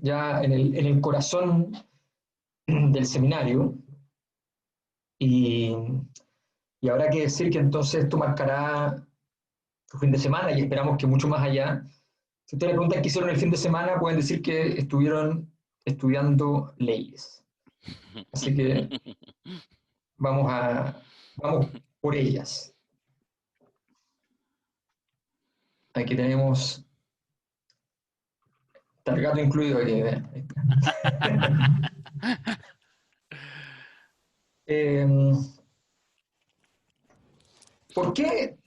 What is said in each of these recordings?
ya en el corazón del seminario y, y habrá que decir que entonces esto marcará tu fin de semana y esperamos que mucho más allá. Si ustedes le preguntan qué hicieron el fin de semana, pueden decir que estuvieron estudiando leyes. Así que vamos, vamos por ellas. Aquí tenemos, está el gato incluido aquí. Eh, ¿Por qué,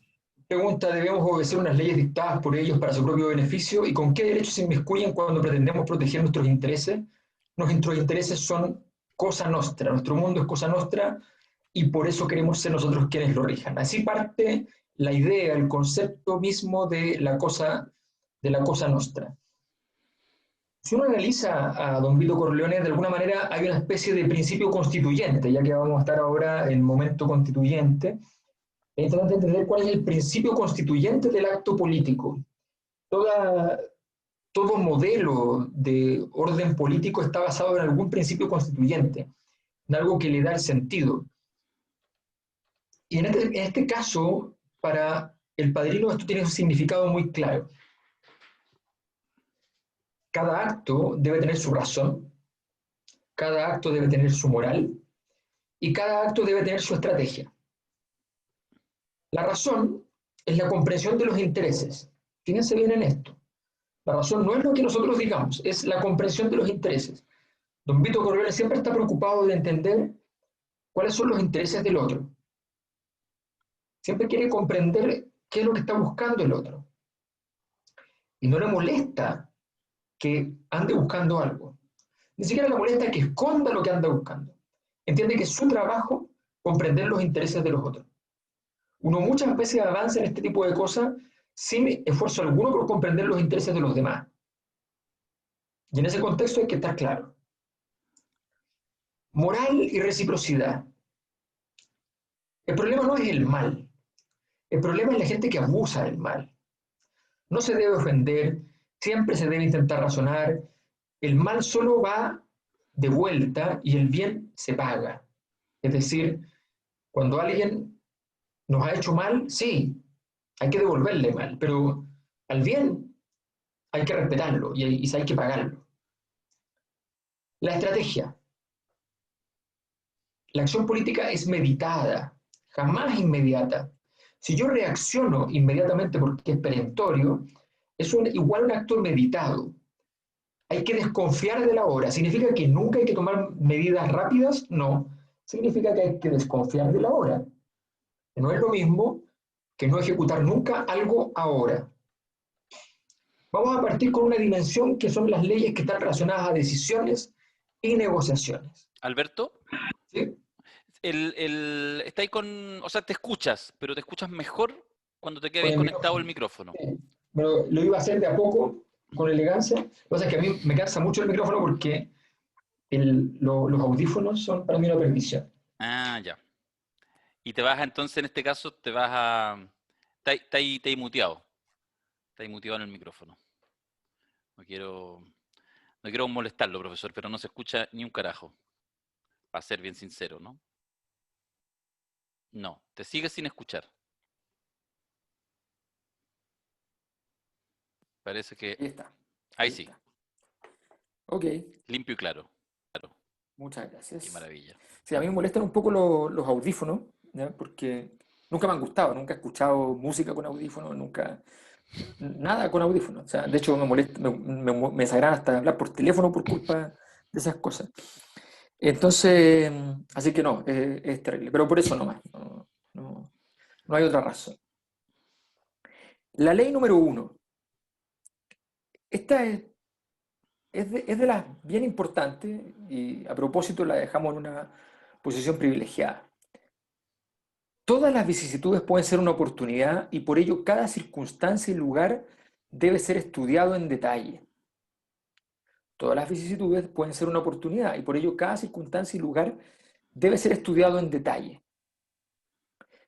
pregunta, debemos obedecer unas leyes dictadas por ellos para su propio beneficio y con qué derechos se inmiscuyen cuando pretendemos proteger nuestros intereses? Nuestros intereses son cosa nostra, nuestro mundo es cosa nostra y por eso queremos ser nosotros quienes lo rijan. Así parte la idea, el concepto mismo de la cosa nostra. Si uno analiza a don Vito Corleone, de alguna manera hay una especie de principio constituyente, ya que vamos a estar ahora en el momento constituyente. Es importante entender cuál es el principio constituyente del acto político. Toda, todo modelo de orden político está basado en algún principio constituyente, en algo que le da el sentido. Y en este caso, para el padrino esto tiene un significado muy claro. Cada acto debe tener su razón, cada acto debe tener su moral y cada acto debe tener su estrategia. La razón es la comprensión de los intereses. Fíjense bien en esto. La razón no es lo que nosotros digamos, es la comprensión de los intereses. Don Vito Corleone siempre está preocupado de entender cuáles son los intereses del otro. Siempre quiere comprender qué es lo que está buscando el otro. Y no le molesta que ande buscando algo. Ni siquiera le molesta que esconda lo que anda buscando. Entiende que es su trabajo comprender los intereses de los otros. Uno muchas veces avanza en este tipo de cosas sin esfuerzo alguno por comprender los intereses de los demás. Y en ese contexto hay que estar claro. Moral y reciprocidad. El problema no es el mal. El problema es la gente que abusa del mal. No se debe ofender, siempre se debe intentar razonar. El mal solo va de vuelta y el bien se paga. Es decir, cuando alguien nos ha hecho mal, sí, hay que devolverle mal, pero al bien hay que respetarlo y hay que pagarlo. La estrategia. La acción política es meditada, jamás inmediata. Si yo reacciono inmediatamente porque es perentorio, es igual un acto meditado. Hay que desconfiar de la hora. ¿Significa que nunca hay que tomar medidas rápidas? No. Significa que hay que desconfiar de la hora. No es lo mismo que no ejecutar nunca algo ahora. Vamos a partir con una dimensión que son las leyes que están relacionadas a decisiones y negociaciones. Alberto, ¿Sí? está ahí con, o sea, te escuchas, pero te escuchas mejor cuando te queda Con bien el conectado el micrófono. micrófono. Sí. Pero lo iba a hacer de a poco, con elegancia. Lo que pasa es que a mí me cansa mucho el micrófono porque los audífonos son para mí una perdición. Ah, ya. Y te vas a, entonces, en este caso, te vas a... Está ahí muteado. Está ahí muteado en el micrófono. No quiero, no quiero molestarlo, profesor, pero no se escucha ni un carajo. Para ser bien sincero, ¿no? No, te sigues sin escuchar. Parece que... Ahí está. Ahí Ahí sí, está. Ok, limpio y claro. Claro, muchas qué gracias. maravilla. Sí, a mí me molestan un poco los audífonos, ¿ya? Porque nunca me han gustado, nunca he escuchado música con audífonos, nunca, nada con audífonos. O sea, de hecho me molesta, me desagrada hasta hablar por teléfono por culpa de esas cosas. Entonces, así que no, es terrible, pero por eso nomás, no hay otra razón. La ley número uno, esta es de las bien importantes y a propósito la dejamos en una posición privilegiada. Todas las vicisitudes pueden ser una oportunidad y por ello cada circunstancia y lugar debe ser estudiado en detalle. Todas las vicisitudes pueden ser una oportunidad y por ello cada circunstancia y lugar debe ser estudiado en detalle.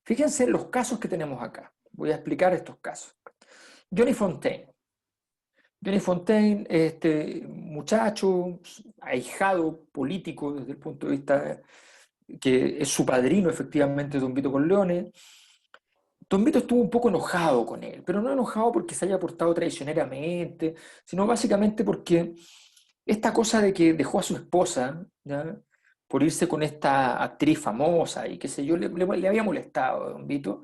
Fíjense en los casos que tenemos acá. Voy a explicar estos casos. Johnny Fontaine. Johnny Fontaine es este muchacho, ahijado político desde el punto de vista que es su padrino, efectivamente, Don Vito Corleone. Don Vito estuvo un poco enojado con él, pero no enojado porque se haya portado traicioneramente, sino básicamente porque esta cosa de que dejó a su esposa, ¿ya? Por irse con esta actriz famosa y qué sé yo, le había molestado a Don Vito.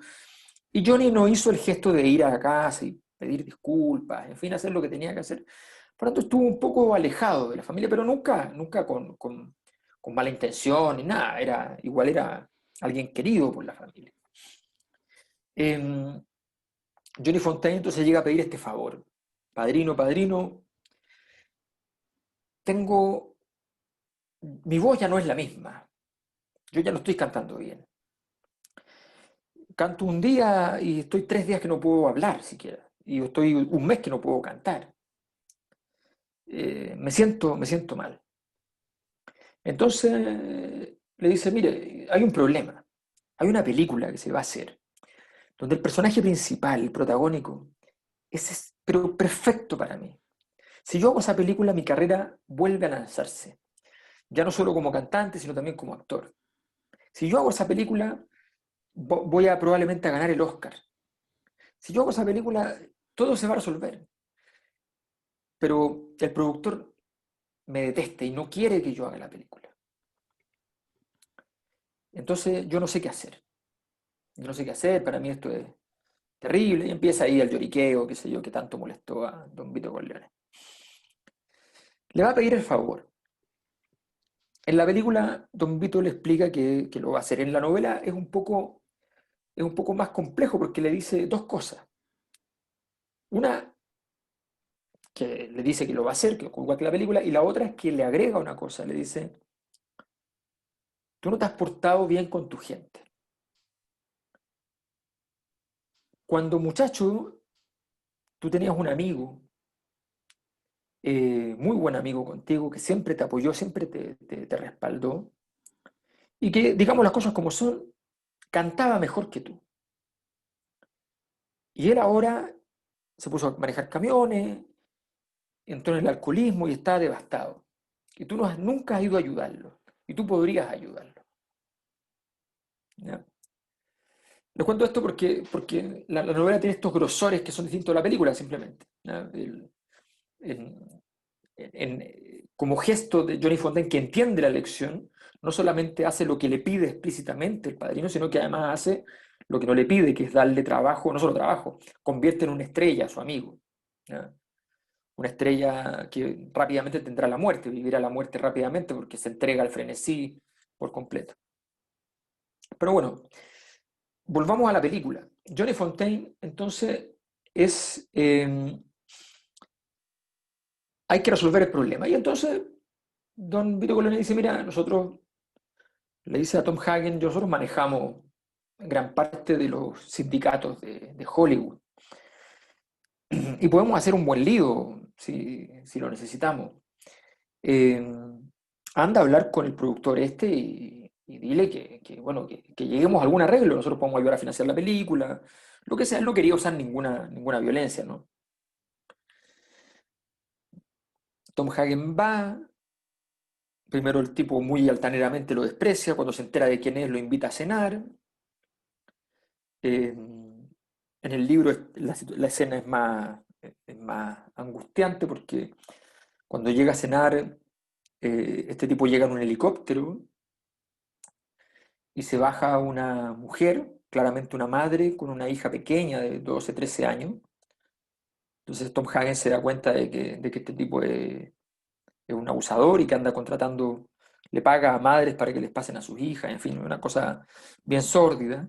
Y Johnny no hizo el gesto de ir a la casa y pedir disculpas, en fin, hacer lo que tenía que hacer. Por lo tanto, estuvo un poco alejado de la familia, pero nunca con mala intención ni nada. Igual era alguien querido por la familia. Em, Johnny Fontaine entonces llega a pedir este favor. Padrino, padrino, tengo, mi voz ya no es la misma. Yo ya no estoy cantando bien. Canto un día y estoy 3 días que no puedo hablar siquiera. Y estoy un mes que no puedo cantar. Me siento mal. Entonces le dice, mire, hay un problema. Hay una película que se va a hacer, donde el personaje principal, el protagónico, es pero perfecto para mí. Si yo hago esa película, mi carrera vuelve a lanzarse. Ya no solo como cantante, sino también como actor. Si yo hago esa película, voy a probablemente a ganar el Oscar. Si yo hago esa película, todo se va a resolver. Pero el productor me detesta y no quiere que yo haga la película. Entonces yo no sé qué hacer. Yo no sé qué hacer, para mí esto es terrible. Y empieza ahí el lloriqueo, qué sé yo, que tanto molestó a Don Vito Corleone. Le va a pedir el favor. En la película, Don Vito le explica que lo va a hacer. En la novela es un poco más complejo porque le dice dos cosas. Una, que le dice que lo va a hacer, que igual que la película, y la otra es que le agrega una cosa, le dice, tú no te has portado bien con tu gente. Cuando muchacho, tú tenías un amigo, muy buen amigo contigo, que siempre te apoyó, siempre te respaldó, y que, digamos las cosas como son, cantaba mejor que tú. Y él ahora se puso a manejar camiones, entró en el alcoholismo y está devastado. Y tú nunca has ido a ayudarlo. Y tú podrías ayudarlo. ¿Ya? Les cuento esto porque la novela tiene estos grosores que son distintos a la película, simplemente. ¿Ya? En- como gesto de Johnny Fontaine, que entiende la lección, no solamente hace lo que le pide explícitamente el padrino, sino que además hace lo que no le pide, que es darle trabajo, no solo trabajo, convierte en una estrella a su amigo. ¿Ya? Una estrella que rápidamente tendrá la muerte, vivirá la muerte rápidamente porque se entrega al frenesí por completo. Pero bueno, volvamos a la película. Johnny Fontaine, entonces, hay que resolver el problema. Y entonces, don Vito Corleone dice, mira, nosotros, le dice a Tom Hagen, nosotros manejamos gran parte de los sindicatos de Hollywood. Y podemos hacer un buen lío si lo necesitamos. Eh, anda a hablar con el productor este y dile bueno, que lleguemos a algún arreglo, nosotros podemos ayudar a financiar la película, lo que sea, él no quería usar ninguna violencia, ¿no? Tom Hagen va, primero el tipo muy altaneramente lo desprecia, cuando se entera de quién es lo invita a cenar. Eh, en el libro la escena es más angustiante porque cuando llega a cenar, este tipo llega en un helicóptero y se baja una mujer, claramente una madre, con una hija pequeña de 12 13 años. Entonces Tom Hagen se da cuenta de que este tipo es un abusador y que anda contratando, le paga a madres para que les pasen a sus hijas, en fin, una cosa bien sórdida.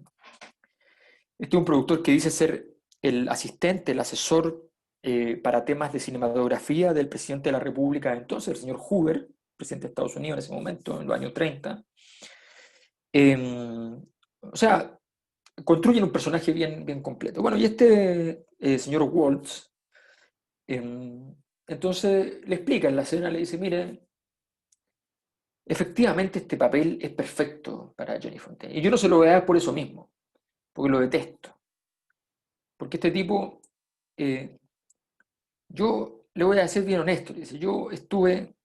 Este es un productor que dice ser el asistente, el asesor para temas de cinematografía del presidente de la República de entonces, el señor Hoover, presidente de Estados Unidos en ese momento, en los años 30. O sea, construyen un personaje bien completo. Bueno, y este señor Waltz, entonces le explica en la escena, le dice, mire, efectivamente este papel es perfecto para Johnny Fontaine. Y yo no se lo voy a dar por eso mismo, porque lo detesto. Porque este tipo, eh, yo le voy a ser bien honesto, dice, yo estuve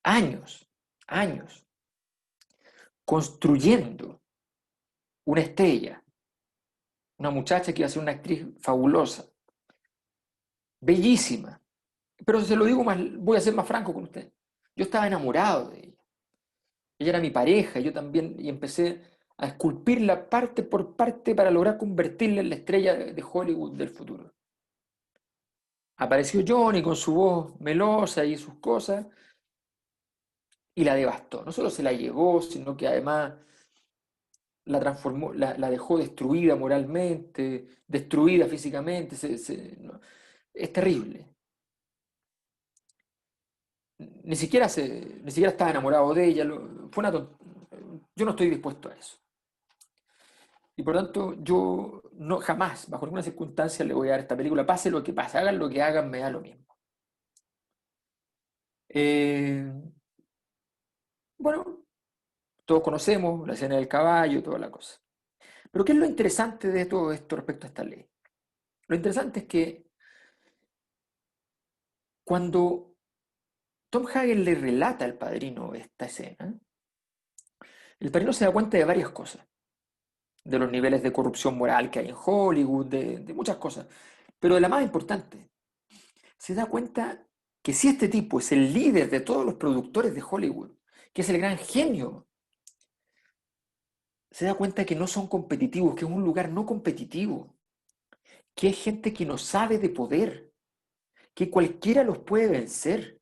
años, años, construyendo una estrella, una muchacha que iba a ser una actriz fabulosa, bellísima, pero se lo digo más, voy a ser más franco con usted. Yo estaba enamorado de ella. Ella era mi pareja, yo también, y empecé a esculpirla parte por parte para lograr convertirla en la estrella de Hollywood del futuro. Apareció Johnny con su voz melosa y sus cosas, y la devastó. No solo se la llevó, sino que además la transformó, la dejó destruida moralmente, destruida físicamente. No, es terrible. Ni siquiera estaba enamorado de ella. Yo no estoy dispuesto a eso. Y por lo tanto, yo no, jamás, bajo ninguna circunstancia, le voy a dar esta película. Pase lo que pase, hagan lo que hagan, me da lo mismo. Eh, bueno, todos conocemos la escena del caballo, toda la cosa. Pero ¿qué es lo interesante de todo esto respecto a esta ley? Lo interesante es que cuando Tom Hagen le relata al padrino esta escena, el padrino se da cuenta de varias cosas, de los niveles de corrupción moral que hay en Hollywood, de muchas cosas, pero de la más importante, se da cuenta que si este tipo es el líder de todos los productores de Hollywood, que es el gran genio, se da cuenta que no son competitivos, que es un lugar no competitivo, que es gente que no sabe de poder, que cualquiera los puede vencer.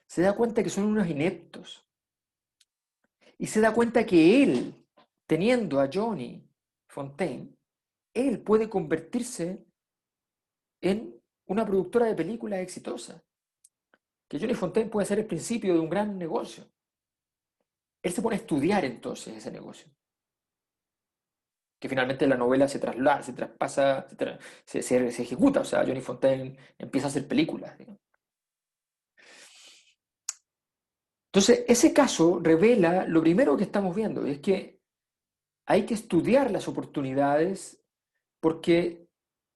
Se da cuenta que son unos ineptos. Y se da cuenta que él, teniendo a Johnny Fontaine, él puede convertirse en una productora de películas exitosa. Que Johnny Fontaine puede ser el principio de un gran negocio. Él se pone a estudiar entonces ese negocio. Que finalmente la novela se traslada, se traspasa, se ejecuta. O sea, Johnny Fontaine empieza a hacer películas, digamos. Entonces, ese caso revela lo primero que estamos viendo, es que hay que estudiar las oportunidades porque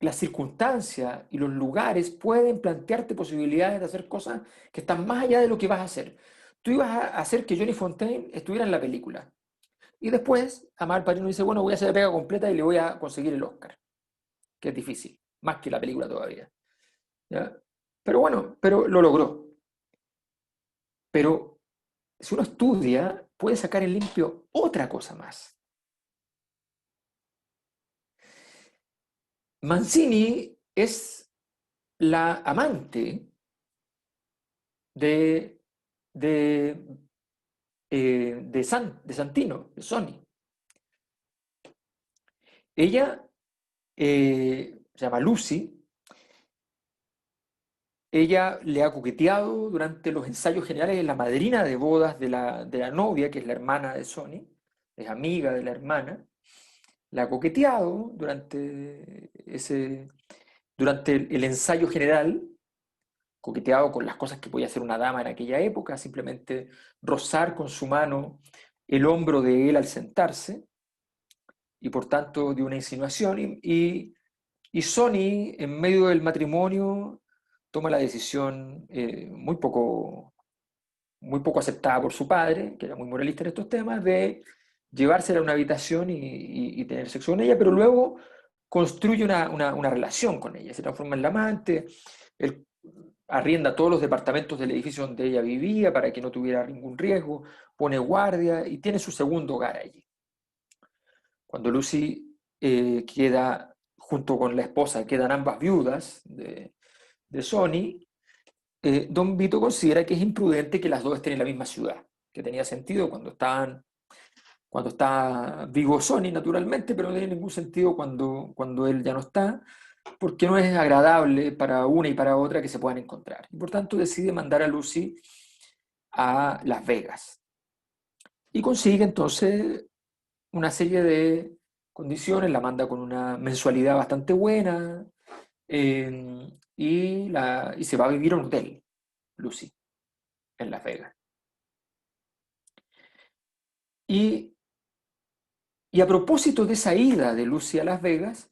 las circunstancias y los lugares pueden plantearte posibilidades de hacer cosas que están más allá de lo que vas a hacer. Tú ibas a hacer que Johnny Fontaine estuviera en la película. Y después, Amar Padrino dice, bueno, voy a hacer la pega completa y le voy a conseguir el Oscar. Que es difícil, más que la película todavía. ¿Ya? Pero bueno, pero lo logró. Pero si uno estudia, puede sacar en limpio otra cosa más. Mancini es la amante de, de, de Santino, de Sony. Ella se llama Lucy. Ella le ha coqueteado durante los ensayos generales, es la madrina de bodas de la novia, que es la hermana de Sony, es amiga de la hermana. La ha coqueteado durante el ensayo general, coqueteado con las cosas que podía hacer una dama en aquella época, simplemente rozar con su mano el hombro de él al sentarse, y por tanto de una insinuación, y Sony, en medio del matrimonio, toma la decisión muy poco aceptada por su padre, que era muy moralista en estos temas, de llevársela a una habitación y tener sexo con ella, pero luego construye una relación con ella, se transforma en la amante, él arrienda todos los departamentos del edificio donde ella vivía para que no tuviera ningún riesgo, pone guardia y tiene su segundo hogar allí. Cuando Lucy queda, junto con la esposa, quedan ambas viudas de Sony, Don Vito considera que es imprudente que las dos estén en la misma ciudad, que tenía sentido cuando está vivo Sony, naturalmente, pero no tiene ningún sentido cuando él ya no está, porque no es agradable para una y para otra que se puedan encontrar. Y por tanto decide mandar a Lucy a Las Vegas. Y consigue entonces una serie de condiciones, la manda con una mensualidad bastante buena, y se va a vivir a un hotel, Lucy, en Las Vegas. Y a propósito de esa ida de Lucy a Las Vegas,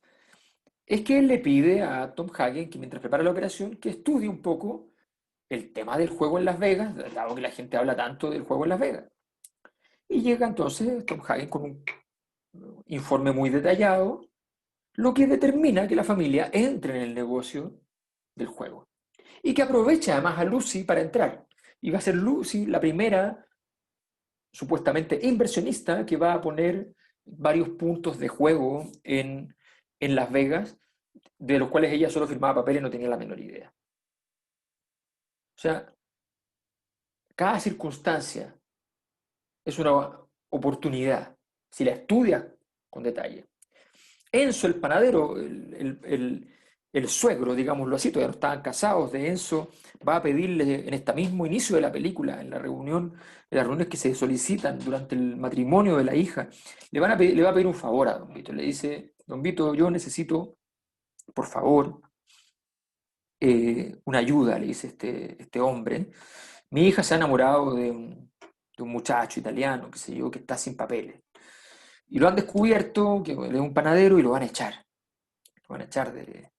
es que él le pide a Tom Hagen que mientras prepara la operación, que estudie un poco el tema del juego en Las Vegas, dado que la gente habla tanto del juego en Las Vegas. Y llega entonces Tom Hagen con un informe muy detallado, lo que determina que la familia entre en el negocio del juego. Y que aprovecha además a Lucy para entrar. Y va a ser Lucy la primera, supuestamente inversionista, que va a poner varios puntos de juego en Las Vegas, de los cuales ella solo firmaba papeles y no tenía la menor idea. O sea, cada circunstancia es una oportunidad, si la estudias con detalle. Enzo, el panadero, el suegro, digámoslo así, todavía no estaban casados, de Enzo, va a pedirle en este mismo inicio de la película, en la reunión, en las reuniones que se solicitan durante el matrimonio de la hija, le va a pedir un favor a Don Vito. Le dice, Don Vito, yo necesito, por favor, una ayuda, le dice este hombre. Mi hija se ha enamorado de un muchacho italiano, qué sé yo, que está sin papeles. Y lo han descubierto, que él es un panadero, y lo van a echar. Lo van a echar de...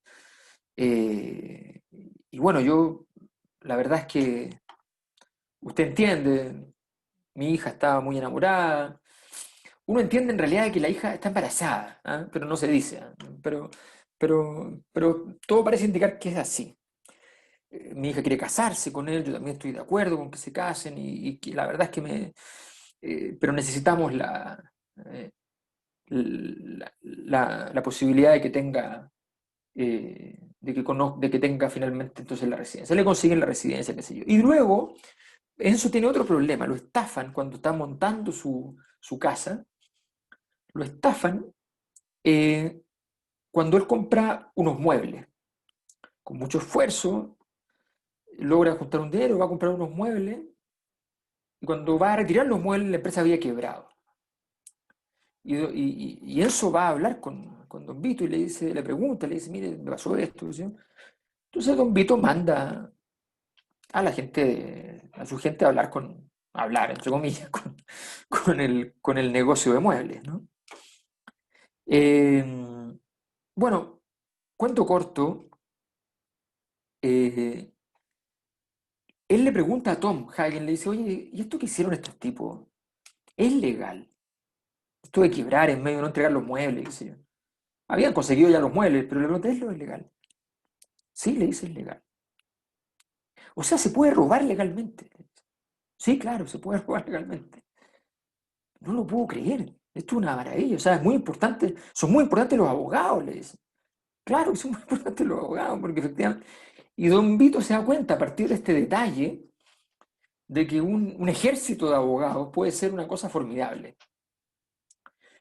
y bueno, yo, la verdad es que usted entiende, mi hija estaba muy enamorada. Uno entiende en realidad que la hija está embarazada, ¿ah? Pero no se dice, ¿ah? Pero todo parece indicar que es así. Mi hija quiere casarse con él, yo también estoy de acuerdo con que se casen y que la verdad es que pero necesitamos eh, la posibilidad de que tenga, de que tenga finalmente entonces la residencia. Le consiguen la residencia, qué sé yo. Y luego, Enzo tiene otro problema, lo estafan cuando está montando su casa, lo estafan eh, cuando él compra unos muebles. Con mucho esfuerzo, logra juntar un dinero, va a comprar unos muebles, y cuando va a retirar los muebles, la empresa había quebrado. Y Enzo va a hablar con Don Vito y le dice, le pregunta, le dice, mire, me pasó esto, ¿sí? Entonces Don Vito manda a la gente, a su gente a hablar a hablar, entre comillas, con el negocio de muebles, ¿no? Eh, bueno, cuento corto, eh, él le pregunta a Tom Hagen, le dice, oye, ¿y esto que hicieron estos tipos? ¿Es legal? Esto de quebrar en medio de no entregar los muebles, qué sé yo. Habían conseguido ya los muebles, pero le pregunté, ¿es lo legal? Sí, le dice, es legal. O sea, se puede robar legalmente. Sí, claro, se puede robar legalmente. No lo puedo creer. Esto es una maravilla. O sea, es muy importante. Son muy importantes los abogados, le dicen. Claro que son muy importantes los abogados, porque efectivamente. Y Don Vito se da cuenta a partir de este detalle de que un ejército de abogados puede ser una cosa formidable.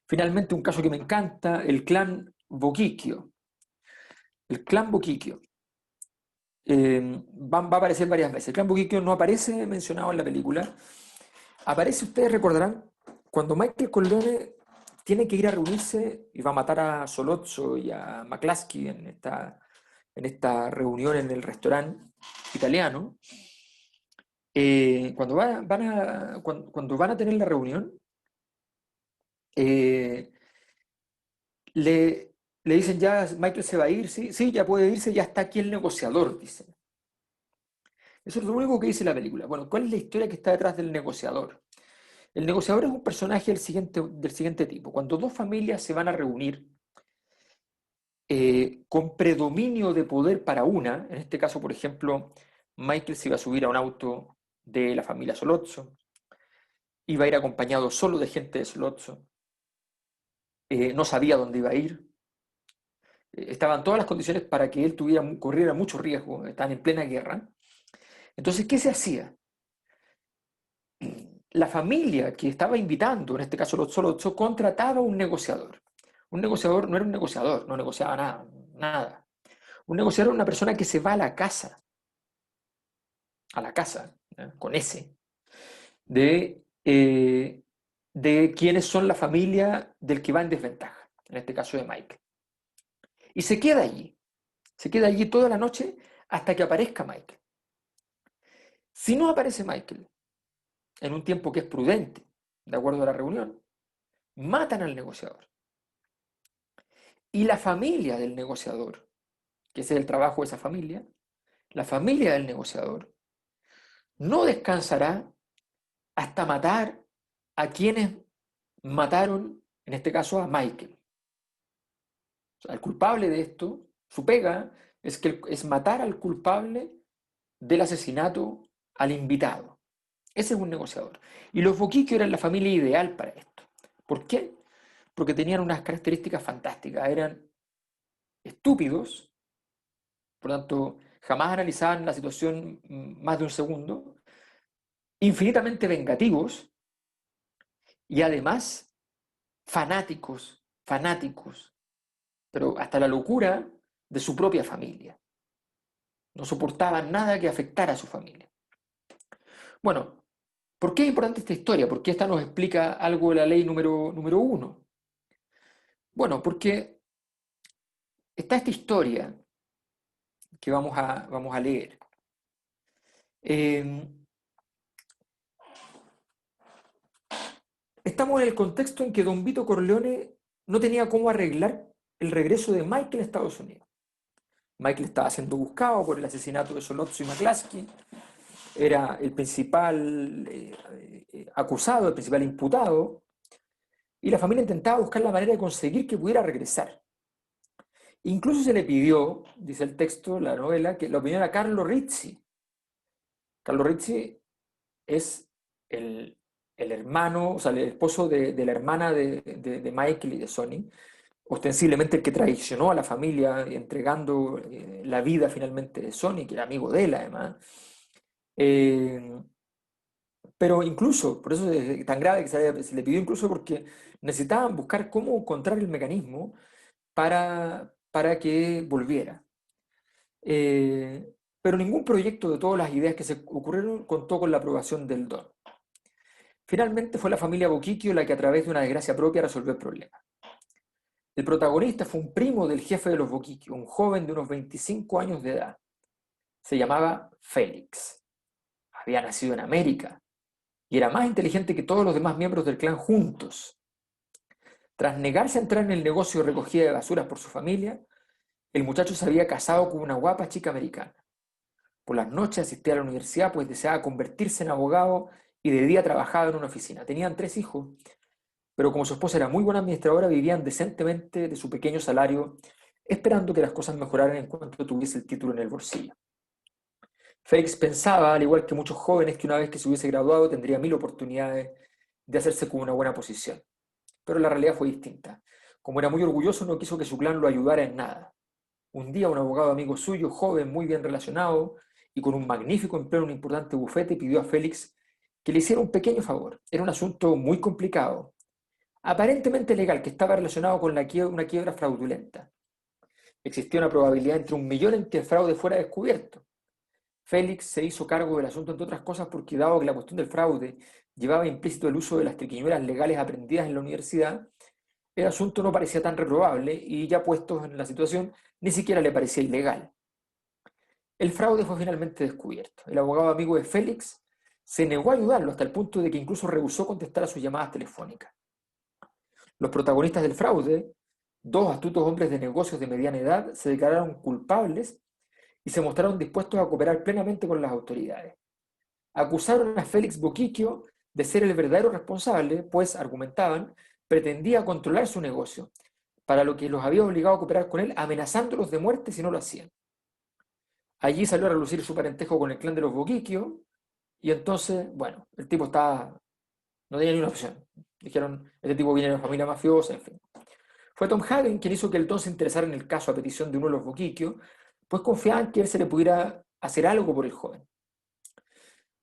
Finalmente, un caso que me encanta, el clan Boquicchio. El clan Boquicchio. Va a aparecer varias veces. El clan Boquicchio no aparece mencionado en la película. Aparece, ustedes recordarán, cuando Michael Corleone tiene que ir a reunirse y va a matar a Solozzo y a McCluskey en esta reunión en el restaurante italiano. Cuando van a tener la reunión, eh, le dicen ya, Michael se va a ir, sí, sí, ya puede irse, ya está aquí el negociador, dicen. Eso es lo único que dice la película. Bueno, ¿cuál es la historia que está detrás del negociador? El negociador es un personaje del siguiente tipo. Cuando dos familias se van a reunir con predominio de poder para una, en este caso, por ejemplo, Michael se iba a subir a un auto de la familia Solozzo, iba a ir acompañado solo de gente de Solozzo, no sabía dónde iba a ir, estaban todas las condiciones para que él corriera mucho riesgo, estaban en plena guerra. Entonces, ¿qué se hacía? La familia que estaba invitando, en este caso los Solozzo, contrataba un negociador. Un negociador no era un negociador, no negociaba nada, nada. Un negociador es una persona que se va a la casa, ¿eh? Con S, de, eh, de quienes son la familia del que va en desventaja, en este caso de Mike. Y se queda allí toda la noche hasta que aparezca Michael. Si no aparece Michael en un tiempo que es prudente, de acuerdo a la reunión, matan al negociador. Y la familia del negociador, que ese es el trabajo de esa familia, la familia del negociador no descansará hasta matar a quienes mataron, en este caso, a Michael. O sea, el culpable de esto, su pega, es matar al culpable del asesinato al invitado. Ese es un negociador. Y los Boquiquio eran la familia ideal para esto. ¿Por qué? Porque tenían unas características fantásticas. Eran estúpidos, por lo tanto, jamás analizaban la situación más de un segundo, infinitamente vengativos y además fanáticos, pero hasta la locura de su propia familia. No soportaban nada que afectara a su familia. Bueno, ¿por qué es importante esta historia? ¿Por qué esta nos explica algo de la ley número 1? Bueno, porque está esta historia que vamos a leer. Estamos en el contexto en que don Vito Corleone no tenía cómo arreglar el regreso de Michael a Estados Unidos. Michael estaba siendo buscado por el asesinato de Solozzo y McCluskey, era el principal acusado, el principal imputado, y la familia intentaba buscar la manera de conseguir que pudiera regresar. Incluso se le pidió, dice el texto, la novela, que la opinión a Carlo Rizzi. Carlo Rizzi es el hermano, o sea, el esposo de la hermana de Michael y de Sonny, ostensiblemente el que traicionó a la familia, entregando la vida finalmente de Sonny, que era amigo de él además. Pero incluso, por eso es tan grave que se le pidió incluso porque necesitaban buscar cómo encontrar el mecanismo para que volviera. Pero ningún proyecto de todas las ideas que se ocurrieron contó con la aprobación del Don. Finalmente fue la familia Boquiquio la que a través de una desgracia propia resolvió el problema. El protagonista fue un primo del jefe de los Boquiquio, un joven de unos 25 años de edad. Se llamaba Félix. Había nacido en América y era más inteligente que todos los demás miembros del clan juntos. Tras negarse a entrar en el negocio de recogida de basuras por su familia, el muchacho se había casado con una guapa chica americana. Por las noches asistía a la universidad pues deseaba convertirse en abogado y de día trabajaba en una oficina. Tenían 3 hijos, pero como su esposa era muy buena administradora, vivían decentemente de su pequeño salario, esperando que las cosas mejoraran en cuanto tuviese el título en el bolsillo. Félix pensaba, al igual que muchos jóvenes, que una vez que se hubiese graduado tendría 1000 oportunidades de hacerse con una buena posición. Pero la realidad fue distinta. Como era muy orgulloso, no quiso que su clan lo ayudara en nada. Un día un abogado amigo suyo, joven, muy bien relacionado y con un magnífico empleo en un importante bufete, pidió a Félix que le hiciera un pequeño favor. Era un asunto muy complicado, aparentemente legal, que estaba relacionado con una quiebra fraudulenta. Existía una probabilidad entre 1 millón en que el fraude fuera descubierto. Félix se hizo cargo del asunto, entre otras cosas, porque dado que la cuestión del fraude llevaba implícito el uso de las triquiñuelas legales aprendidas en la universidad, el asunto no parecía tan reprobable y ya puestos en la situación, ni siquiera le parecía ilegal. El fraude fue finalmente descubierto. El abogado amigo de Félix se negó a ayudarlo hasta el punto de que incluso rehusó contestar a sus llamadas telefónicas. Los protagonistas del fraude, 2 astutos hombres de negocios de mediana edad, se declararon culpables y se mostraron dispuestos a cooperar plenamente con las autoridades. Acusaron a Félix Boquiquio de ser el verdadero responsable, pues, argumentaban, pretendía controlar su negocio, para lo que los había obligado a cooperar con él, amenazándolos de muerte si no lo hacían. Allí salió a relucir su parentesco con el clan de los Boquiquio, y entonces, bueno, el tipo no tenía ni una opción. Dijeron, este tipo viene de una familia mafiosa, en fin. Fue Tom Hagen quien hizo que el Don se interesara en el caso a petición de uno de los Boquiquio, pues confiaban que él se le pudiera hacer algo por el joven.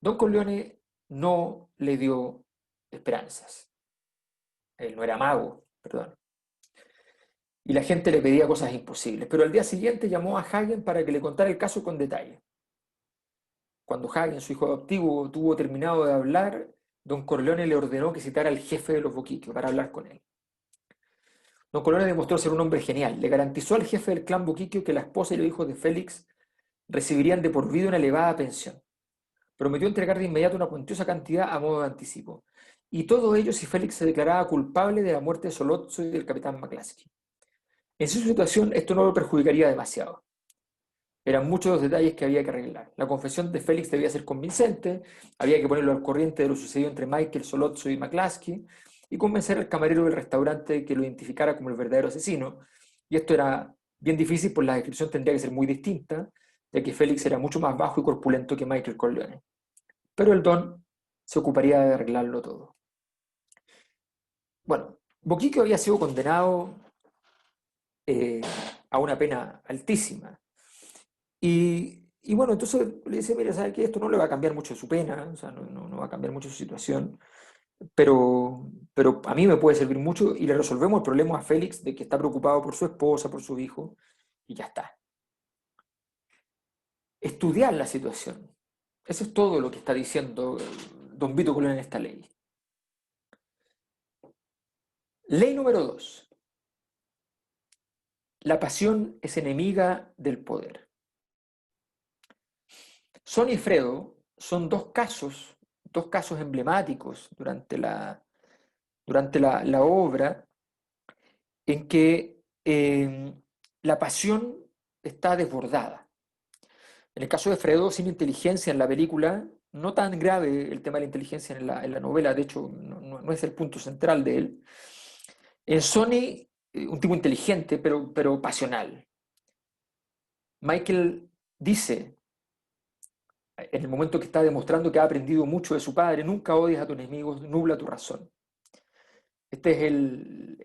Don Corleone no le dio esperanzas. Él no era mago, perdón. Y la gente le pedía cosas imposibles. Pero al día siguiente llamó a Hagen para que le contara el caso con detalle. Cuando Hagen, su hijo adoptivo, tuvo terminado de hablar, don Corleone le ordenó que citara al jefe de los Boquiquio para hablar con él. Don Corleone demostró ser un hombre genial. Le garantizó al jefe del clan Boquiquio que la esposa y los hijos de Félix recibirían de por vida una elevada pensión. Prometió entregar de inmediato una cuantiosa cantidad a modo de anticipo. Y todo ello si Félix se declaraba culpable de la muerte de Solozzo y del capitán McCluskey. En su situación, esto no lo perjudicaría demasiado. Eran muchos los detalles que había que arreglar. La confesión de Félix debía ser convincente, había que ponerlo al corriente de lo sucedido entre Michael, Solozzo y McCluskey, y convencer al camarero del restaurante que lo identificara como el verdadero asesino. Y esto era bien difícil, pues la descripción tendría que ser muy distinta, ya que Félix era mucho más bajo y corpulento que Michael Corleone. Pero el Don se ocuparía de arreglarlo todo. Bueno, Boquiquio había sido condenado a una pena altísima. Y bueno, entonces le dice, mira, ¿sabe qué? Esto no le va a cambiar mucho su pena, o sea, no va a cambiar mucho su situación, pero a mí me puede servir mucho y le resolvemos el problema a Félix de que está preocupado por su esposa, por su hijo, y ya está. Estudiar la situación. Eso es todo lo que está diciendo don Vito Colón en esta ley. Ley número 2. La pasión es enemiga del poder. Son y Fredo son dos casos emblemáticos durante la obra en que la pasión está desbordada. En el caso de Fredo, sin inteligencia en la película, no tan grave el tema de la inteligencia en la novela, de hecho no es el punto central de él. En Sony, un tipo inteligente, pero pasional. Michael dice, en el momento que está demostrando que ha aprendido mucho de su padre, nunca odies a tus enemigos, nubla tu razón. Este es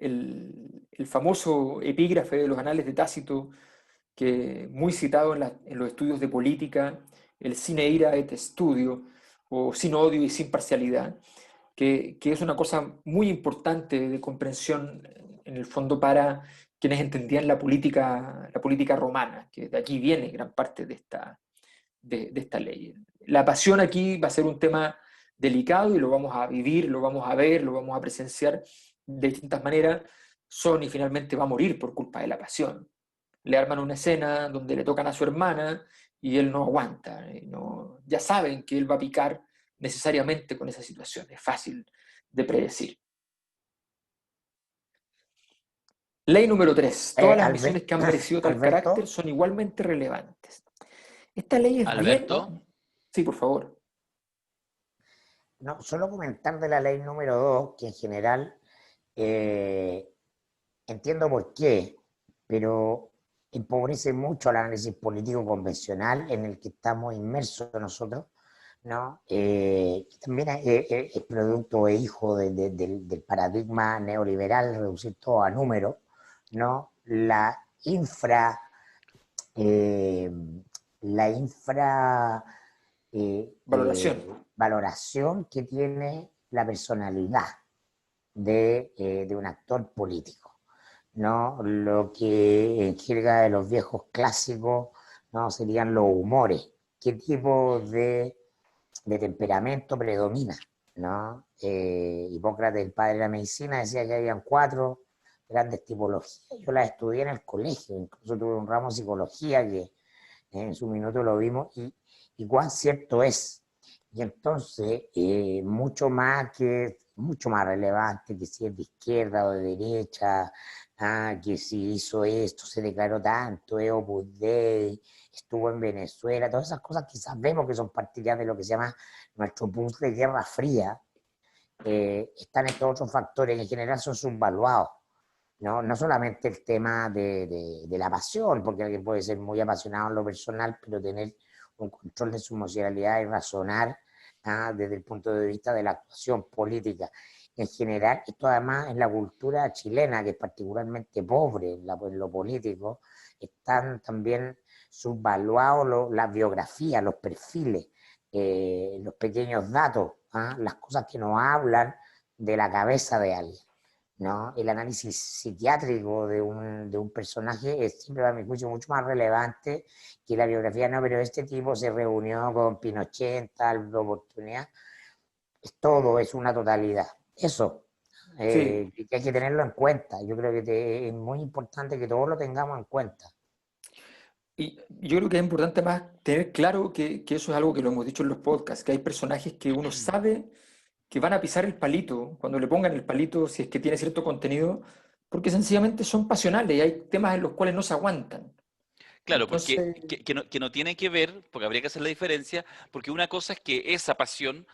el famoso epígrafe de los anales de Tácito, que muy citado en los estudios de política, el sine ira et studio, o sin odio y sin parcialidad, que es una cosa muy importante de comprensión en el fondo para quienes entendían la política romana, que de aquí viene gran parte de esta ley. La pasión aquí va a ser un tema delicado y lo vamos a vivir, lo vamos a ver, lo vamos a presenciar de distintas maneras. Sony finalmente va a morir por culpa de la pasión. Le arman una escena donde le tocan a su hermana y él no aguanta. Ya saben que él va a picar necesariamente con esa situación. Es fácil de predecir. Ley número 3. Todas las misiones que han merecido tal Alberto, carácter son igualmente relevantes. Esta ley es Alberto, bien... Sí, por favor. no, solo comentar de la ley número 2, que en general entiendo por qué, pero empobrece mucho el análisis político convencional en el que estamos inmersos nosotros, ¿no? También es producto e hijo del paradigma neoliberal, reducir todo a números, ¿no? Eh, la infra valoración que tiene la personalidad de un actor político, ¿no? Lo que en jerga de los viejos clásicos, ¿no? Serían los humores. ¿Qué tipo de temperamento predomina, ¿no? Hipócrates, el padre de la medicina, decía que habían 4 grandes tipologías. Yo las estudié en el colegio, incluso tuve un ramo de psicología que en su minuto lo vimos, y cuán cierto es. Y entonces, mucho más relevante que si es de izquierda o de derecha, que si hizo esto, se declaró tanto, es Opus Dei, estuvo en Venezuela, todas esas cosas que sabemos que son parte ya de lo que se llama nuestro punto de Guerra Fría, están estos otros factores que en general son subvaluados. No solamente el tema de la pasión, porque alguien puede ser muy apasionado en lo personal, pero tener un control de su emocionalidad y razonar desde el punto de vista de la actuación política. En general, esto además en la cultura chilena, que es particularmente pobre en lo político, están también subvaluados las biografías, los perfiles, los pequeños datos, las cosas que nos hablan de la cabeza de alguien, ¿no? El análisis psiquiátrico de un personaje es siempre, a mi juicio, mucho más relevante que la biografía. No, pero este tipo se reunió con Pinochet en tal oportunidad. Todo es una totalidad. Eso, Sí. que hay que tenerlo en cuenta. Yo creo que es muy importante que todos lo tengamos en cuenta. Y yo creo que es importante más tener claro que eso es algo que lo hemos dicho en los podcasts, que hay personajes que uno sabe que van a pisar el palito, cuando le pongan el palito, si es que tiene cierto contenido, porque sencillamente son pasionales y hay temas en los cuales no se aguantan. Claro, Entonces, porque que no tiene que ver, porque habría que hacer la diferencia, porque una cosa es que esa pasión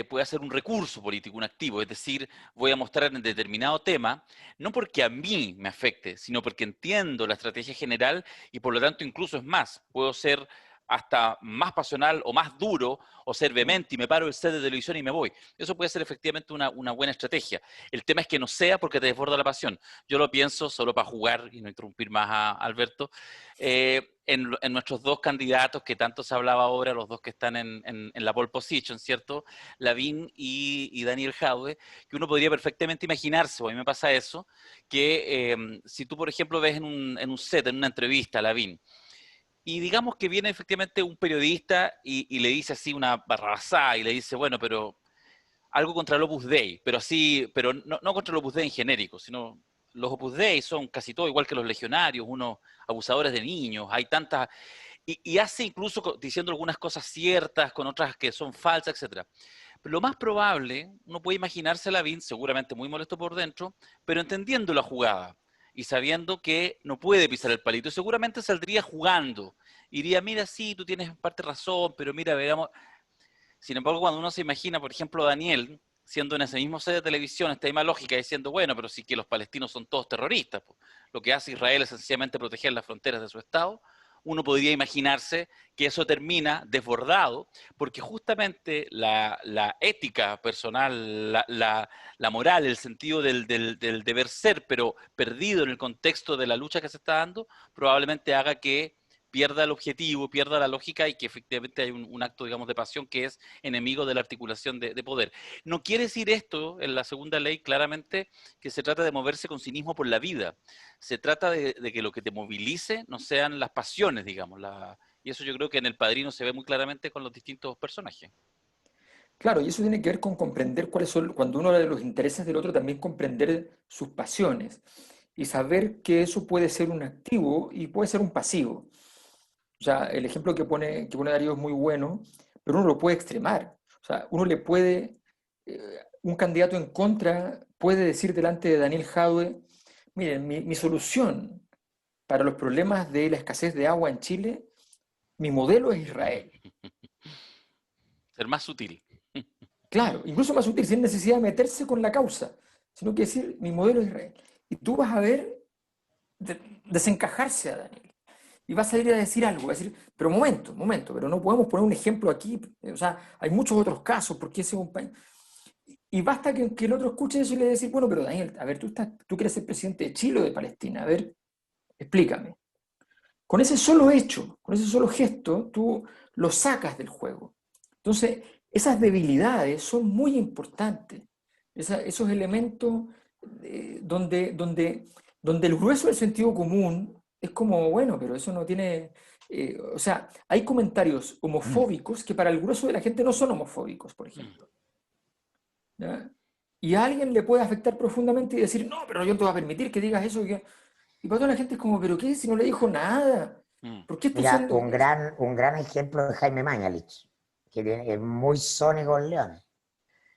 puede ser un recurso político, un activo, es decir, voy a mostrar en determinado tema, no porque a mí me afecte, sino porque entiendo la estrategia general y por lo tanto incluso es más, puedo ser hasta más pasional o más duro o ser vehemente y me paro el set de televisión y me voy. Eso puede ser efectivamente una buena estrategia. El tema es que no sea porque te desborda la pasión. Yo lo pienso solo para jugar y no interrumpir más a Alberto. En nuestros dos candidatos que tanto se hablaba ahora, los dos que están en la pole position, ¿cierto? Lavín y Daniel Jadwe, que uno podría perfectamente imaginarse, o a mí me pasa eso, que si tú, por ejemplo, ves en un set, en una entrevista a Lavín, y digamos que viene efectivamente un periodista y le dice así una barrabasada y le dice, bueno, pero algo contra el Opus Dei, pero así, pero no contra el Opus Dei en genérico, sino los Opus Dei son casi todo igual que los legionarios, unos abusadores de niños, hay tantas, y hace incluso diciendo algunas cosas ciertas con otras que son falsas, etcétera. Pero lo más probable, uno puede imaginarse a Lavín, seguramente muy molesto por dentro, pero entendiendo la jugada y sabiendo que no puede pisar el palito, seguramente saldría jugando. Iría, mira, sí, tú tienes en parte razón, pero mira, veamos. Sin embargo, cuando uno se imagina, por ejemplo, a Daniel siendo en ese mismo set de televisión, esta misma lógica, diciendo, bueno, pero sí que los palestinos son todos terroristas, pues. Lo que hace Israel es sencillamente proteger las fronteras de su Estado, uno podría imaginarse que eso termina desbordado, porque justamente la ética personal, la moral, el sentido del deber ser, pero perdido en el contexto de la lucha que se está dando, probablemente haga que pierda el objetivo, pierda la lógica y que efectivamente hay un acto, digamos, de pasión que es enemigo de la articulación de poder. No quiere decir esto, en la segunda ley, claramente, que se trata de moverse con cinismo por la vida. Se trata de que lo que te movilice no sean las pasiones, digamos. Y eso yo creo que en El Padrino se ve muy claramente con los distintos personajes. claro, y eso tiene que ver con comprender cuáles son, cuando uno habla de los intereses del otro, también comprender sus pasiones y saber que eso puede ser un activo y puede ser un pasivo. O sea, el ejemplo que pone Darío es muy bueno, pero uno lo puede extremar. O sea, uno le puede, un candidato en contra puede decir delante de Daniel Jadwe, miren, mi solución para los problemas de la escasez de agua en Chile, mi modelo es Israel. Ser más sutil. Claro, incluso más útil, sin necesidad de meterse con la causa, sino que decir, mi modelo es Israel. Y tú vas a ver desencajarse a Daniel. Y vas a ir a decir algo, va a decir, pero momento, pero no podemos poner un ejemplo aquí, o sea, hay muchos otros casos, porque ese es un país. Y basta que el otro escuche eso y le decir, bueno, pero Daniel, a ver, tú quieres ser presidente de Chile o de Palestina, a ver, explícame. Con ese solo hecho, con ese solo gesto, tú lo sacas del juego. Entonces, esas debilidades son muy importantes. Esos elementos donde el grueso del sentido común es como, bueno, pero eso no tiene... o sea, hay comentarios homofóbicos que para el grueso de la gente no son homofóbicos, por ejemplo. ¿Ya? Y a alguien le puede afectar profundamente y decir, no, pero yo no te voy a permitir que digas eso. Y para toda la gente es como, ¿pero qué? Si no le dijo nada. ¿Por qué está Mira, usando...? un gran ejemplo de Jaime Mañalich, que es muy sónico con Leones,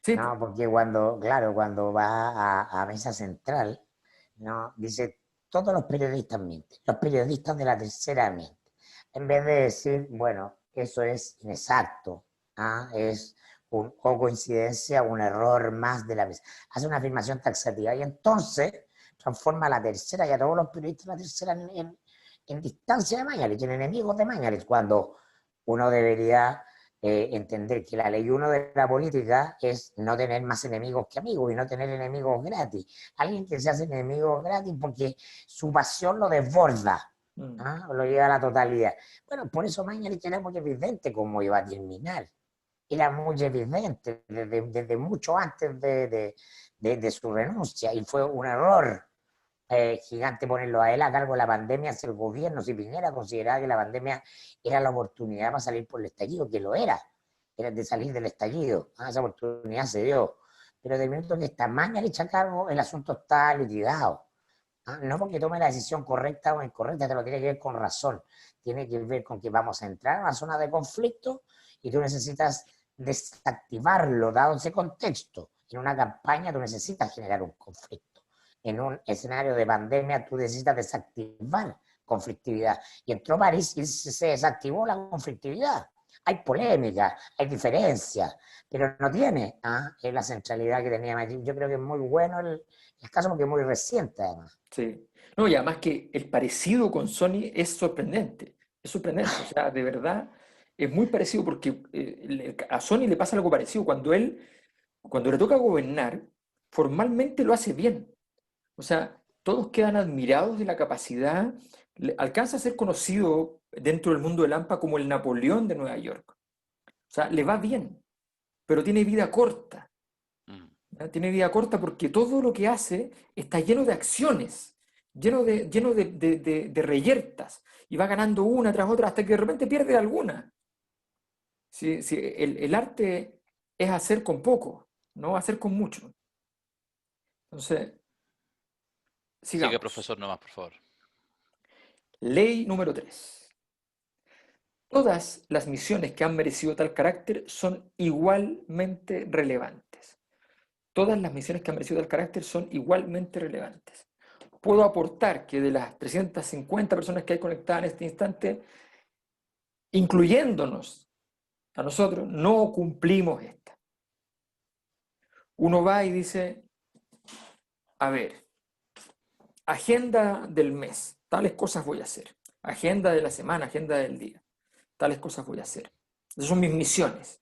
Sí, ¿no? Porque cuando, claro, cuando va a Mesa Central, ¿no? Dice, todos los periodistas mienten, los periodistas de la tercera mienten. En vez de decir, bueno, eso es inexacto, ¿ah? Es o coincidencia, un error más de la mesa. Hace una afirmación taxativa y entonces transforma a la tercera y a todos los periodistas de la tercera en distancia de Mañalich, en enemigos de Mañalich, cuando uno debería entender que la ley 1 de la política es no tener más enemigos que amigos y no tener enemigos gratis. Alguien que se hace enemigo gratis porque su pasión lo desborda, ¿ah? Lo lleva a la totalidad. Bueno, por eso Mañalich era muy evidente cómo iba a terminar. Era muy evidente desde mucho antes de su renuncia y fue un error gigante ponerlo a él a cargo de la pandemia, si el gobierno, si Piñera consideraba que la pandemia era la oportunidad para salir por el estallido, que lo era de salir del estallido, esa oportunidad se dio, pero de minuto que está Mañalich a cargo, el asunto está liquidado, no porque tome la decisión correcta o incorrecta, te lo tiene que ver con razón, tiene que ver con que vamos a entrar a una zona de conflicto y tú necesitas desactivarlo, dado ese contexto. En una campaña tú necesitas generar un conflicto. en un escenario de pandemia tú necesitas desactivar conflictividad. Y entró París y se desactivó la conflictividad. Hay polémica, hay diferencias, pero no tiene la centralidad que tenía Madrid. Yo creo que es muy bueno el caso porque es muy reciente además. Sí. No, y además que el parecido con Sony es sorprendente. Es sorprendente. O sea, de verdad, es muy parecido porque a Sony le pasa algo parecido. Cuando le toca gobernar, formalmente lo hace bien. O sea, todos quedan admirados de la capacidad. Alcanza a ser conocido dentro del mundo del AMPA como el Napoleón de Nueva York. O sea, le va bien, pero tiene vida corta. ¿Ya? Tiene vida corta porque todo lo que hace está lleno de acciones, lleno de reyertas, y va ganando una tras otra hasta que de repente pierde alguna. Sí, sí, el arte es hacer con poco, no hacer con mucho. Entonces, Sigue, sigamos. profesor, nomás, por favor. Ley número 3. Todas las misiones que han merecido tal carácter son igualmente relevantes. Todas las misiones que han merecido tal carácter son igualmente relevantes. Puedo aportar que de las 350 personas que hay conectadas en este instante, incluyéndonos a nosotros, no cumplimos esta. Uno va y dice, a ver, agenda del mes, tales cosas voy a hacer. Agenda de la semana, agenda del día, tales cosas voy a hacer. Esas son mis misiones.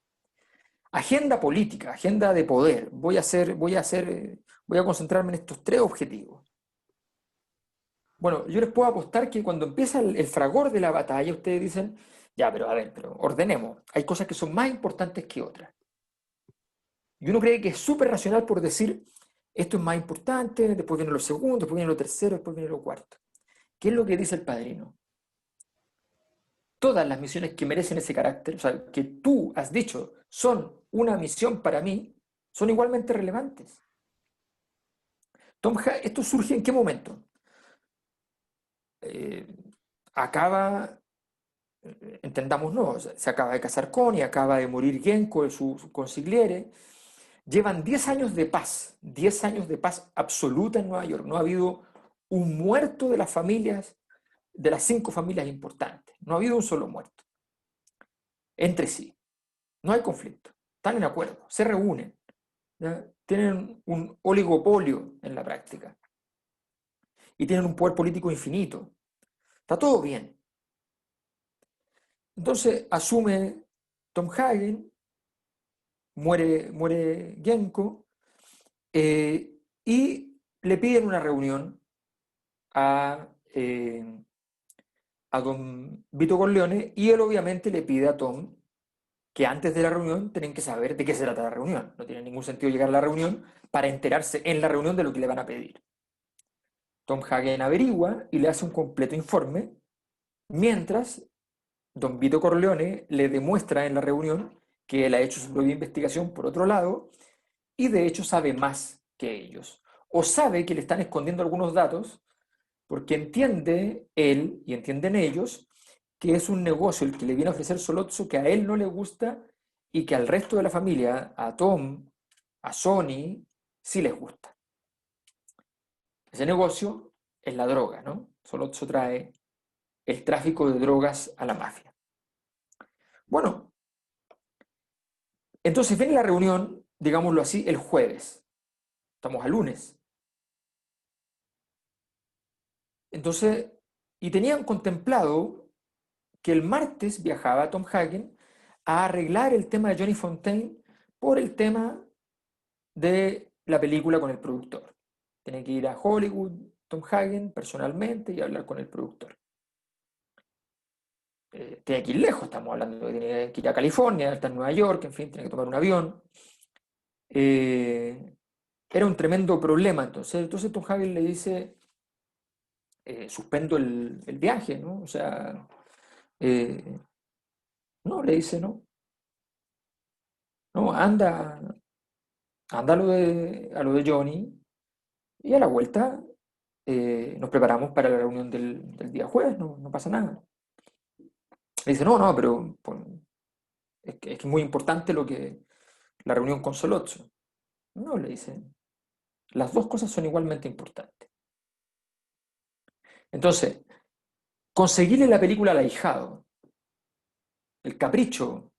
Agenda política, agenda de poder. Voy a concentrarme en estos 3 objetivos. Bueno, yo les puedo apostar que cuando empieza el fragor de la batalla, ustedes dicen, ya, pero a ver, pero ordenemos. Hay cosas que son más importantes que otras. Y uno cree que es súper racional por decir, esto es más importante, después viene lo segundo, después viene lo tercero, después viene lo cuarto. ¿Qué es lo que dice el padrino? Todas las misiones que merecen ese carácter, o sea, que tú has dicho son una misión para mí, son igualmente relevantes. ¿Esto surge en qué momento? Acaba, entendámonos, se acaba de casar Connie, acaba de morir Genco, su consigliere. Llevan 10 años de paz, 10 años de paz absoluta en Nueva York. No ha habido un muerto de las familias, de las 5 familias importantes. No ha habido un solo muerto. Entre sí. No hay conflicto. Están en acuerdo. Se reúnen. ¿Ya? Tienen un oligopolio en la práctica. Y tienen un poder político infinito. Está todo bien. Entonces asume Tom Hagen, muere Genco, y le piden una reunión a don Vito Corleone, y él obviamente le pide a Tom que antes de la reunión tienen que saber de qué se trata la reunión. No tiene ningún sentido llegar a la reunión para enterarse en la reunión de lo que le van a pedir. Tom Hagen averigua y le hace un completo informe, mientras don Vito Corleone le demuestra en la reunión que él ha hecho su propia investigación por otro lado y de hecho sabe más que ellos. O sabe que le están escondiendo algunos datos porque entiende él y entienden ellos que es un negocio el que le viene a ofrecer Sollozzo que a él no le gusta y que al resto de la familia, a Tom, a Sony, sí les gusta. Ese negocio es la droga, ¿no? Sollozzo trae el tráfico de drogas a la mafia. Bueno, entonces viene la reunión, digámoslo así, el jueves. Estamos a lunes. Entonces, y tenían contemplado que el martes viajaba Tom Hagen a arreglar el tema de Johnny Fontaine por el tema de la película con el productor. Tiene que ir a Hollywood, Tom Hagen, personalmente, y hablar con el productor. Tiene que ir lejos, estamos hablando de que tiene que ir a California, está en Nueva York, en fin, tiene que tomar un avión. Era un tremendo problema, entonces Tom Hagen le dice, suspendo el viaje, ¿no? O sea, no, le dice, no, anda a lo de Johnny, y a la vuelta nos preparamos para la reunión del día jueves, no pasa nada. Le dice, no, pero pues, es que es muy importante la reunión con Sollozzo. No, le dice, Las dos cosas son igualmente importantes. Entonces, conseguirle la película al ahijado, el capricho,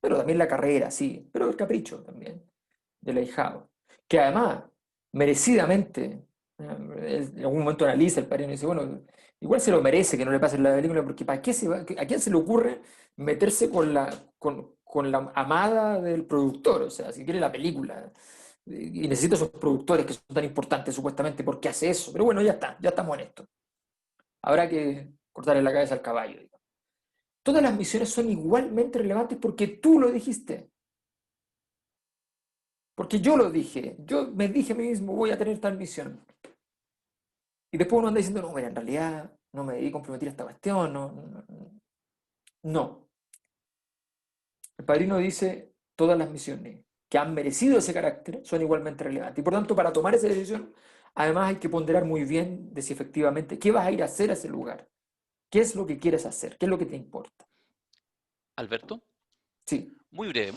pero también la carrera, sí, pero el capricho también del ahijado, que además, merecidamente, en algún momento analiza el padrino y dice, bueno, igual se lo merece que no le pasen la película, porque ¿para qué ¿a quién se le ocurre meterse con la amada del productor? O sea, si quiere la película, y necesita esos productores que son tan importantes supuestamente, ¿por qué hace eso? Pero bueno, ya está, ya estamos en esto. Habrá que cortarle la cabeza al caballo, digamos. Todas las misiones son igualmente relevantes porque tú lo dijiste. Porque yo lo dije. Yo me dije a mí mismo, voy a tener tal misión. Y después uno anda diciendo, no, mira, en realidad no me debí comprometer a esta cuestión. No, no, no. No. El padrino dice, todas las misiones que han merecido ese carácter son igualmente relevantes. Y por tanto, para tomar esa decisión, además hay que ponderar muy bien de si efectivamente, ¿qué vas a ir a hacer a ese lugar? ¿Qué es lo que quieres hacer? ¿Qué es lo que te importa? Alberto, Sí, muy breve,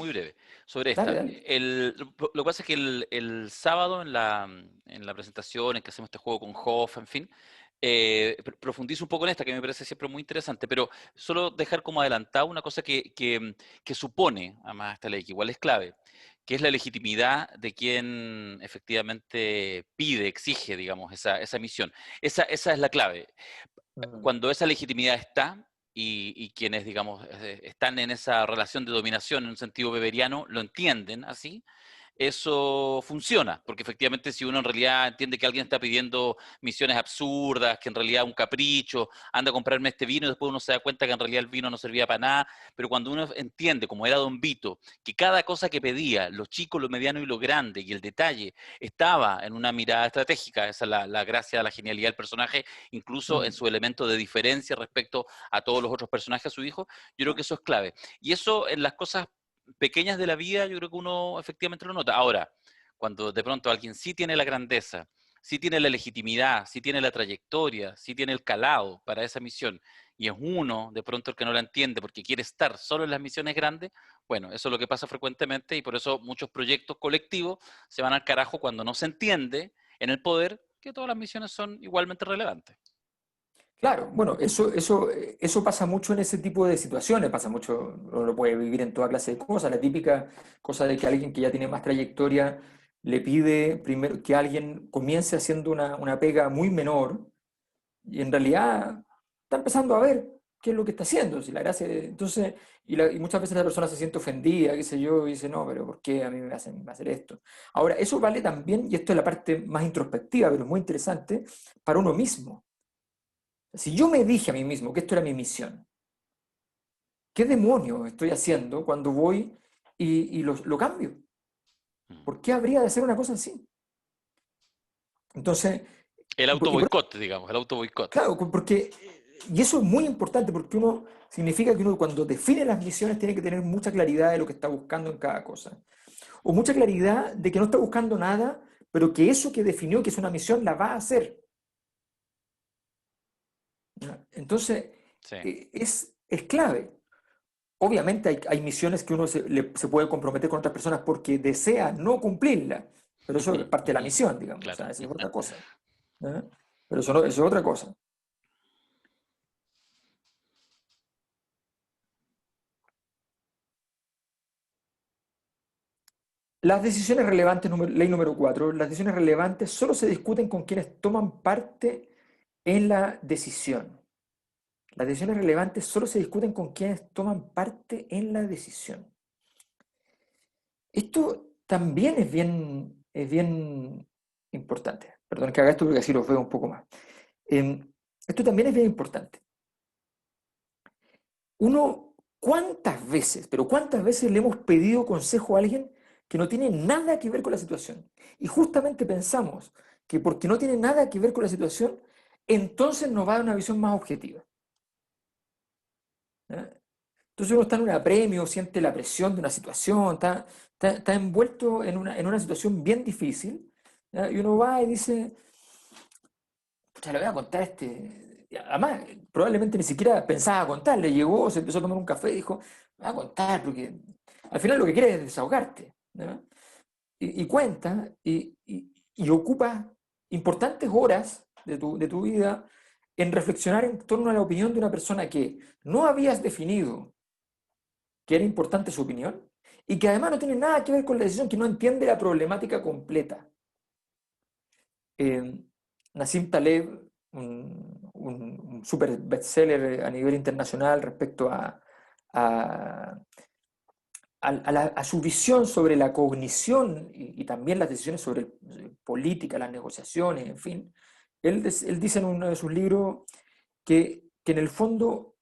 sobre dale, esta. dale. Lo que pasa es que el sábado en la presentación, en que hacemos este juego con Hoff, en fin, profundizo un poco en esta, que me parece siempre muy interesante, pero solo dejar como adelantado una cosa que supone, además, esta ley, que igual es clave, que es la legitimidad de quien efectivamente pide, exige, digamos, esa misión. Esa es la clave. Cuando esa legitimidad está y quienes, digamos, están en esa relación de dominación en un sentido weberiano, lo entienden así, eso funciona, porque efectivamente si uno en realidad entiende que alguien está pidiendo misiones absurdas, que en realidad un capricho, anda a comprarme este vino y después uno se da cuenta que en realidad el vino no servía para nada, pero cuando uno entiende, como era Don Vito, que cada cosa que pedía, lo chico, lo mediano y lo grande, y el detalle, estaba en una mirada estratégica, esa es la gracia, la genialidad del personaje, incluso en su elemento de diferencia respecto a todos los otros personajes, a su hijo, yo creo que eso es clave. Y eso en las cosas pequeñas de la vida, yo creo que uno efectivamente lo nota. Ahora, cuando de pronto alguien sí tiene la grandeza, sí tiene la legitimidad, sí tiene la trayectoria, sí tiene el calado para esa misión, y es uno de pronto el que no la entiende porque quiere estar solo en las misiones grandes, bueno, eso es lo que pasa frecuentemente y por eso muchos proyectos colectivos se van al carajo cuando no se entiende en el poder que todas las misiones son igualmente relevantes. Claro, bueno, eso pasa mucho en ese tipo de situaciones, pasa mucho, uno lo puede vivir en toda clase de cosas, la típica cosa de que alguien que ya tiene más trayectoria le pide primero que alguien comience haciendo una pega muy menor y en realidad está empezando a ver qué es lo que está haciendo, si la gracia, entonces, y muchas veces la persona se siente ofendida, qué sé yo, y dice, no, pero ¿por qué a mí me hacen hacer esto? Ahora, eso vale también, y esto es la parte más introspectiva, pero es muy interesante, para uno mismo. Si yo me dije a mí mismo que esto era mi misión, ¿qué demonios estoy haciendo cuando voy y lo cambio? ¿Por qué habría de hacer una cosa así? Entonces, El auto y por- boicot, digamos, el auto boicot. claro, porque, y eso es muy importante porque uno, significa que uno cuando define las misiones tiene que tener mucha claridad de lo que está buscando en cada cosa. O mucha claridad de que no está buscando nada, pero que eso que definió que es una misión la va a hacer. ¿Ya? Entonces, Sí. es clave. Obviamente hay misiones que uno se puede comprometer con otras personas porque desea no cumplirla, pero eso es parte de la misión, digamos, o Claro. sea, esa es otra cosa. ¿Ya? Pero eso, no, eso es otra cosa. Las decisiones relevantes, ley número 4, las decisiones relevantes solo se discuten con quienes toman parte en la decisión. Las decisiones relevantes solo se discuten con quienes toman parte en la decisión. Esto también es bien importante. Perdón que haga esto porque así los veo un poco más. Esto también es bien importante. Uno, pero cuántas veces le hemos pedido consejo a alguien que no tiene nada que ver con la situación? Y justamente pensamos que porque no tiene nada que ver con la situación, entonces nos va a dar una visión más objetiva. ¿Ya? Entonces uno está en un apremio, siente la presión de una situación, está envuelto en una situación bien difícil, ¿ya? Y uno va y dice, pucha, le voy a contar y además, probablemente ni siquiera pensaba contarle, llegó, se empezó a tomar un café y dijo, me voy a contar, porque al final lo que quiere es desahogarte, ¿no? Y cuenta, y ocupas importantes horas de tu vida en reflexionar en torno a la opinión de una persona que no habías definido que era importante su opinión y que además no tiene nada que ver con la decisión, que no entiende la problemática completa. Nassim Taleb, un super bestseller a nivel internacional respecto a su visión sobre la cognición y también las decisiones sobre política, las negociaciones, en fin. Él dice en uno de sus libros que en el fondo,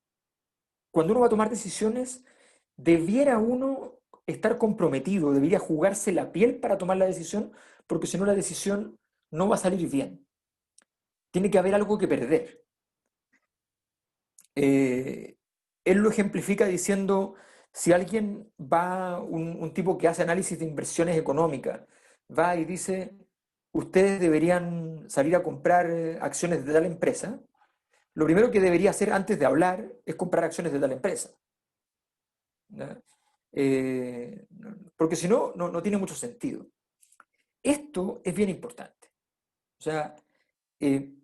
cuando uno va a tomar decisiones, debiera uno estar comprometido, debería jugarse la piel para tomar la decisión, porque si no la decisión no va a salir bien. Tiene que haber algo que perder. Él lo ejemplifica diciendo, si alguien va, un tipo que hace análisis de inversiones económicas, va y dice, ustedes deberían salir a comprar acciones de tal empresa, lo primero que debería hacer antes de hablar es comprar acciones de tal empresa. ¿No? Porque si no, no tiene mucho sentido. Esto es bien importante. O sea, si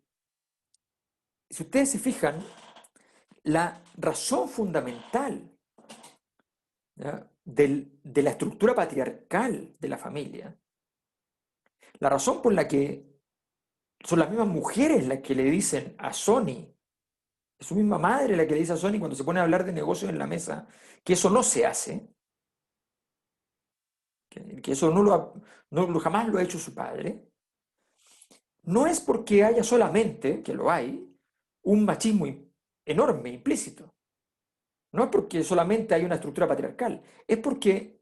ustedes se fijan, la razón fundamental, ¿ya?, de la estructura patriarcal de la familia, la razón por la que son las mismas mujeres las que le dicen a Sony, es su misma madre la que le dice a Sony cuando se pone a hablar de negocios en la mesa, que eso no se hace, que eso jamás lo ha hecho su padre, no es porque haya solamente, que lo hay, un machismo enorme, implícito. No es porque solamente hay una estructura patriarcal, es porque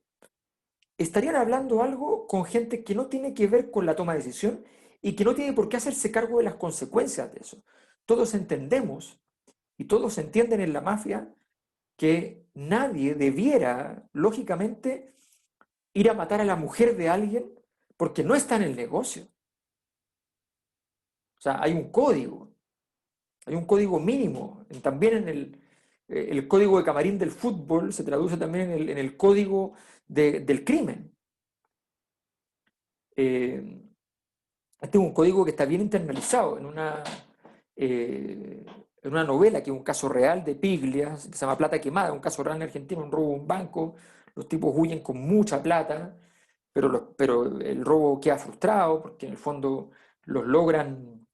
estarían hablando algo con gente que no tiene que ver con la toma de decisión y que no tiene por qué hacerse cargo de las consecuencias de eso. Todos entendemos y todos entienden en la mafia que nadie debiera, lógicamente, ir a matar a la mujer de alguien porque no está en el negocio. O sea, hay un código mínimo. También en el código de camarín del fútbol se traduce también en el código del crimen. Este es un código que está bien internalizado en una novela que es un caso real de Piglia, que se llama Plata Quemada, un caso real en Argentina, un robo a un banco, los tipos huyen con mucha plata, pero el robo queda frustrado porque en el fondo los logran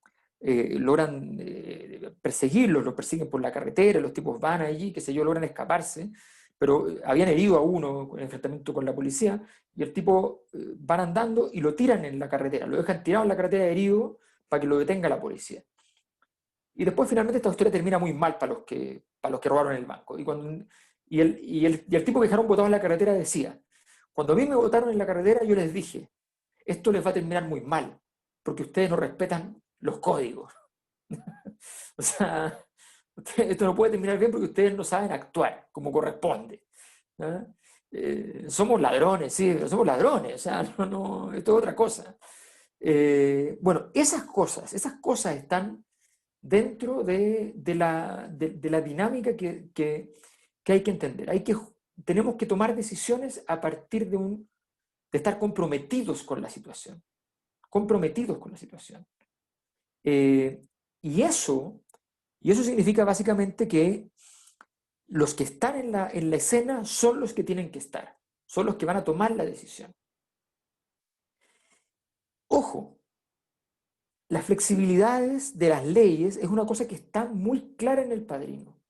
perseguirlos, los persiguen por la carretera, los tipos van allí, qué sé yo, logran escaparse, pero habían herido a uno en enfrentamiento con la policía, y el tipo van andando y lo tiran en la carretera, lo dejan tirado en la carretera herido para que lo detenga la policía. Y después finalmente esta historia termina muy mal para los que robaron el banco. Y el tipo que dejaron botado en la carretera decía, cuando a mí me botaron en la carretera yo les dije, esto les va a terminar muy mal, porque ustedes no respetan los códigos. O sea, esto no puede terminar bien porque ustedes no saben actuar como corresponde. ¿No? Somos ladrones, sí, somos ladrones, o sea, esto es otra cosa. Bueno, esas cosas están dentro de la dinámica que hay que entender. Tenemos que tomar decisiones a partir de estar comprometidos con la situación. Y eso significa básicamente que los que están en la escena son los que tienen que estar, son los que van a tomar la decisión. Ojo, las flexibilidades de las leyes es una cosa que está muy clara en El Padrino.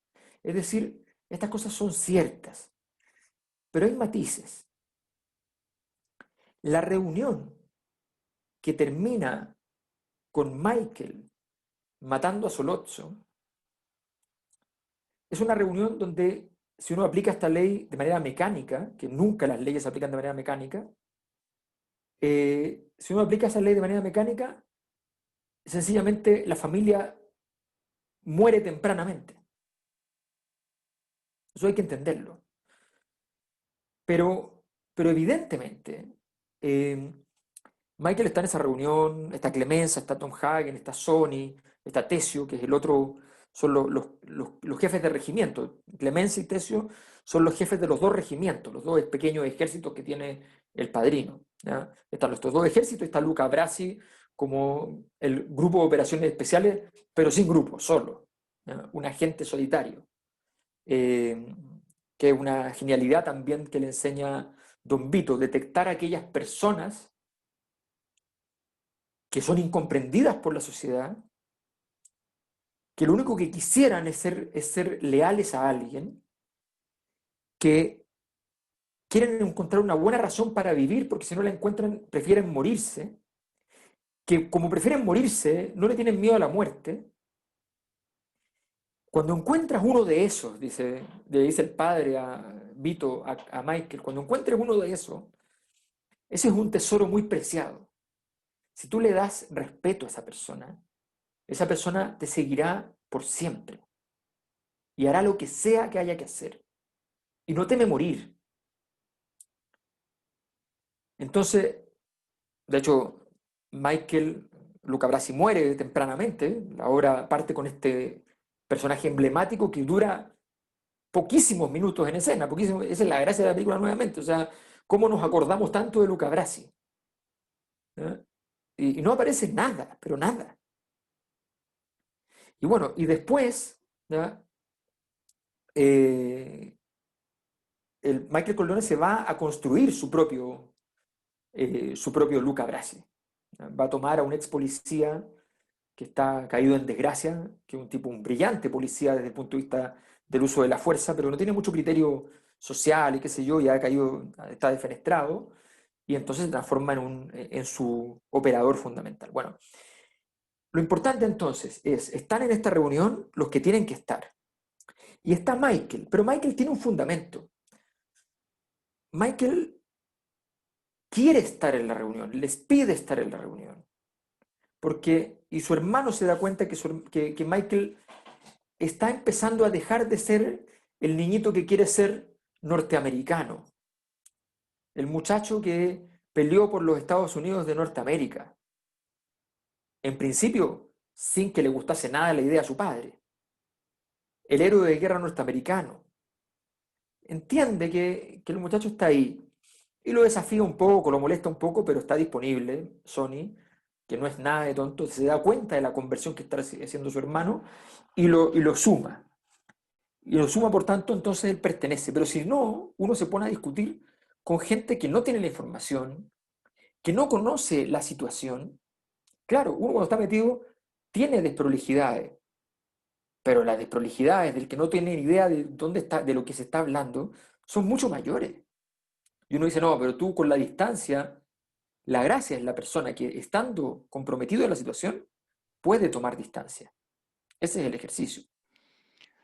Es decir, estas cosas son ciertas, pero hay matices. La reunión que termina con Michael matando a Sollozzo es una reunión donde, si uno aplica esta ley de manera mecánica, que nunca las leyes se aplican de manera mecánica, si uno aplica esa ley de manera mecánica, sencillamente la familia muere tempranamente. Eso hay que entenderlo. Pero evidentemente, Michael está en esa reunión, está Clemenza, está Tom Hagen, está Sony, está Tesio, que es el otro, son los jefes de regimiento. Clemenza y Tesio son los jefes de los dos regimientos, los dos pequeños ejércitos que tiene El Padrino. ¿Ya? Están estos dos ejércitos, está Luca Brasi como el grupo de operaciones especiales, pero sin grupo, solo, ¿ya? Un agente solitario, que es una genialidad también que le enseña Don Vito, detectar a aquellas personas que son incomprendidas por la sociedad, que lo único que quisieran es ser leales a alguien, que quieren encontrar una buena razón para vivir, porque si no la encuentran, prefieren morirse, que como prefieren morirse, no le tienen miedo a la muerte. Cuando encuentras uno de esos, le dice el padre a Vito, a Michael, cuando encuentres uno de esos, ese es un tesoro muy preciado. Si tú le das respeto a esa persona te seguirá por siempre y hará lo que sea que haya que hacer y no teme morir. Entonces, de hecho, Luca Brasi muere tempranamente. La obra parte con este personaje emblemático que dura poquísimos minutos en escena, poquísimo, esa es la gracia de la película nuevamente, o sea, cómo nos acordamos tanto de Luca Brasi. ¿Eh? Y no aparece nada, pero nada. Y bueno, y después, ¿ya? El Michael Corleone se va a construir su propio Luca Brasi. ¿Ya? Va a tomar a un ex policía que está caído en desgracia, que es un brillante policía desde el punto de vista del uso de la fuerza, pero no tiene mucho criterio social y qué sé yo, ya ha caído, está defenestrado, y entonces se transforma en su operador fundamental. Bueno, lo importante entonces es, están en esta reunión los que tienen que estar. Y está Michael, pero Michael tiene un fundamento. Michael quiere estar en la reunión, les pide estar en la reunión. Y su hermano se da cuenta que Michael está empezando a dejar de ser el niñito que quiere ser norteamericano, el muchacho que peleó por los Estados Unidos de Norteamérica, en principio sin que le gustase nada la idea a su padre, el héroe de guerra norteamericano. Entiende que el muchacho está ahí y lo desafía un poco, lo molesta un poco, pero está disponible, Sony, que no es nada de tonto, se da cuenta de la conversión que está haciendo su hermano y lo suma. Y lo suma, por tanto, entonces él pertenece. Pero si no, uno se pone a discutir con gente que no tiene la información, que no conoce la situación. Claro, uno cuando está metido tiene desprolijidades, pero las desprolijidades del que no tiene ni idea de dónde está, de lo que se está hablando, son mucho mayores. Y uno dice, no, pero tú con la distancia, la gracia es la persona que, estando comprometido en la situación, puede tomar distancia. Ese es el ejercicio.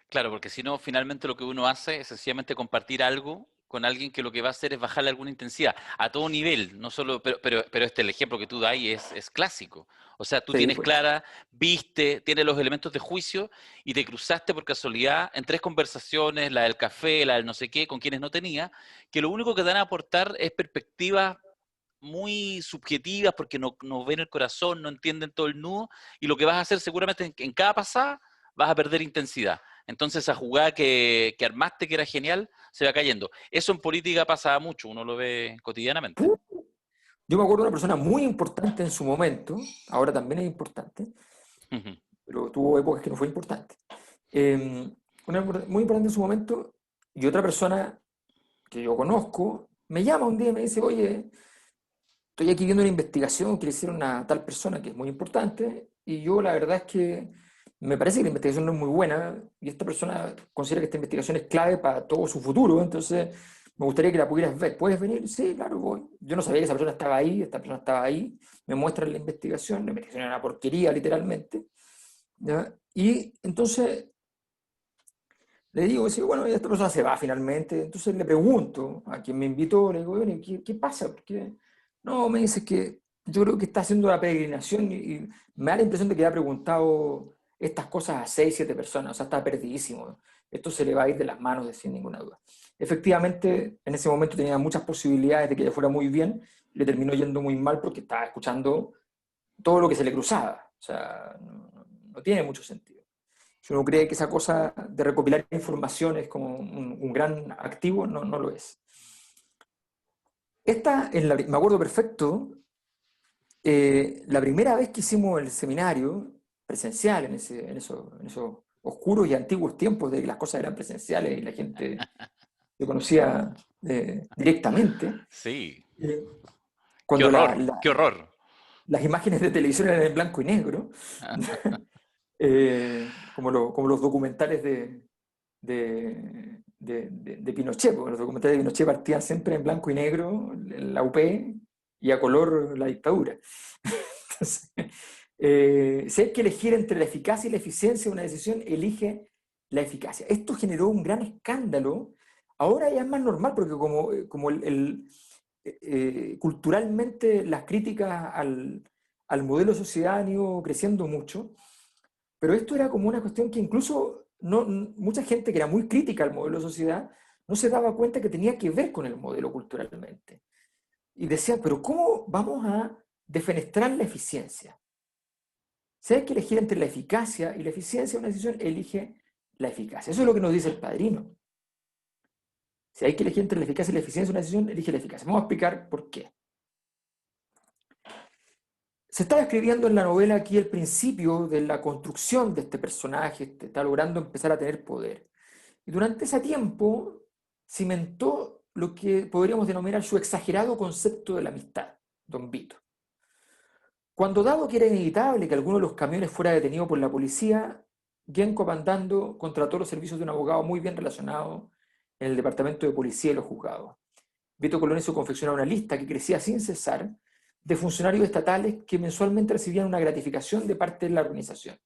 Claro, porque si no, finalmente lo que uno hace es sencillamente compartir algo con alguien que lo que va a hacer es bajarle alguna intensidad, a todo nivel, no solo, pero el ejemplo que tú das ahí es clásico. O sea, tú Sí, tienes pues. clara, viste, tienes los elementos de juicio y te cruzaste por casualidad en 3 conversaciones, la del café, la del no sé qué, con quienes no tenía, que lo único que te van a aportar es perspectivas muy subjetivas porque no ven el corazón, no entienden todo el nudo, y lo que vas a hacer seguramente en cada pasada vas a perder intensidad. Entonces esa jugada que armaste, que era genial, se va cayendo. Eso en política pasa mucho, uno lo ve cotidianamente. Yo me acuerdo de una persona muy importante en su momento, ahora también es importante, pero tuvo épocas que no fue importante. Muy importante en su momento, y otra persona que yo conozco me llama un día y me dice, oye, estoy aquí viendo una investigación que le hicieron a tal persona que es muy importante, y yo la verdad es que me parece que la investigación no es muy buena, y esta persona considera que esta investigación es clave para todo su futuro, entonces me gustaría que la pudieras ver. ¿Puedes venir? Sí, claro, voy. Yo no sabía que esa persona estaba ahí, esta persona estaba ahí, me muestran la investigación era una porquería, literalmente. ¿Ya? Y entonces le digo, sí, bueno, esta persona se va finalmente. Entonces le pregunto a quien me invitó, le digo, bueno, ¿qué pasa? Porque no, me dice que yo creo que está haciendo una peregrinación y me da la impresión de que ha preguntado estas cosas a 6, 7 personas, o sea, está perdidísimo. Esto se le va a ir de las manos, sin ninguna duda. Efectivamente, en ese momento tenía muchas posibilidades de que le fuera muy bien, le terminó yendo muy mal porque estaba escuchando todo lo que se le cruzaba. O sea, no tiene mucho sentido. Si uno cree que esa cosa de recopilar información es como un gran activo, no lo es. Me acuerdo perfecto La primera vez que hicimos el seminario presencial, en esos oscuros y antiguos tiempos de que las cosas eran presenciales y la gente se conocía directamente, Sí, eh, qué cuando horror, qué horror. las imágenes de televisión eran en blanco y negro, como los documentales de Pinochet, porque los documentales de Pinochet partían siempre en blanco y negro, en la UP, y a color la dictadura. Entonces, si hay que elegir entre la eficacia y la eficiencia de una decisión, elige la eficacia. Esto generó un gran escándalo. Ahora ya es más normal, porque como culturalmente las críticas al modelo de sociedad han ido creciendo mucho, pero esto era como una cuestión que incluso mucha gente que era muy crítica al modelo de sociedad no se daba cuenta que tenía que ver con el modelo culturalmente. Y decían, pero ¿cómo vamos a defenestrar la eficiencia? Si hay que elegir entre la eficacia y la eficiencia de una decisión, elige la eficacia. Eso es lo que nos dice el Padrino. Si hay que elegir entre la eficacia y la eficiencia de una decisión, elige la eficacia. Vamos a explicar por qué. Se está describiendo en la novela aquí el principio de la construcción de este personaje, está logrando empezar a tener poder. Y durante ese tiempo cimentó lo que podríamos denominar su exagerado concepto de la amistad, Don Vito. Cuando dado que era inevitable que alguno de los camiones fuera detenido por la policía, Genco Pandando contrató los servicios de un abogado muy bien relacionado en el departamento de policía y los juzgados. Vito Colonizio confeccionó una lista que crecía sin cesar de funcionarios estatales que mensualmente recibían una gratificación de parte de la organización.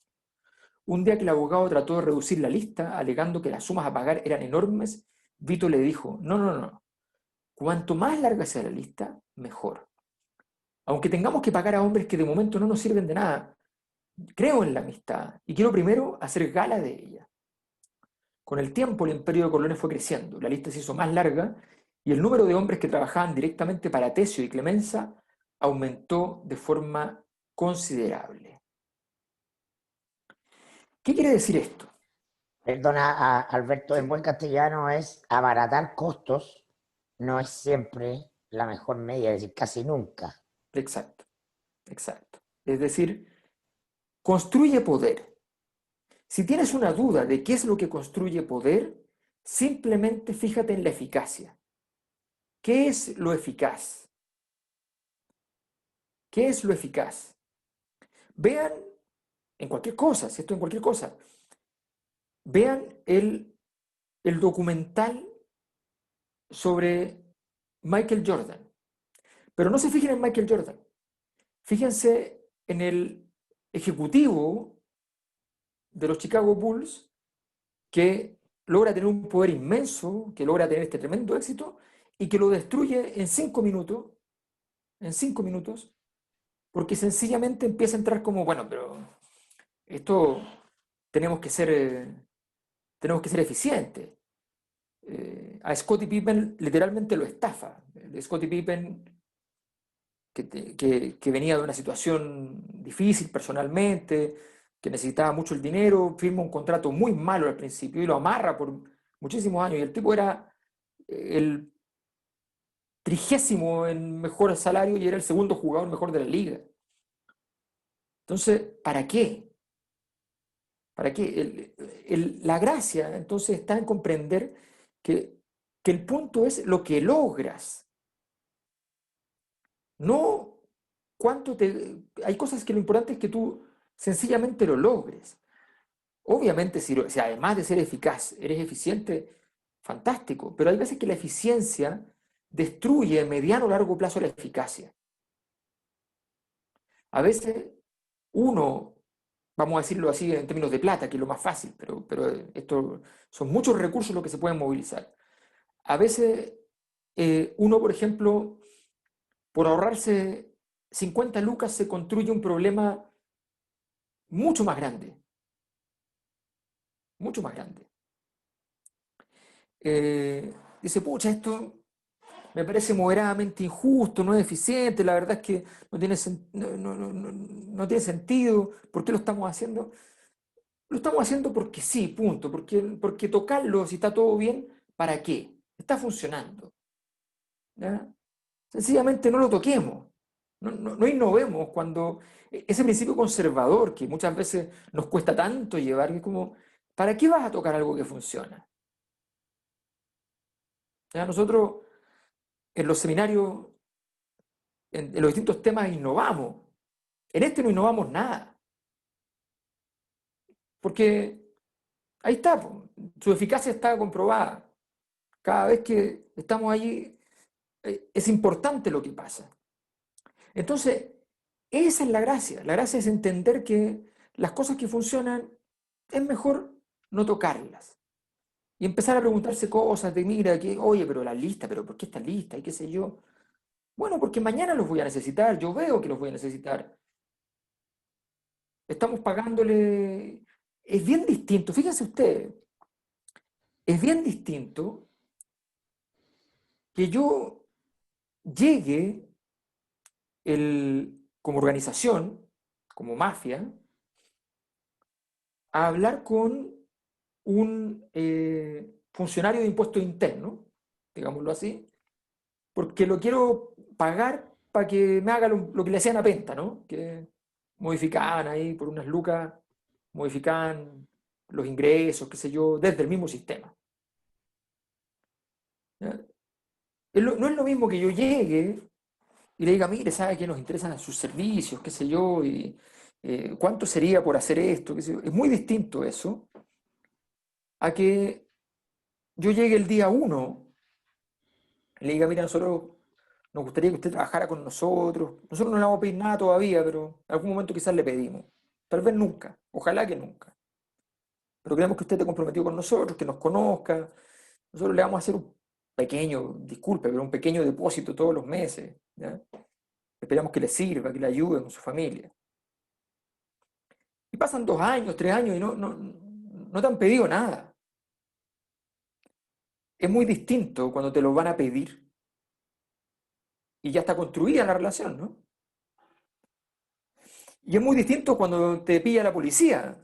Un día que el abogado trató de reducir la lista, alegando que las sumas a pagar eran enormes, Vito le dijo, no, cuanto más larga sea la lista, mejor. Aunque tengamos que pagar a hombres que de momento no nos sirven de nada, creo en la amistad y quiero primero hacer gala de ella. Con el tiempo el imperio de Corleone fue creciendo, la lista se hizo más larga y el número de hombres que trabajaban directamente para Tesio y Clemenza aumentó de forma considerable. ¿Qué quiere decir esto? Perdona, Alberto, en buen castellano es abaratar costos, no es siempre la mejor medida, es decir, casi nunca. Exacto. Es decir, construye poder. Si tienes una duda de qué es lo que construye poder, simplemente fíjate en la eficacia. ¿Qué es lo eficaz? ¿Qué es lo eficaz? Vean en cualquier cosa, si esto en cualquier cosa, vean el documental sobre Michael Jordan. Pero no se fijen en Michael Jordan. Fíjense en el ejecutivo de los Chicago Bulls que logra tener un poder inmenso, que logra tener este tremendo éxito y que lo destruye en 5 minutos, porque sencillamente empieza a entrar como, bueno, pero esto tenemos que ser eficientes. A Scottie Pippen literalmente lo estafa. Scottie Pippen, que venía de una situación difícil personalmente, que necesitaba mucho el dinero, firma un contrato muy malo al principio y lo amarra por muchísimos años. Y el tipo era el 30º en mejor salario y era el segundo jugador mejor de la liga. Entonces, ¿para qué? ¿Para qué? La gracia entonces está en comprender que el punto es lo que logras. No Hay cosas que lo importante es que tú sencillamente lo logres. Obviamente, si además de ser eficaz, eres eficiente, fantástico, pero hay veces que la eficiencia destruye a mediano o largo plazo la eficacia. A veces uno, vamos a decirlo así en términos de plata, que es lo más fácil, pero esto son muchos recursos los que se pueden movilizar. A veces uno, por ejemplo, por ahorrarse 50 lucas se construye un problema mucho más grande. Mucho más grande. Dice, pucha, esto me parece moderadamente injusto, no es eficiente, la verdad es que no tiene sentido. ¿Por qué lo estamos haciendo? Lo estamos haciendo porque sí, punto. Porque tocarlo, si está todo bien, ¿para qué? Está funcionando. ¿Ya? Sencillamente no lo toquemos. No innovemos cuando ese principio conservador que muchas veces nos cuesta tanto llevar, que es como, ¿para qué vas a tocar algo que funciona? ¿Ya? Nosotros en los seminarios, en los distintos temas innovamos. En este no innovamos nada, porque ahí está, po, su eficacia está comprobada. Cada vez que estamos allí, es importante lo que pasa. Entonces, esa es la gracia. La gracia es entender que las cosas que funcionan es mejor no tocarlas. Y empezar a preguntarse cosas de, mira, que, oye, pero la lista, pero ¿por qué esta lista? Y qué sé yo. Bueno, porque mañana los voy a necesitar, yo veo que los voy a necesitar. Estamos pagándole. Es bien distinto, fíjense ustedes, es bien distinto que yo llegue como organización, como mafia, a hablar con un funcionario de impuestos internos, digámoslo así, porque lo quiero pagar para que me haga lo que le hacían a Penta, ¿no? Que modificaban ahí por unas lucas, modificaban los ingresos, qué sé yo, desde el mismo sistema. ¿Ya? No es lo mismo que yo llegue y le diga, mire, ¿sabe qué nos interesan sus servicios, qué sé yo? Y, ¿cuánto sería por hacer esto? Qué sé yo? Es muy distinto eso a que yo llegue el día uno y le diga, mira, nosotros nos gustaría que usted trabajara con nosotros. Nosotros no le vamos a pedir nada todavía, pero en algún momento quizás le pedimos. Tal vez nunca, ojalá que nunca. Pero queremos que usted esté comprometido con nosotros, que nos conozca. Nosotros le vamos a hacer un pequeño, disculpe, pero un pequeño depósito todos los meses. ¿Ya? Esperamos que le sirva, que le ayude con su familia. Y pasan 2 años, 3 años y no te han pedido nada. Es muy distinto cuando te lo van a pedir y ya está construida la relación, ¿no? Y es muy distinto cuando te pilla la policía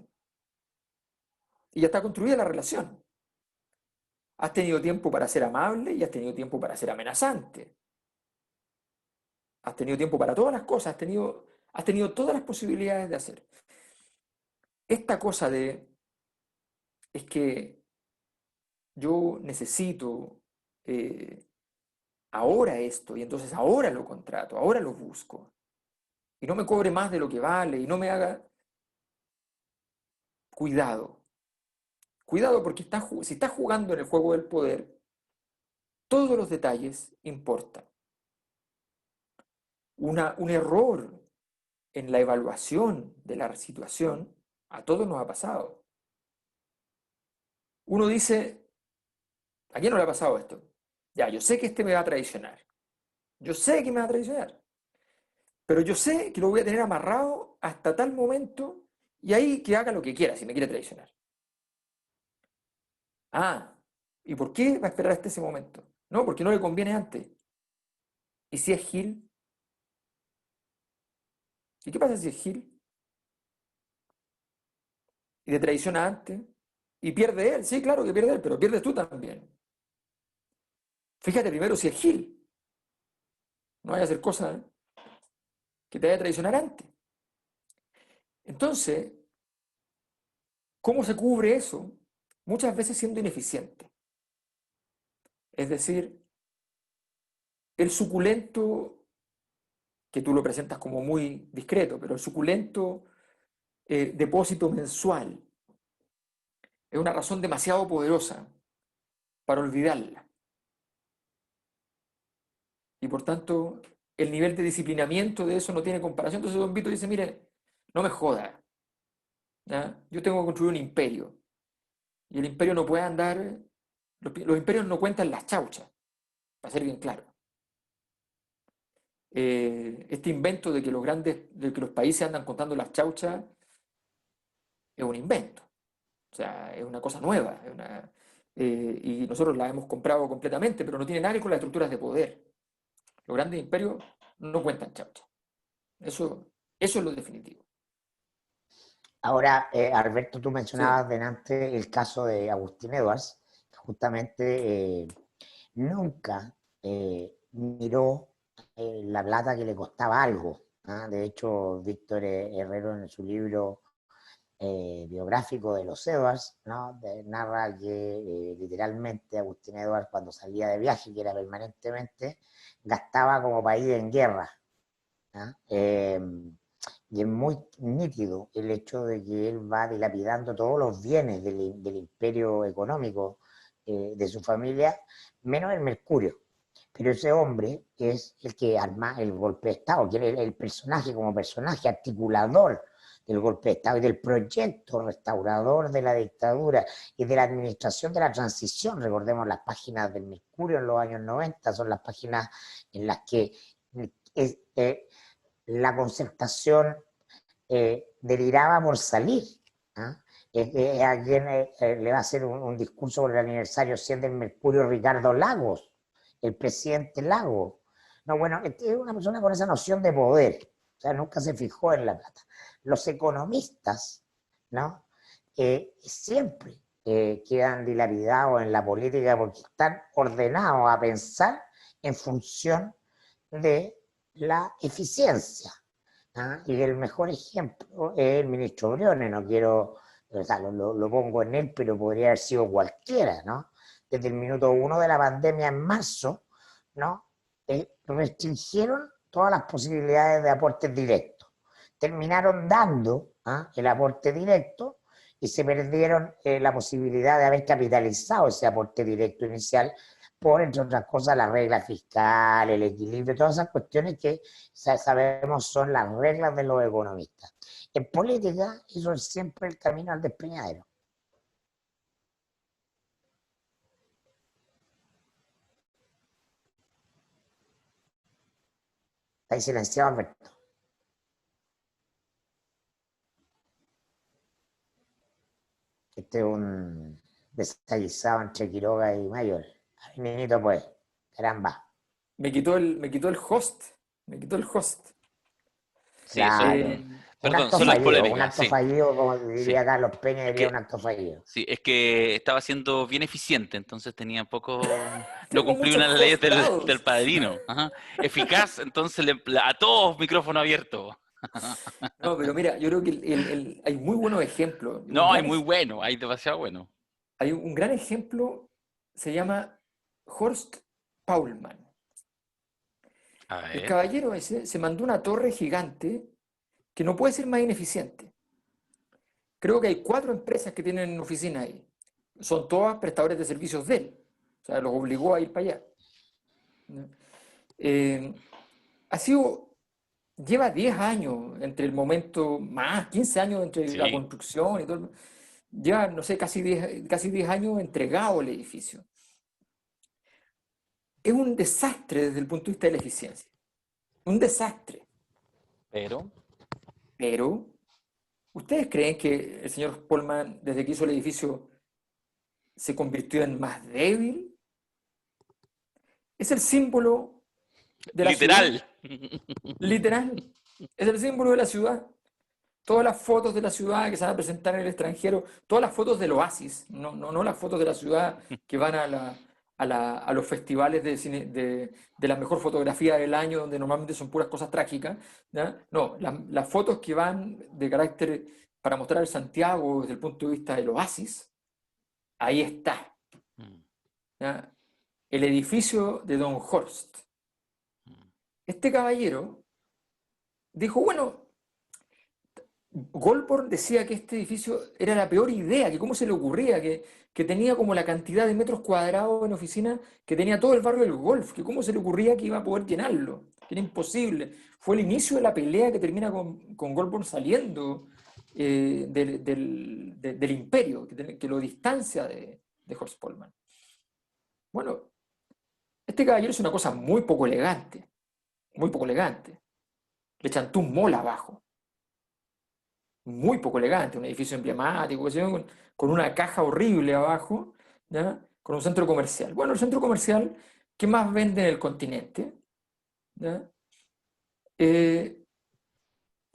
y ya está construida la relación. Has tenido tiempo para ser amable y has tenido tiempo para ser amenazante. Has tenido tiempo para todas las cosas, has tenido todas las posibilidades de hacer. Esta cosa es que yo necesito ahora esto y entonces ahora lo contrato, ahora lo busco. Y no me cobre más de lo que vale y no me haga. Cuidado. Cuidado porque si estás jugando en el juego del poder, todos los detalles importan. Un error en la evaluación de la situación a todos nos ha pasado. Uno dice, ¿a quién no le ha pasado esto? Ya, yo sé que este me va a traicionar. Yo sé que me va a traicionar. Pero yo sé que lo voy a tener amarrado hasta tal momento y ahí que haga lo que quiera si me quiere traicionar. Ah, ¿y por qué va a esperar hasta ese momento? No, porque no le conviene antes. ¿Y si es Gil? ¿Y qué pasa si es Gil? Y te traiciona antes. Y pierde él. Sí, claro que pierde él, pero pierdes tú también. Fíjate primero si es Gil. No vaya a hacer cosas que te vaya a traicionar antes. Entonces, ¿cómo se cubre eso? Muchas veces siendo ineficiente. Es decir, el suculento, que tú lo presentas como muy discreto, pero el suculento depósito mensual es una razón demasiado poderosa para olvidarla. Y por tanto, el nivel de disciplinamiento de eso no tiene comparación. Entonces Don Vito dice, mire, no me joda. ¿Ya? Yo tengo que construir un imperio. Y el imperio no puede andar. Los imperios no cuentan las chauchas, para ser bien claro. Este invento de que los países andan contando las chauchas es un invento. O sea, es una cosa nueva. Y nosotros la hemos comprado completamente, pero no tiene nada que ver con las estructuras de poder. Los grandes imperios no cuentan chauchas. Eso es lo definitivo. Ahora, Alberto, tú Sí. mencionabas delante el caso de Agustín Edwards, que justamente nunca miró la plata que le costaba algo. ¿Ah? De hecho, Víctor Herrero en su libro biográfico de los Edwards, ¿no? Narra que literalmente Agustín Edwards cuando salía de viaje, que era permanentemente, gastaba como para ir en guerra. ¿Ah? Y es muy nítido el hecho de que él va dilapidando todos los bienes del imperio económico de su familia, menos el mercurio. Pero ese hombre es el que arma el golpe de Estado, que es el personaje como personaje articulador del golpe de Estado y del proyecto restaurador de la dictadura y de la administración de la transición. Recordemos las páginas del Mercurio en los años 90, son las páginas en las que la concertación deliraba por salir. ¿Ah? A quien le va a hacer un discurso por el aniversario 100 del Mercurio Ricardo Lagos, el presidente Lagos. No, bueno, es una persona con esa noción de poder, o sea, nunca se fijó en la plata. Los economistas, ¿no? Siempre quedan dilapidados en la política porque están ordenados a pensar en función de la eficiencia. ¿Ah? Y el mejor ejemplo es el ministro Briones, no quiero, o sea, lo pongo en él, pero podría haber sido cualquiera, ¿no? Desde el minuto 1 de la pandemia en marzo, ¿no? Restringieron todas las posibilidades de aportes directos. Terminaron dando el aporte directo y se perdieron la posibilidad de haber capitalizado ese aporte directo inicial por, entre otras cosas, la regla fiscal, el equilibrio, todas esas cuestiones que sabemos son las reglas de los economistas. En política, eso es siempre el camino al despeñadero. Está ahí silenciado, Alberto. Este es un desaguisado entre Quiroga y Mayor. Ay, niñito, pues, caramba. Me quitó el host. Me quitó el host. Sí, Claro. Un perdón, acto son las fallido, polémicas, sí. como diría Sí. Carlos Peña, diría que, un acto fallido. sí, es que estaba siendo bien eficiente, entonces tenía poco, no Tengo cumplí muchos una de las leyes hosts del dados. padrino. Ajá. Eficaz, entonces a todos micrófono abierto. No, pero mira, yo creo que hay muy buenos ejemplos. No, hay muy bueno, hay demasiado bueno. Hay un gran ejemplo, se llama Horst Paulmann. A El ver. caballero ese se mandó una torre gigante que no puede ser más ineficiente. Creo que hay 4 empresas que tienen oficina ahí. Son todas prestadores de servicios de él. O sea, los obligó a ir para allá. Ha sido, lleva 10 años entre el momento, más 15 años entre la Sí. construcción y todo. Lleva, no sé, casi 10 años entregado el edificio. Es un desastre desde el punto de vista de la eficiencia. Un desastre. Pero, ¿ustedes creen que el señor Polman, desde que hizo el edificio, se convirtió en más débil? Es el símbolo de la ciudad. Literal. Literal. Es el símbolo de la ciudad. Todas las fotos de la ciudad que se van a presentar en el extranjero, todas las fotos del oasis, no las fotos de la ciudad que van a los festivales de cine, de la mejor fotografía del año, donde normalmente son puras cosas trágicas. ¿Ya? No, las fotos que van de carácter para mostrar el Santiago desde el punto de vista del oasis, ahí está. ¿Ya? El edificio de Don Horst. Este caballero dijo, bueno, Goldborn decía que este edificio era la peor idea, que cómo se le ocurría, que tenía como la cantidad de metros cuadrados en oficina que tenía todo el barrio del Golf, que cómo se le ocurría que iba a poder llenarlo, que era imposible. Fue el inicio de la pelea que termina con Goldborn saliendo del imperio, que lo distancia de Horst Polman. Bueno, este caballero es una cosa muy poco elegante, muy poco elegante. Le chantó un mall abajo. Muy poco elegante, un edificio emblemático, con una caja horrible abajo, ¿ya? Con un centro comercial. Bueno, el centro comercial que más vende en el continente, ¿ya? Y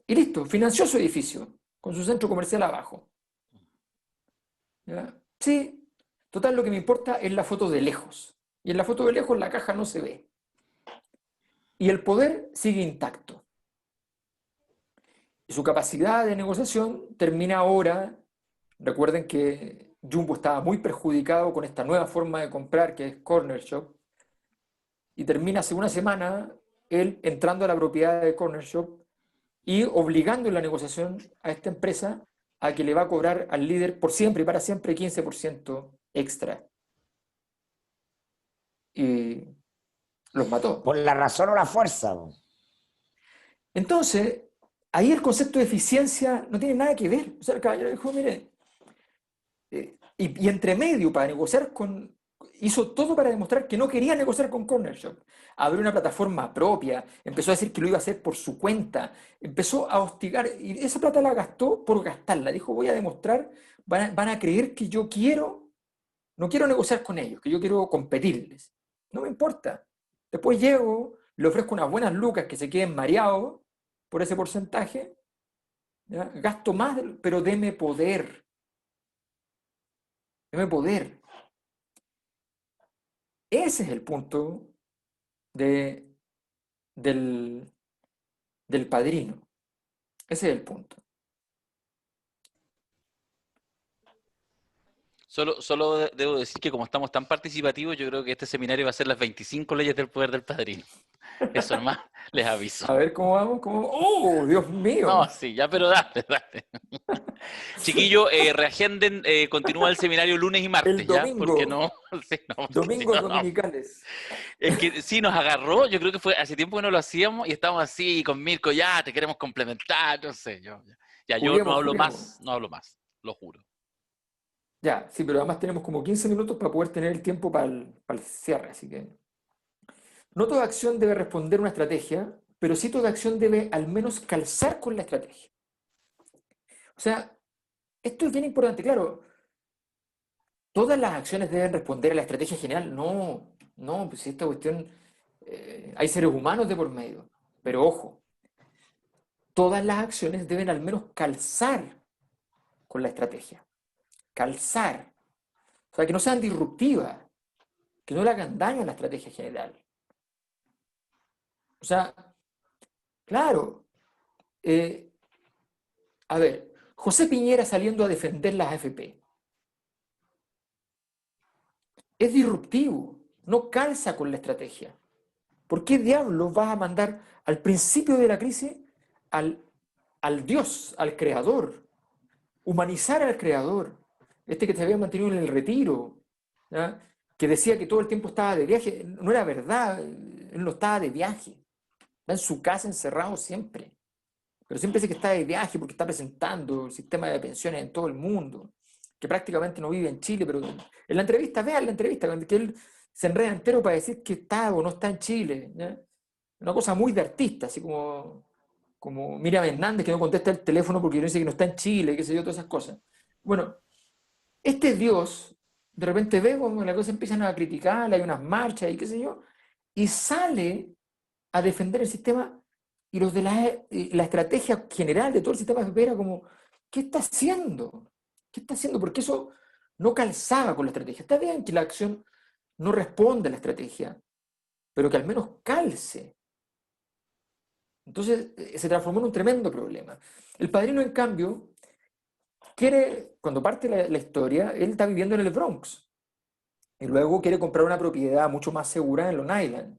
listo, financió su edificio con su centro comercial abajo. ¿Ya? Sí, total, lo que me importa es la foto de lejos. Y en la foto de lejos la caja no se ve. y el poder sigue intacto. Y su capacidad de negociación termina ahora. Recuerden que Jumbo estaba muy perjudicado con esta nueva forma de comprar que es Corner Shop, y termina hace una semana él entrando a la propiedad de Corner Shop y obligando en la negociación a esta empresa a que le va a cobrar al líder por siempre y para siempre 15% extra. Y los mató. Por la razón o la fuerza. Entonces, ahí el concepto de eficiencia no tiene nada que ver. O sea, el caballero dijo, mire, y entre medio para negociar hizo todo para demostrar que no quería negociar con Corner Shop. Abrió una plataforma propia, empezó a decir que lo iba a hacer por su cuenta, empezó a hostigar, y esa plata la gastó por gastarla. Dijo, voy a demostrar, van a creer que yo no quiero negociar con ellos, que yo quiero competirles. No me importa. Después llego, le ofrezco unas buenas lucas que se queden mareados por ese porcentaje, ¿ya? Gasto más, pero deme poder. Deme poder. Ese es el punto del Padrino. Ese es el punto. Solo debo decir que como estamos tan participativos, yo creo que este seminario va a ser las 25 leyes del poder del padrino. Eso nomás les aviso. A ver cómo vamos. ¡Oh, Dios mío! No, sí, ya, pero dale. Chiquillo, reagenden, continúa el seminario lunes y martes, El domingo. ¿ya? Porque no, sí, no, porque Domingos si no, dominicales. Es que sí, nos agarró, yo creo que fue hace tiempo que no lo hacíamos y estamos así con Mirko, ya, te queremos complementar, no sé, yo no hablo más, lo juro. Ya, sí, pero además tenemos como 15 minutos para poder tener el tiempo para el cierre, así que... No toda acción debe responder una estrategia, pero sí toda acción debe al menos calzar con la estrategia. O sea, esto es bien importante, claro. ¿Todas las acciones deben responder a la estrategia general? No, pues esta cuestión, hay seres humanos de por medio. Pero ojo, todas las acciones deben al menos calzar con la estrategia. Calzar. O sea, que no sean disruptivas, que no le hagan daño a la estrategia general. O sea, claro, a ver, José Piñera saliendo a defender las AFP. Es disruptivo, no calza con la estrategia. ¿Por qué diablos vas a mandar al principio de la crisis al Dios, al Creador? Humanizar al Creador, este que te había mantenido en el retiro, ¿ya? Que decía que todo el tiempo estaba de viaje, no era verdad, él no estaba de viaje, está en su casa encerrado siempre, pero siempre dice que está de viaje porque está presentando el sistema de pensiones en todo el mundo, que prácticamente no vive en Chile, pero en la entrevista, vean la entrevista, que él se enreda entero para decir que está o no está en Chile, ¿ya? Una cosa muy de artista, así como Miriam Hernández, que no contesta el teléfono porque dice que no está en Chile, qué sé yo, todas esas cosas. Bueno, este Dios, de repente ve como las cosas empiezan a criticar, hay unas marchas y qué sé yo, y sale a defender el sistema, y los de la estrategia general de todo el sistema era como, ¿qué está haciendo? ¿Qué está haciendo? Porque eso no calzaba con la estrategia. Está bien que la acción no responde a la estrategia, pero que al menos calce. Entonces se transformó en un tremendo problema. El Padrino, en cambio, cuando parte la historia, él está viviendo en el Bronx. Y luego quiere comprar una propiedad mucho más segura en Long Island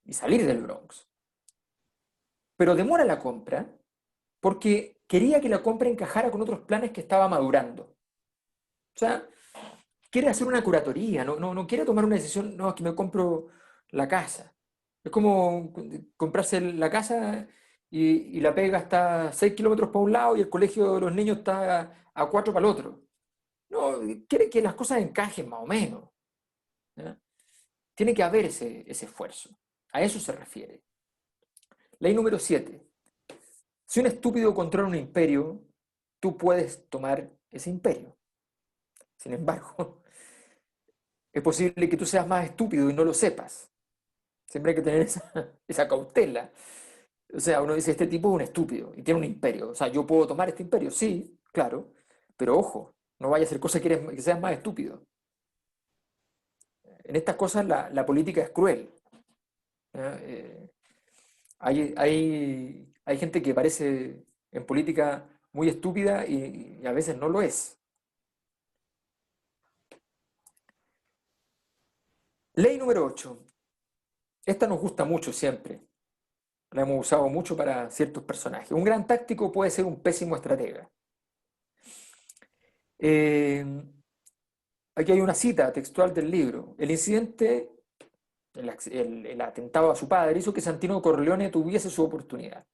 y salir del Bronx. Pero demora la compra porque quería que la compra encajara con otros planes que estaba madurando. O sea, quiere hacer una curatoría, no quiere tomar una decisión, no, es que me compro la casa. Es como comprarse la casa y la pega está 6 kilómetros para un lado y el colegio de los niños está a 4 para el otro. No, quiere que las cosas encajen más o menos, ¿ya? Tiene que haber ese esfuerzo. A eso se refiere. Ley número 7. Si un estúpido controla un imperio, tú puedes tomar ese imperio. Sin embargo, es posible que tú seas más estúpido y no lo sepas. Siempre hay que tener esa cautela. O sea, uno dice, este tipo es un estúpido y tiene un imperio. O sea, ¿yo puedo tomar este imperio? Sí, claro. Pero ojo, no vaya a hacer cosas que seas más estúpido. En estas cosas la política es cruel. Hay gente que parece en política muy estúpida y a veces no lo es. Ley número 8. Esta nos gusta mucho siempre. La hemos usado mucho para ciertos personajes. Un gran táctico puede ser un pésimo estratega. Eh, Aquí hay una cita textual del libro. El incidente, el atentado a su padre, hizo que Santino Corleone tuviese su oportunidad.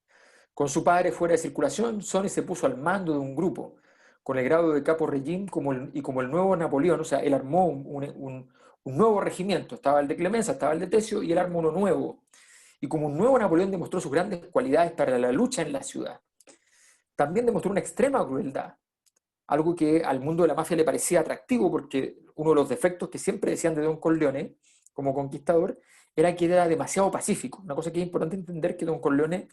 Con su padre fuera de circulación, Sony se puso al mando de un grupo, con el grado de capo regime y como el nuevo Napoleón. O sea, él armó un nuevo regimiento. Estaba el de Clemenza, estaba el de Tesio, y él armó uno nuevo. Y como un nuevo Napoleón demostró sus grandes cualidades para la lucha en la ciudad. También demostró una extrema crueldad, algo que al mundo de la mafia le parecía atractivo, porque uno de los defectos que siempre decían de Don Corleone como conquistador era que era demasiado pacífico. Una cosa que es importante entender, que Don Corleone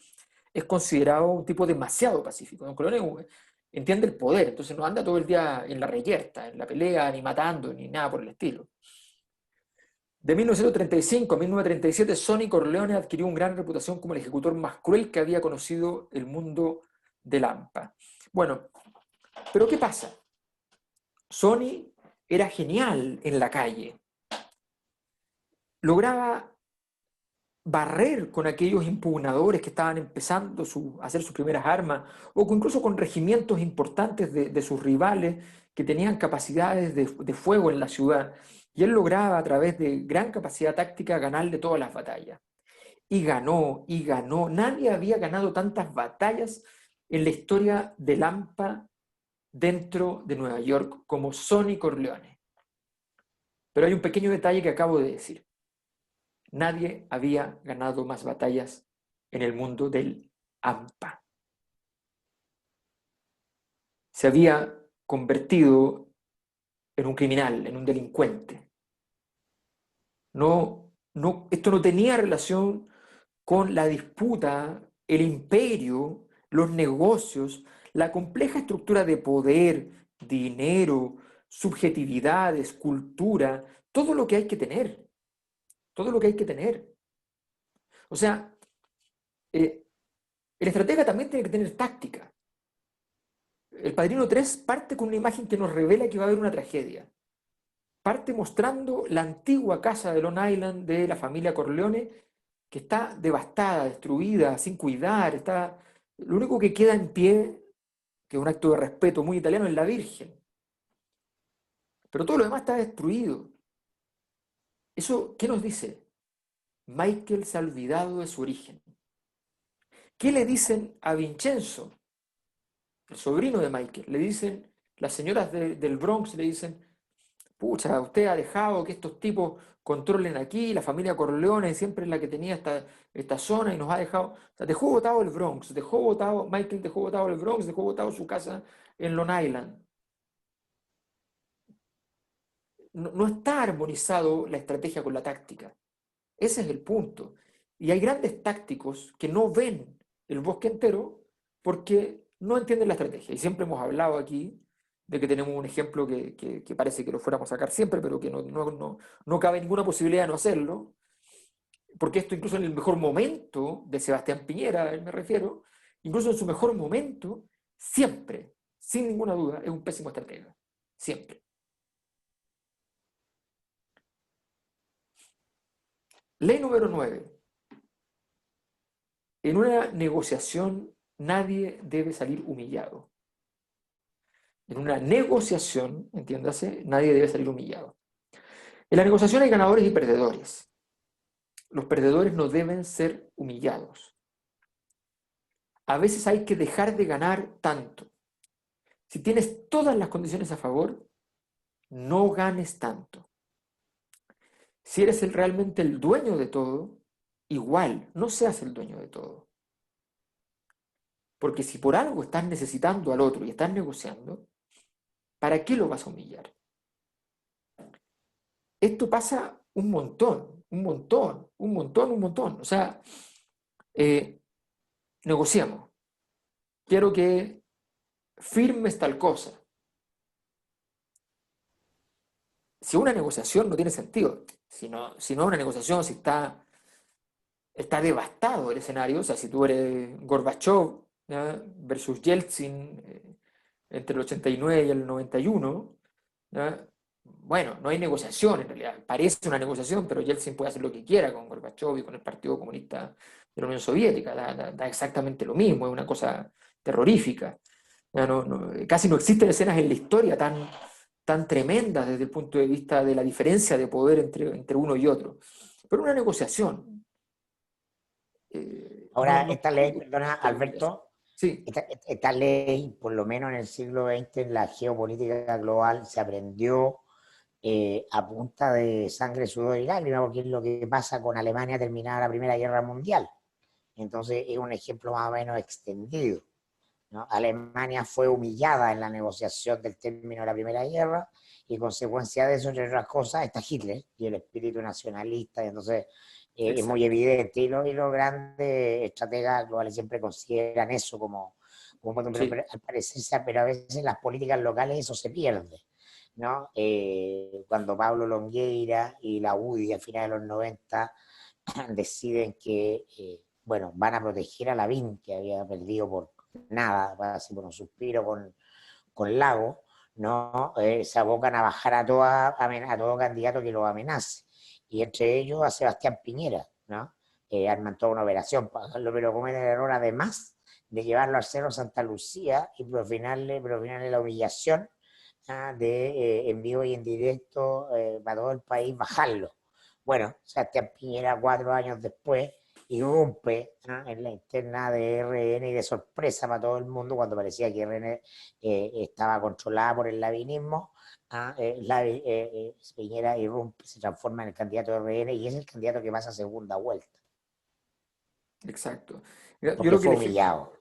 es considerado un tipo demasiado pacífico. Don Corleone entiende el poder, entonces no anda todo el día en la reyerta, en la pelea, ni matando, ni nada por el estilo. De 1935 a 1937, Sonny Corleone adquirió una gran reputación como el ejecutor más cruel que había conocido el mundo de Lampa. Bueno, pero ¿qué pasa? Sonny era genial en la calle. Lograba barrer con aquellos impugnadores que estaban empezando a hacer sus primeras armas, o incluso con regimientos importantes de sus rivales que tenían capacidades de fuego en la ciudad. Y él lograba, a través de gran capacidad táctica, ganarle todas las batallas. Y ganó, y ganó. Nadie había ganado tantas batallas en la historia de Lampa dentro de Nueva York como Sonny Corleone. Pero hay un pequeño detalle que acabo de decir. Nadie había ganado más batallas en el mundo del AMPA. Se había convertido en un criminal, en un delincuente. Esto no tenía relación con la disputa, el imperio, los negocios, la compleja estructura de poder, dinero, subjetividades, cultura, todo lo que hay que tener. Todo lo que hay que tener. O sea, el estratega también tiene que tener táctica. El Padrino 3 parte con una imagen que nos revela que va a haber una tragedia. Parte mostrando la antigua casa de Long Island de la familia Corleone, que está devastada, destruida, sin cuidar. Lo único que queda en pie, que es un acto de respeto muy italiano, es la Virgen. Pero todo lo demás está destruido. ¿Eso qué nos dice? Michael se ha olvidado de su origen. ¿Qué le dicen a Vincenzo, el sobrino de Michael? Le dicen, las señoras del Bronx le dicen: pucha, usted ha dejado que estos tipos controlen aquí, la familia Corleone siempre es la que tenía esta zona y nos ha dejado, o sea, dejó botado el Bronx, Michael dejó botado el Bronx, dejó botado su casa en Long Island. No está armonizado la estrategia con la táctica. Ese es el punto. Y hay grandes tácticos que no ven el bosque entero porque no entienden la estrategia. Y siempre hemos hablado aquí de que tenemos un ejemplo que parece que lo fuéramos a sacar siempre, pero que no cabe ninguna posibilidad de no hacerlo, porque esto incluso en el mejor momento de Sebastián Piñera, me refiero, incluso en su mejor momento, siempre, sin ninguna duda, es un pésimo estratega. Siempre. Ley número 9. En una negociación nadie debe salir humillado. En una negociación, entiéndase, nadie debe salir humillado. En la negociación hay ganadores y perdedores. Los perdedores no deben ser humillados. A veces hay que dejar de ganar tanto. Si tienes todas las condiciones a favor, no ganes tanto. Si eres realmente el dueño de todo, igual, no seas el dueño de todo. Porque si por algo estás necesitando al otro y estás negociando, ¿para qué lo vas a humillar? Esto pasa un montón, un montón, un montón, un montón. O sea, negociamos. Quiero que firmes tal cosa. Si una negociación no tiene sentido, si no una negociación, si está está devastado el escenario. O sea, si tú eres Gorbachev, ¿ya? Versus Yeltsin entre el 89 y el 91, ¿ya? Bueno, no hay negociación en realidad. Parece una negociación, pero Yeltsin puede hacer lo que quiera con Gorbachev y con el Partido Comunista de la Unión Soviética. Da exactamente lo mismo, es una cosa terrorífica. Ya casi no existen escenas en la historia tan tremendas desde el punto de vista de la diferencia de poder entre uno y otro. Pero una negociación. Ahora, esta ley, perdona, Negociación. Alberto, Sí, esta ley, por lo menos en el siglo XX, en la geopolítica global, se aprendió a punta de sangre, sudor y lágrimas, porque es lo que pasa con Alemania terminada la Primera Guerra Mundial. Entonces, es un ejemplo más o menos extendido, ¿no? Alemania fue humillada en la negociación del término de la Primera Guerra y consecuencia de eso, entre otras cosas, está Hitler y el espíritu nacionalista, y entonces es muy evidente, y los grandes estrategas globales siempre consideran eso como sí. pero al parecer, pero a veces en las políticas locales eso se pierde, ¿no? Cuando Pablo Longueira y la UDI a finales de los 90 deciden que, bueno, van a proteger a Lavín, que había perdido por nada, así por un suspiro con Lago, ¿no? Se abocan a bajar a todo candidato que lo amenace, y entre ellos a Sebastián Piñera, ¿no? Arman toda una operación para hacerlo, pero cometen el error además de llevarlo al Cerro Santa Lucía y propinarle la humillación, de en vivo y en directo para todo el país bajarlo. Bueno, Sebastián Piñera 4 años después irrumpe, ¿no?, en la interna de RN, y de sorpresa para todo el mundo cuando parecía que RN estaba controlada por el lavinismo. Piñera irrumpe, se transforma en el candidato de RN y es el candidato que pasa a segunda vuelta. Exacto. Mira, yo Porque creo que fue humillado.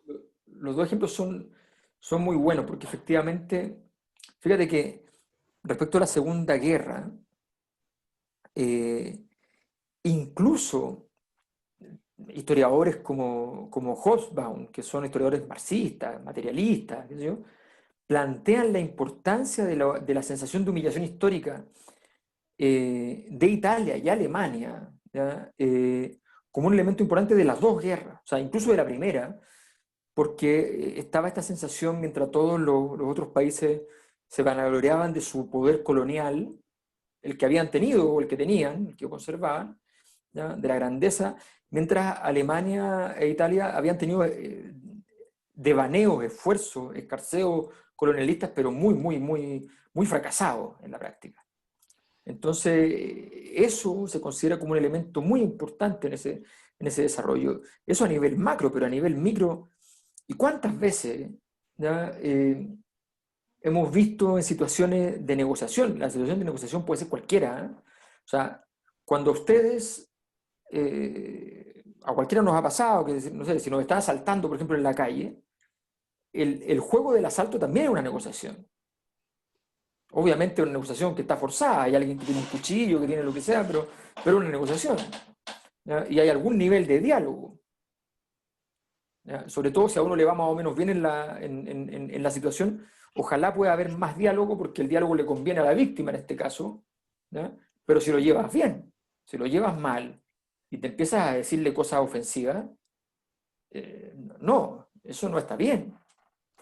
los dos ejemplos son muy buenos, porque efectivamente, fíjate que respecto a la Segunda Guerra, eh, incluso historiadores como Hobsbawm, que son historiadores marxistas, materialistas, qué sé yo, plantean la importancia de la sensación de humillación histórica de Italia y Alemania, ¿ya? Como un elemento importante de las dos guerras, o sea, incluso de la primera, porque estaba esta sensación mientras todos los otros países se vanagloriaban de su poder colonial, el que habían tenido o el que tenían, el que conservaban, ¿ya?, de la grandeza, mientras Alemania e Italia habían tenido devaneos, esfuerzos, escarceos colonialistas, pero muy, muy, muy, muy fracasados en la práctica. Entonces, eso se considera como un elemento muy importante en ese desarrollo. Eso a nivel macro, pero a nivel micro, ¿y cuántas veces ya, hemos visto en situaciones de negociación? La situación de negociación puede ser cualquiera, ¿eh? O sea, cuando ustedes, a cualquiera nos ha pasado, que no sé, si nos están asaltando, por ejemplo, en la calle, el juego del asalto también es una negociación. Obviamente una negociación que está forzada, hay alguien que tiene un cuchillo, que tiene lo que sea, pero es una negociación, ¿ya? Y hay algún nivel de diálogo, ¿ya? Sobre todo si a uno le va más o menos bien en la situación, ojalá pueda haber más diálogo, porque el diálogo le conviene a la víctima en este caso, ¿ya? Pero si lo llevas bien, si lo llevas mal y te empiezas a decirle cosas ofensivas, no, eso no está bien.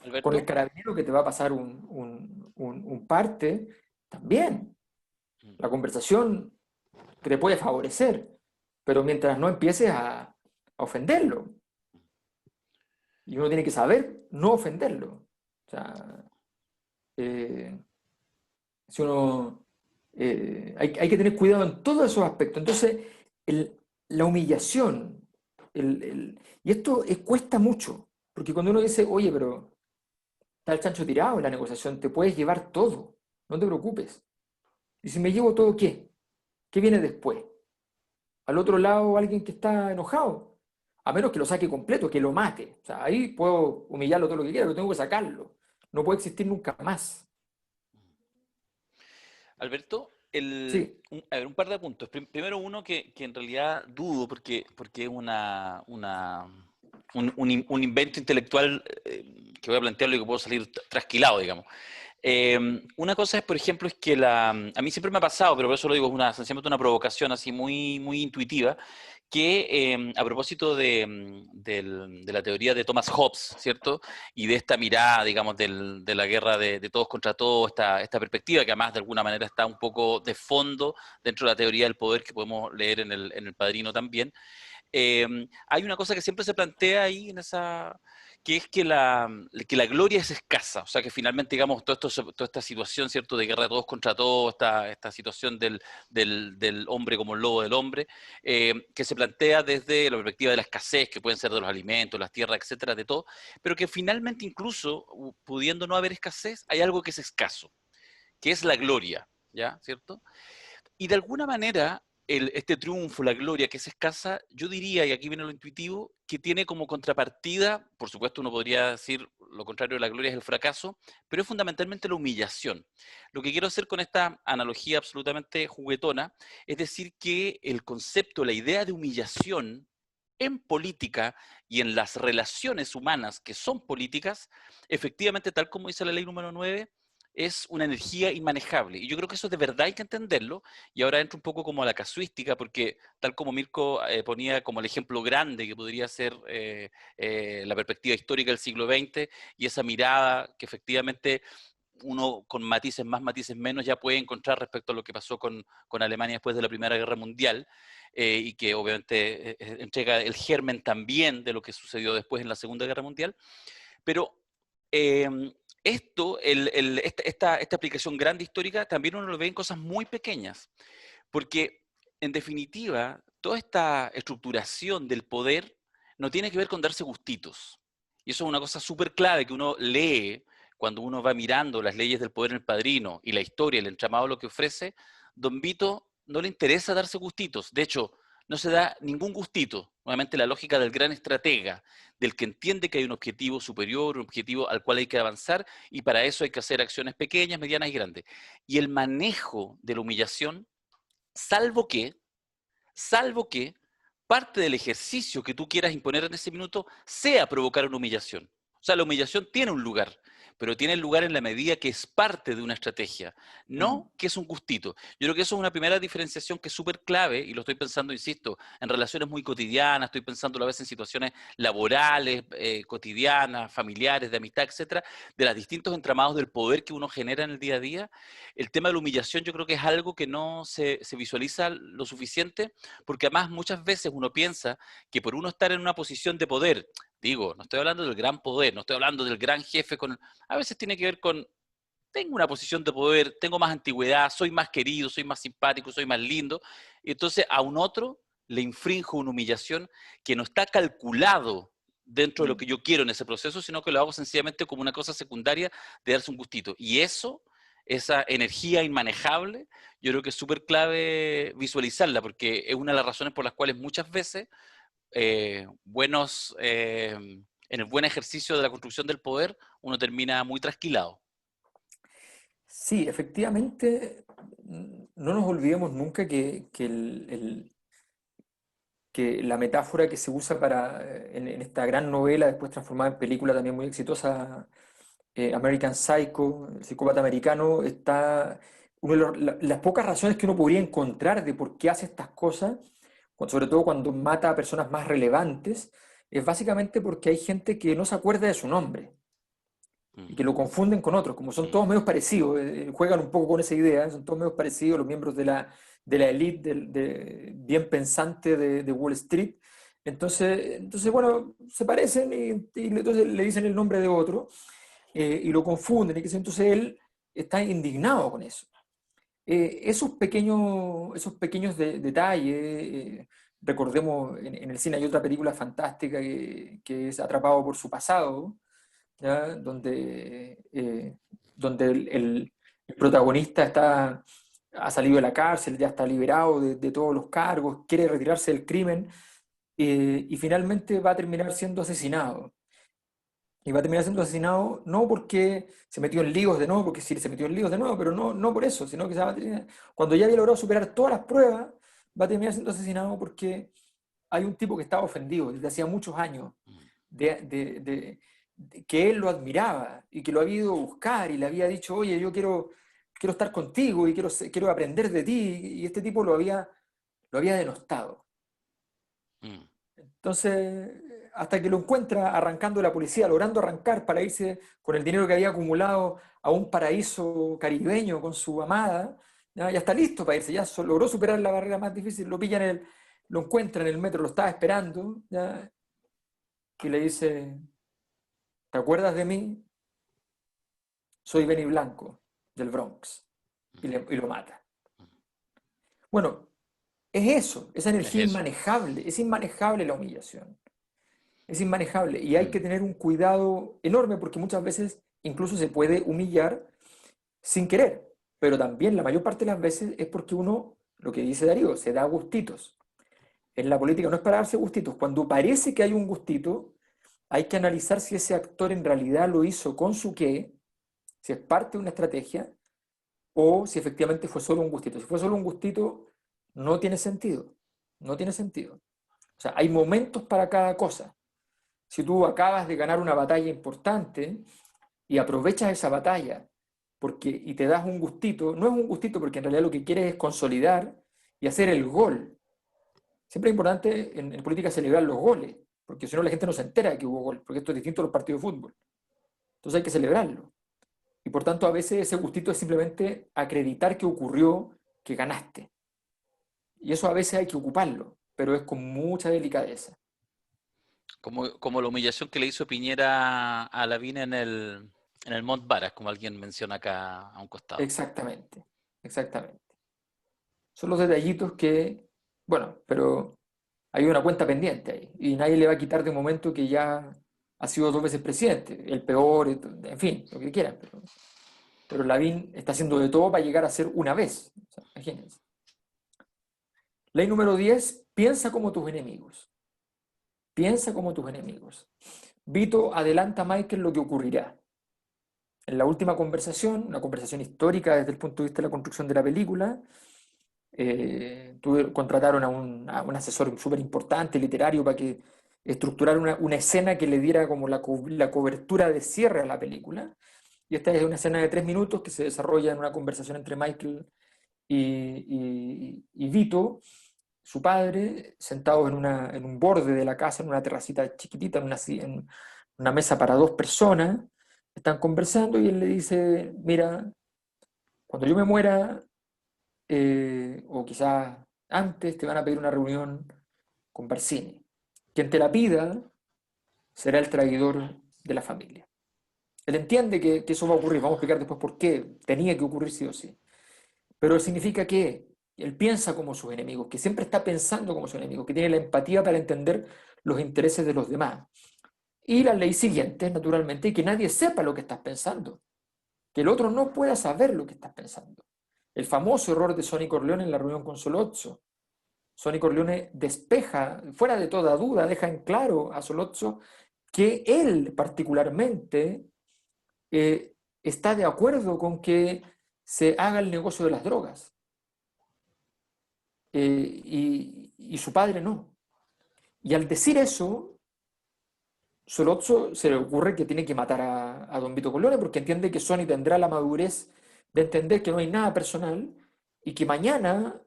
Con el Alberto. carabinero que te va a pasar un parte, también. La conversación te puede favorecer, pero mientras no empieces a ofenderlo. Y uno tiene que saber no ofenderlo. O sea, si uno, hay que tener cuidado en todos esos aspectos. Entonces, la humillación, y esto cuesta mucho, porque cuando uno dice, oye, pero está el chancho tirado en la negociación, te puedes llevar todo, no te preocupes. Y si me llevo todo, ¿qué? ¿Qué viene después? Al otro lado alguien que está enojado, a menos que lo saque completo, que lo mate. O sea, ahí puedo humillarlo todo lo que quiera, pero tengo que sacarlo. No puede existir nunca más. Alberto, Sí, a ver, un par de puntos. Primero uno que en realidad dudo porque es un invento intelectual que voy a plantearlo y que puedo salir trasquilado, digamos. Una cosa es, por ejemplo, es que a mí siempre me ha pasado, pero por eso lo digo, es sencillamente una provocación así muy, muy intuitiva, que a propósito de la teoría de Thomas Hobbes, ¿cierto? Y de esta mirada, digamos, de la guerra de todos contra todos, esta perspectiva que además de alguna manera está un poco de fondo dentro de la teoría del poder que podemos leer en el Padrino también. Hay una cosa que siempre se plantea ahí que es que la gloria es escasa, o sea que finalmente, digamos, toda esta situación, ¿cierto?, de guerra de todos contra todos, esta situación del hombre como el lobo del hombre, que se plantea desde la perspectiva de la escasez, que pueden ser de los alimentos, las tierras, etcétera, de todo, pero que finalmente incluso, pudiendo no haber escasez, hay algo que es escaso, que es la gloria, ¿ya?, ¿cierto? Y de alguna manera, este triunfo, la gloria que es escasa, yo diría, y aquí viene lo intuitivo, que tiene como contrapartida, por supuesto uno podría decir lo contrario de la gloria es el fracaso, pero es fundamentalmente la humillación. Lo que quiero hacer con esta analogía absolutamente juguetona es decir que el concepto, la idea de humillación en política y en las relaciones humanas que son políticas, efectivamente, tal como dice la ley número 9, es una energía inmanejable. Y yo creo que eso de verdad hay que entenderlo. Y ahora entro un poco como a la casuística, porque tal como Mirko ponía como el ejemplo grande que podría ser la perspectiva histórica del siglo XX y esa mirada que efectivamente uno con matices más, matices menos ya puede encontrar respecto a lo que pasó con Alemania después de la Primera Guerra Mundial, y que obviamente entrega el germen también de lo que sucedió después en la Segunda Guerra Mundial. Pero esta aplicación grande histórica también uno lo ve en cosas muy pequeñas, porque en definitiva toda esta estructuración del poder no tiene que ver con darse gustitos. Y eso es una cosa súper clave que uno lee cuando uno va mirando las leyes del poder en el Padrino y la historia, el entramado lo que ofrece. Don Vito no le interesa darse gustitos. De hecho, no se da ningún gustito. Nuevamente la lógica del gran estratega, del que entiende que hay un objetivo superior, un objetivo al cual hay que avanzar, y para eso hay que hacer acciones pequeñas, medianas y grandes. Y el manejo de la humillación, salvo que parte del ejercicio que tú quieras imponer en ese minuto sea provocar una humillación. O sea, la humillación tiene un lugar, pero tiene lugar en la medida que es parte de una estrategia, no que es un gustito. Yo creo que eso es una primera diferenciación que es súper clave, y lo estoy pensando, insisto, en relaciones muy cotidianas, estoy pensando a la vez en situaciones laborales, cotidianas, familiares, de amistad, etcétera, de los distintos entramados del poder que uno genera en el día a día. El tema de la humillación yo creo que es algo que no se visualiza lo suficiente, porque además muchas veces uno piensa que por uno estar en una posición de poder, digo, no estoy hablando del gran poder, no estoy hablando del gran jefe, a veces tiene que ver con, tengo una posición de poder, tengo más antigüedad, soy más querido, soy más simpático, soy más lindo, y entonces a un otro le infrinjo una humillación que no está calculado dentro de lo que yo quiero en ese proceso, sino que lo hago sencillamente como una cosa secundaria de darse un gustito. Y eso, esa energía inmanejable, yo creo que es súper clave visualizarla, porque es una de las razones por las cuales muchas veces en el buen ejercicio de la construcción del poder, uno termina muy trasquilado. Sí, efectivamente, no nos olvidemos nunca que la metáfora que se usa en esta gran novela, después transformada en película también muy exitosa, American Psycho, el psicópata americano, está una de las pocas razones que uno podría encontrar de por qué hace estas cosas, sobre todo cuando mata a personas más relevantes, es básicamente porque hay gente que no se acuerda de su nombre y que lo confunden con otros, como son todos medios parecidos, juegan un poco con esa idea, son todos medios parecidos, los miembros de la élite bien pensante de Wall Street. Entonces, bueno, se parecen y entonces le dicen el nombre de otro y lo confunden. Entonces él está indignado con eso. Esos pequeños detalles, recordemos, en el cine hay otra película fantástica que es Atrapado por su pasado, ¿ya? Donde el protagonista ha salido de la cárcel, ya está liberado de todos los cargos, quiere retirarse del crimen y finalmente va a terminar siendo asesinado. Y va a terminar siendo asesinado no porque se metió en líos de nuevo, porque sí se metió en líos de nuevo, pero no por eso, sino que cuando ya había logrado superar todas las pruebas, va a terminar siendo asesinado porque hay un tipo que estaba ofendido desde hacía muchos años que él lo admiraba y que lo había ido a buscar y le había dicho, oye, yo quiero estar contigo y quiero aprender de ti, y este tipo lo había denostado. Entonces, hasta que lo encuentra arrancando la policía, logrando arrancar para irse con el dinero que había acumulado a un paraíso caribeño con su amada, ya está listo para irse, ya logró superar la barrera más difícil, lo encuentra en el metro, lo estaba esperando, ¿ya? Y le dice, ¿te acuerdas de mí? Soy Benny Blanco, del Bronx. Y lo mata. Bueno, es eso, esa energía es inmanejable la humillación. Es inmanejable y hay que tener un cuidado enorme porque muchas veces incluso se puede humillar sin querer, pero también la mayor parte de las veces es porque uno, lo que dice Darío, se da gustitos. En la política no es para darse gustitos, cuando parece que hay un gustito, hay que analizar si ese actor en realidad lo hizo con su qué, si es parte de una estrategia o si efectivamente fue solo un gustito. Si fue solo un gustito, no tiene sentido, no tiene sentido. O sea, hay momentos para cada cosa. Si tú acabas de ganar una batalla importante y aprovechas esa batalla y te das un gustito, no es un gustito porque en realidad lo que quieres es consolidar y hacer el gol. Siempre es importante en política celebrar los goles, porque si no la gente no se entera de que hubo gol, porque esto es distinto a los partidos de fútbol. Entonces hay que celebrarlo. Y por tanto a veces ese gustito es simplemente acreditar que ocurrió, que ganaste. Y eso a veces hay que ocuparlo, pero es con mucha delicadeza. Como la humillación que le hizo Piñera a Lavín en el Mont Varas, como alguien menciona acá a un costado. Exactamente, exactamente. Son los detallitos que, bueno, pero hay una cuenta pendiente ahí y nadie le va a quitar de un momento que ya ha sido 2 veces presidente, el peor, en fin, lo que quieran, pero Lavín está haciendo de todo para llegar a ser una vez. O sea, imagínense. Ley número 10, piensa como tus enemigos. Piensa como tus enemigos. Vito adelanta a Michael lo que ocurrirá. En la última conversación, una conversación histórica desde el punto de vista de la construcción de la película, contrataron a un asesor súper importante, literario, para que estructurara una escena que le diera como la cobertura de cierre a la película. Y esta es una escena de 3 minutos que se desarrolla en una conversación entre Michael y Vito, su padre, sentados en un borde de la casa, en una terracita chiquitita, en una mesa para 2 personas, están conversando y él le dice, mira, cuando yo me muera, o quizás antes, te van a pedir una reunión con Barcini. Quien te la pida será el traidor de la familia. Él entiende que eso va a ocurrir, vamos a explicar después por qué, tenía que ocurrir sí o sí. Pero significa que él piensa como sus enemigos, que siempre está pensando como sus enemigos, que tiene la empatía para entender los intereses de los demás. Y la ley siguiente, naturalmente, que nadie sepa lo que estás pensando, que el otro no pueda saber lo que estás pensando. El famoso error de Sonny Corleone en la reunión con Solozzo. Sonny Corleone despeja, fuera de toda duda, deja en claro a Solozzo que él particularmente está de acuerdo con que se haga el negocio de las drogas. Y su padre no. Y al decir eso, Solozzo se le ocurre que tiene que matar a don Vito Corleone porque entiende que Sonny tendrá la madurez de entender que no hay nada personal y que mañana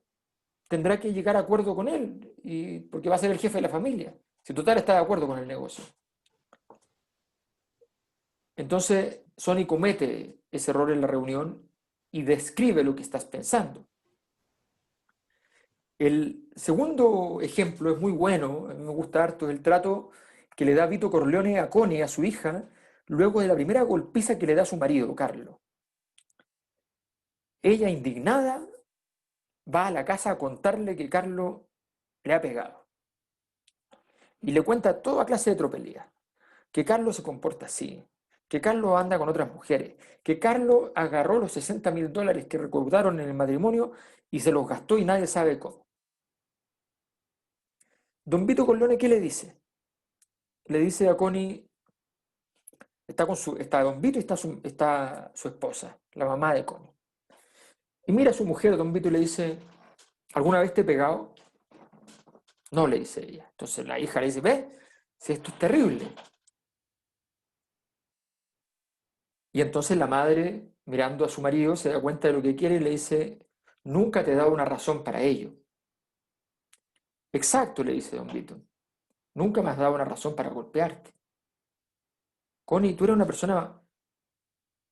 tendrá que llegar a acuerdo con él, porque va a ser el jefe de la familia. Si total está de acuerdo con el negocio. Entonces, Sonny comete ese error en la reunión y describe lo que estás pensando. El segundo ejemplo es muy bueno, a mí me gusta harto, es el trato que le da Vito Corleone a Connie, a su hija, luego de la primera golpiza que le da a su marido, Carlo. Ella, indignada, va a la casa a contarle que Carlo le ha pegado. Y le cuenta toda clase de tropelías. Que Carlo se comporta así, que Carlo anda con otras mujeres, que Carlo agarró los $60.000 que recaudaron en el matrimonio y se los gastó y nadie sabe cómo. Don Vito Corleone, ¿qué le dice? Le dice a Connie, está Don Vito y está su esposa, la mamá de Connie. Y mira a su mujer, Don Vito, y le dice, ¿alguna vez te he pegado? No, le dice ella. Entonces la hija le dice, ve, si esto es terrible. Y entonces la madre, mirando a su marido, se da cuenta de lo que quiere y le dice, nunca te he dado una razón para ello. Exacto, le dice don Vito, nunca me has dado una razón para golpearte. Connie, tú eres una persona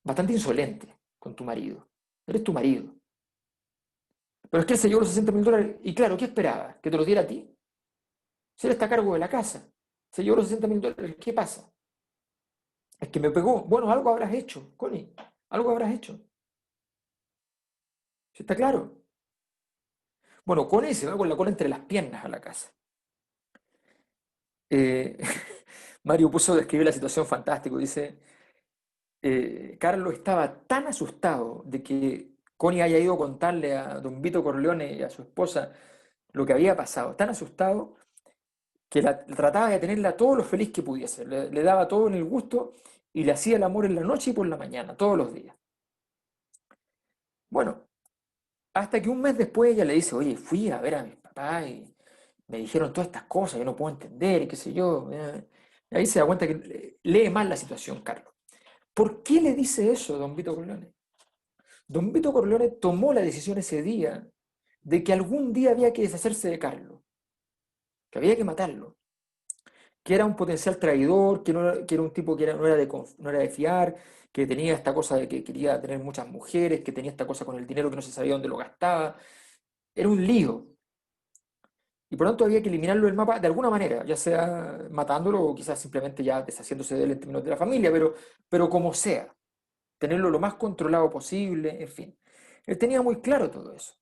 bastante insolente con tu marido. Eres tu marido. Pero es que él se llevó los $60.000 y claro, ¿qué esperaba? ¿Que te los diera a ti? Si él está a cargo de la casa, se llevó los $60.000, ¿qué pasa? Es que me pegó. Bueno, algo habrás hecho, Connie, algo habrás hecho. ¿Sí está claro? Bueno, Connie se va con la cola entre las piernas a la casa. Eh, Mario puso a describir la situación fantástico. Dice, Carlos estaba tan asustado de que Connie haya ido a contarle a don Vito Corleone y a su esposa lo que había pasado, tan asustado que trataba de tenerla todo lo feliz que pudiese, le daba todo en el gusto y le hacía el amor en la noche y por la mañana, todos los días. Bueno, hasta que un mes después ella le dice, oye, fui a ver a mis papás y me dijeron todas estas cosas, yo no puedo entender, y qué sé yo. Y ahí se da cuenta que lee mal la situación, Carlos. ¿Por qué le dice eso don Vito Corleone? Don Vito Corleone tomó la decisión ese día de que algún día había que deshacerse de Carlos, que había que matarlo, que era un potencial traidor, que era un tipo que no era de fiar, que tenía esta cosa de que quería tener muchas mujeres, que tenía esta cosa con el dinero que no se sabía dónde lo gastaba. Era un lío. Y por lo tanto había que eliminarlo del mapa de alguna manera, ya sea matándolo o quizás simplemente ya deshaciéndose de él en términos de la familia, pero como sea, tenerlo lo más controlado posible, en fin. Él tenía muy claro todo eso.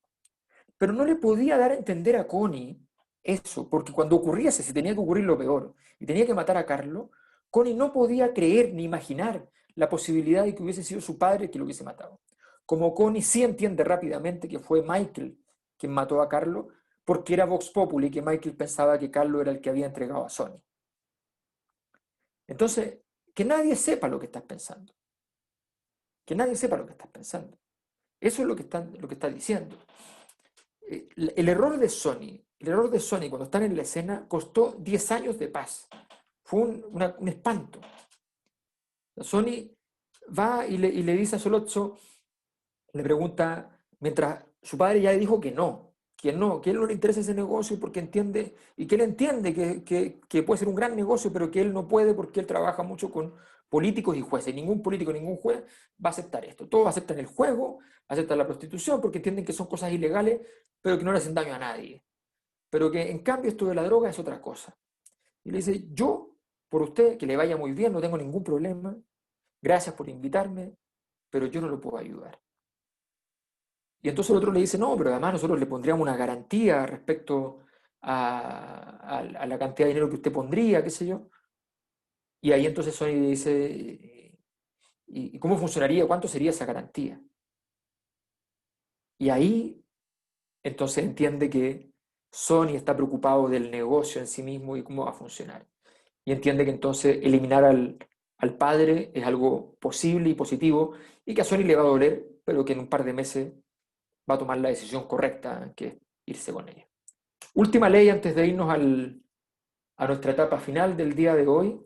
Pero no le podía dar a entender a Connie eso, porque cuando ocurriese, si tenía que ocurrir lo peor, y tenía que matar a Carlos, Connie no podía creer ni imaginar la posibilidad de que hubiese sido su padre que lo hubiese matado. Como Connie sí entiende rápidamente que fue Michael quien mató a Carlos, porque era Vox Populi, que Michael pensaba que Carlos era el que había entregado a Sony. Entonces, que nadie sepa lo que estás pensando. Que nadie sepa lo que estás pensando. Eso es lo que está diciendo. El error de Sony cuando están en la escena costó 10 años de paz. Fue un espanto. Sony va y le dice a Solozzo, le pregunta, mientras su padre ya le dijo que él no le interesa ese negocio porque entiende, y que él entiende que puede ser un gran negocio, pero que él no puede porque él trabaja mucho con políticos y jueces. Ningún político, ningún juez va a aceptar esto. Todos aceptan el juego, aceptan la prostitución porque entienden que son cosas ilegales, pero que no le hacen daño a nadie. Pero que en cambio esto de la droga es otra cosa. Y le dice, yo, por usted, que le vaya muy bien, no tengo ningún problema, gracias por invitarme, pero yo no lo puedo ayudar. Y entonces el otro le dice, no, pero además nosotros le pondríamos una garantía respecto a la cantidad de dinero que usted pondría, qué sé yo. Y ahí entonces Sony le dice, ¿y cómo funcionaría? ¿Cuánto sería esa garantía? Y ahí entonces entiende que Sony está preocupado del negocio en sí mismo y cómo va a funcionar. Y entiende que entonces eliminar al padre es algo posible y positivo y que a Sony le va a doler, pero que en un par de meses va a tomar la decisión correcta, que es irse con ella. Última ley antes de irnos a nuestra etapa final del día de hoy.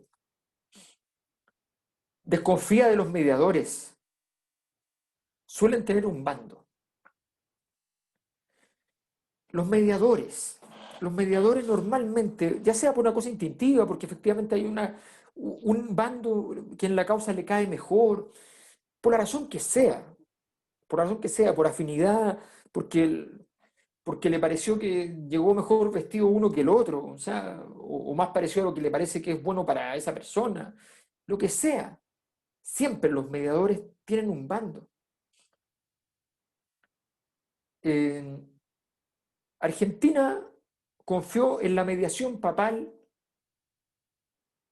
Desconfía de los mediadores. Suelen tener un bando. Los mediadores normalmente, ya sea por una cosa instintiva, porque efectivamente hay un bando que en la causa le cae mejor, por la razón que sea, por afinidad, porque le pareció que llegó mejor vestido uno que el otro, o sea, o más parecido a lo que le parece que es bueno para esa persona, lo que sea. Siempre los mediadores tienen un bando. Argentina confió en la mediación papal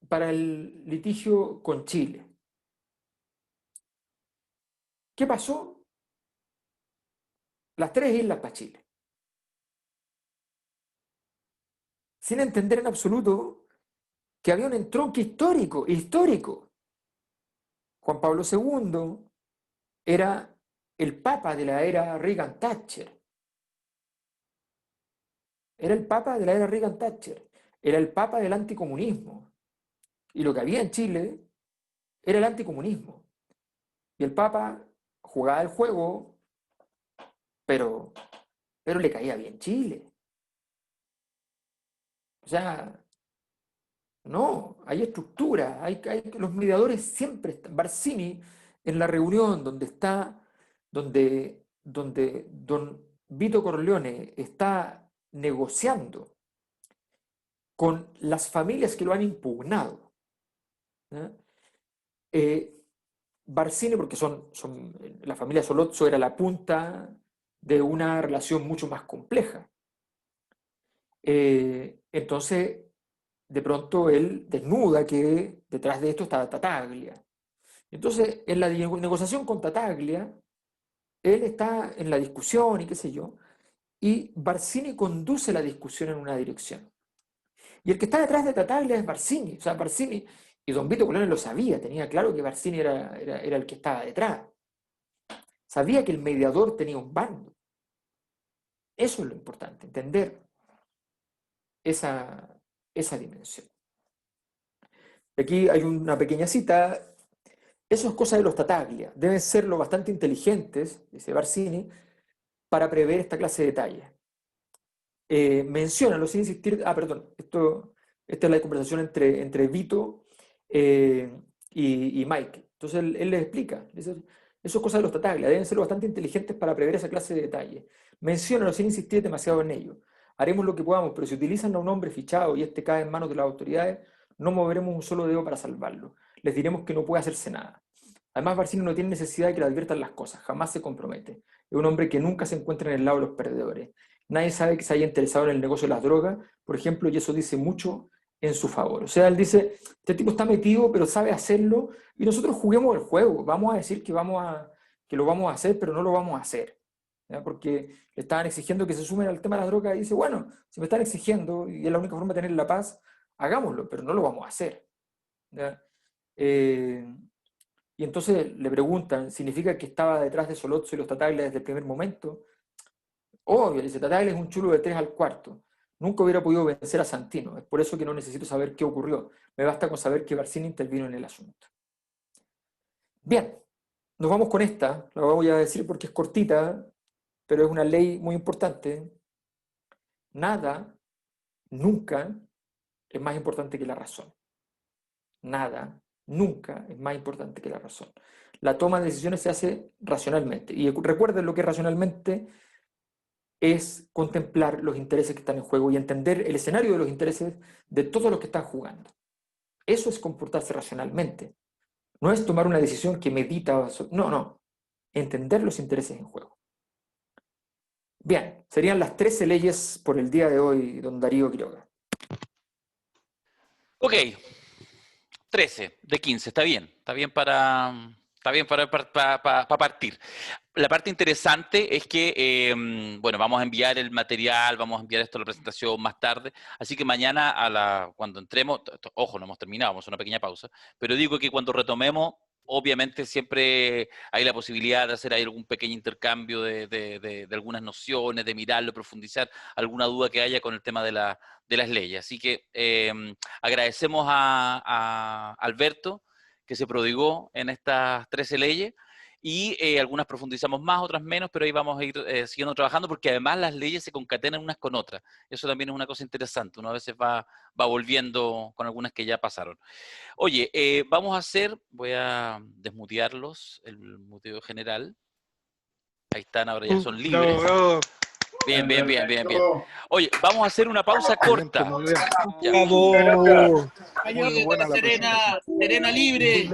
para el litigio con Chile. ¿Qué pasó? Las tres islas para Chile. Sin entender en absoluto que había un entronque histórico. Juan Pablo II era el papa de la era Reagan-Thatcher. Era el papa de la era Reagan-Thatcher. Era el papa del anticomunismo. Y lo que había en Chile era el anticomunismo. Y el Papa jugaba el juego, pero le caía bien Chile. O sea, no, hay estructura, los mediadores siempre están. Barcini, en la reunión donde don Vito Corleone está negociando con las familias que lo han impugnado, Barcini, porque la familia Solozzo era la punta de una relación mucho más compleja. Entonces, de pronto él desnuda que detrás de esto está Tattaglia. Entonces, en la negociación con Tattaglia, él está en la discusión y qué sé yo, y Barcini conduce la discusión en una dirección. Y el que está detrás de Tattaglia es Barcini. O sea, Barcini, y don Vito Corleone lo sabía, tenía claro que Barcini era el que estaba detrás. Sabía que el mediador tenía un bando. Eso es lo importante, entender esa dimensión. Aquí hay una pequeña cita. Eso es cosa de los Tattaglia. Deben ser lo bastante inteligentes, dice Barcini, para prever esta clase de detalles. Menciona, sin insistir, perdón, esta es la conversación entre Vito y Mike. Entonces él les explica, dice, eso es cosa de los Tattaglia, deben ser lo bastante inteligentes para prever esa clase de detalles. Menciona, sin insistir demasiado en ello. Haremos lo que podamos, pero si utilizan a un hombre fichado y este cae en manos de las autoridades, no moveremos un solo dedo para salvarlo. Les diremos que no puede hacerse nada. Además, Barcini no tiene necesidad de que le adviertan las cosas, jamás se compromete. Es un hombre que nunca se encuentra en el lado de los perdedores. Nadie sabe que se haya interesado en el negocio de las drogas, por ejemplo, y eso dice mucho en su favor. O sea, él dice, este tipo está metido, pero sabe hacerlo, y nosotros juguemos el juego. Vamos a decir que lo vamos a hacer, pero no lo vamos a hacer. ¿Ya? Porque le estaban exigiendo que se sumen al tema de las drogas, y dice, bueno, si me están exigiendo, y es la única forma de tener la paz, hagámoslo, pero no lo vamos a hacer. ¿Ya? Y entonces le preguntan, ¿significa que estaba detrás de Solozzo y los Tattaglia desde el primer momento? Obvio, le dice, Tattaglia es un chulo de 3 al cuarto. Nunca hubiera podido vencer a Santino. Es por eso que no necesito saber qué ocurrió. Me basta con saber que Barcini intervino en el asunto. Bien, nos vamos con esta. La voy a decir porque es cortita, pero es una ley muy importante. Nada, nunca, es más importante que la razón. Nada, nunca es más importante que la razón. La toma de decisiones se hace racionalmente. Y recuerden lo que racionalmente es contemplar los intereses que están en juego y entender el escenario de los intereses de todos los que están jugando. Eso es comportarse racionalmente. No es tomar una decisión que medita. No. Entender los intereses en juego. Bien, serían las 13 leyes por el día de hoy, don Darío Quiroga. Ok. 13 de 15, está bien para partir. La parte interesante es que, bueno, vamos a enviar el material, vamos a enviar esto a la presentación más tarde, así que mañana cuando entremos, ojo, no hemos terminado, vamos a una pequeña pausa, pero digo que cuando retomemos, obviamente siempre hay la posibilidad de hacer ahí algún pequeño intercambio de algunas nociones, de mirarlo, profundizar alguna duda que haya con el tema de las leyes. Así que agradecemos a Alberto, que se prodigó en estas 13 leyes, y algunas profundizamos más, otras menos, pero ahí vamos a ir siguiendo trabajando, porque además las leyes se concatenan unas con otras. Eso también es una cosa interesante. Uno a veces va volviendo con algunas que ya pasaron. Oye, voy a desmutearlos, el muteo general. Ahí están, ahora ya son libres. Bravo. Bien. Oye, vamos a hacer una pausa corta. Bravo. Serena libre.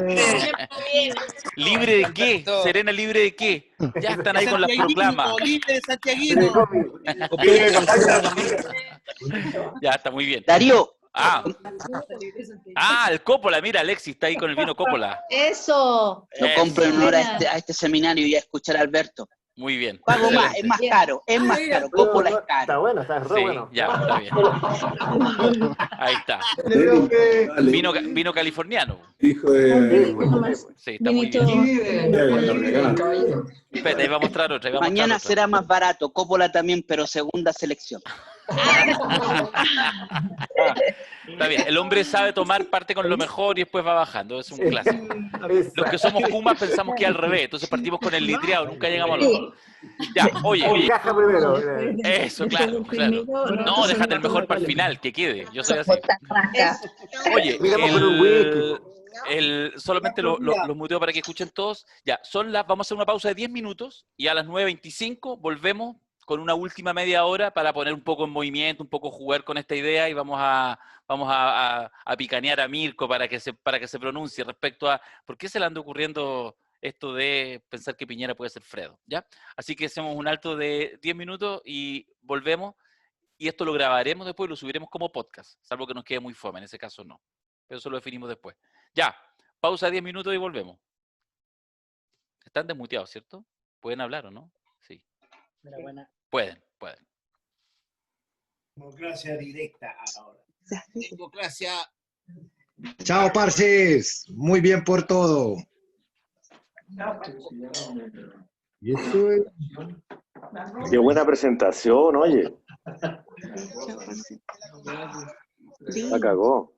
¿Libre de qué? ¿Serena libre de qué? Ya están ahí con las proclamas. Libre de Santiaguino. Ya está muy bien. Darío. El Coppola, mira, Alexis está ahí con el vino Coppola. Eso. No compro en honor a este seminario y a escuchar a Alberto. Muy bien. Pago más, es más caro, Coppola es caro. Está bueno, está re bueno. Ya, está bien. Ahí está. Vino californiano. Hijo de... Sí, está muy bien. Espera, ahí va a mostrar otra. Mañana será más barato, Coppola también, pero segunda selección. Está bien, el hombre sabe tomar parte con lo mejor y después va bajando, es un clásico. Los que somos Pumas pensamos que es al revés, entonces partimos con el litreado, nunca llegamos al otro. Ya, oye. Caja primero. Eso, claro. No, déjate el mejor para el final, que quede. Yo soy así. Oye, solamente los muteo para que escuchen todos. Ya, vamos a hacer una pausa de 10 minutos y a las 9:25 volvemos con una última media hora para poner un poco en movimiento, un poco jugar con esta idea y vamos a picanear a Mirko para que se pronuncie respecto a por qué se le anda ocurriendo esto de pensar que Piñera puede ser Fredo, ¿ya? Así que hacemos un alto de 10 minutos y volvemos, y esto lo grabaremos después y lo subiremos como podcast, salvo que nos quede muy fome, en ese caso no. Pero eso lo definimos después. Ya, pausa de 10 minutos y volvemos. Están desmuteados, ¿cierto? ¿Pueden hablar o no? Sí. Pueden. Democracia directa ahora. Democracia. Chao, parces. Muy bien por todo. Y eso es... Qué buena presentación, oye. La cagó.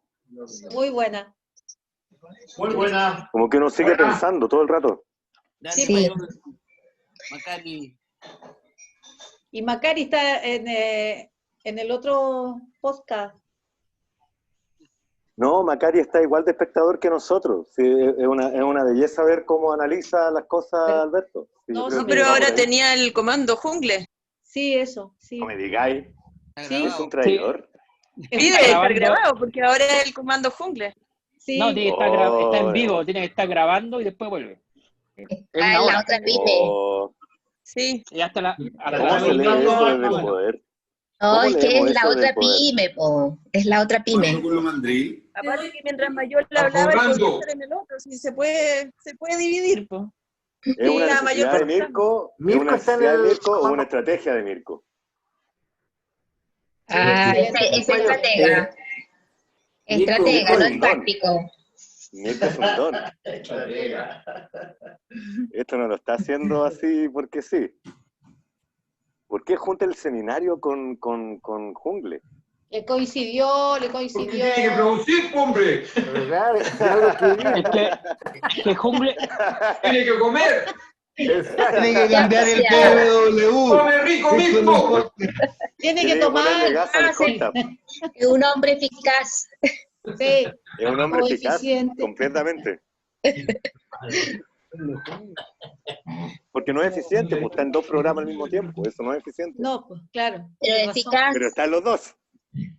Muy buena. Muy buena. Como que uno sigue pensando todo el rato. Sí. Macari. Y Macari está en el otro podcast. No, Macari está igual de espectador que nosotros. Sí, es una belleza ver cómo analiza las cosas Alberto. Sí, No, sí, pero ahora tenía el comando jungle. Sí, eso, sí. No me digáis. Sí. Es un traidor. Pide estar grabado, porque ahora es el comando jungle. Sí. No, tiene que estar está en vivo, tiene que estar grabando y después vuelve. La otra pyme. Sí. Y hasta a la ¿Cómo se lee eso desde el poder? No, es que es leemos la eso otra del poder? pyme, po. Es la otra pyme. Aparte que mientras mayor le hablaba, podía estar en el otro. Si se puede dividir, po. ¿Es una la mayor necesidad de Mirko? ¿Es una necesidad de Mirko o una estrategia de Mirko? Ah, es estratega. Estratega, no es táctico. Mirko es un don. Esto no lo está haciendo así porque sí. ¿Por qué junta el seminario con Jungle? Le coincidió. Tiene que producir, hombre. Es que Jungle Tiene que comer. Tiene que cambiar el PW. Come rico mismo. Tiene que tomar. Es un hombre eficaz. Sí. Es un hombre O eficaz, eficiente. completamente. Porque no es eficiente, pues está en 2 programas al mismo tiempo, eso no es eficiente. No, pues claro. Pero eficaz. Pero está en los 2.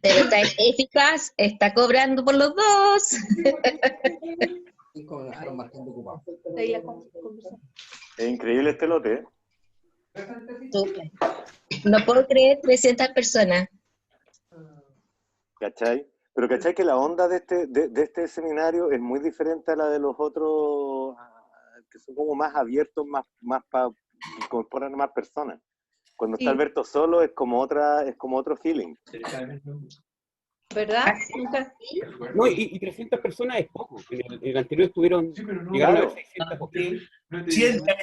Pero está eficaz, está cobrando por los dos. Es increíble este lote, ¿eh? Súper. No puedo creer 300 personas. ¿Cachai? Pero ¿cachai que la onda de este seminario es muy diferente a la de los otros, que son como más abiertos, más incorporan más personas? Cuando está Alberto solo es como otro feeling. ¿Verdad? No, y 300 personas es poco. En el anterior estuvieron, llegaron a 600 porque... 600.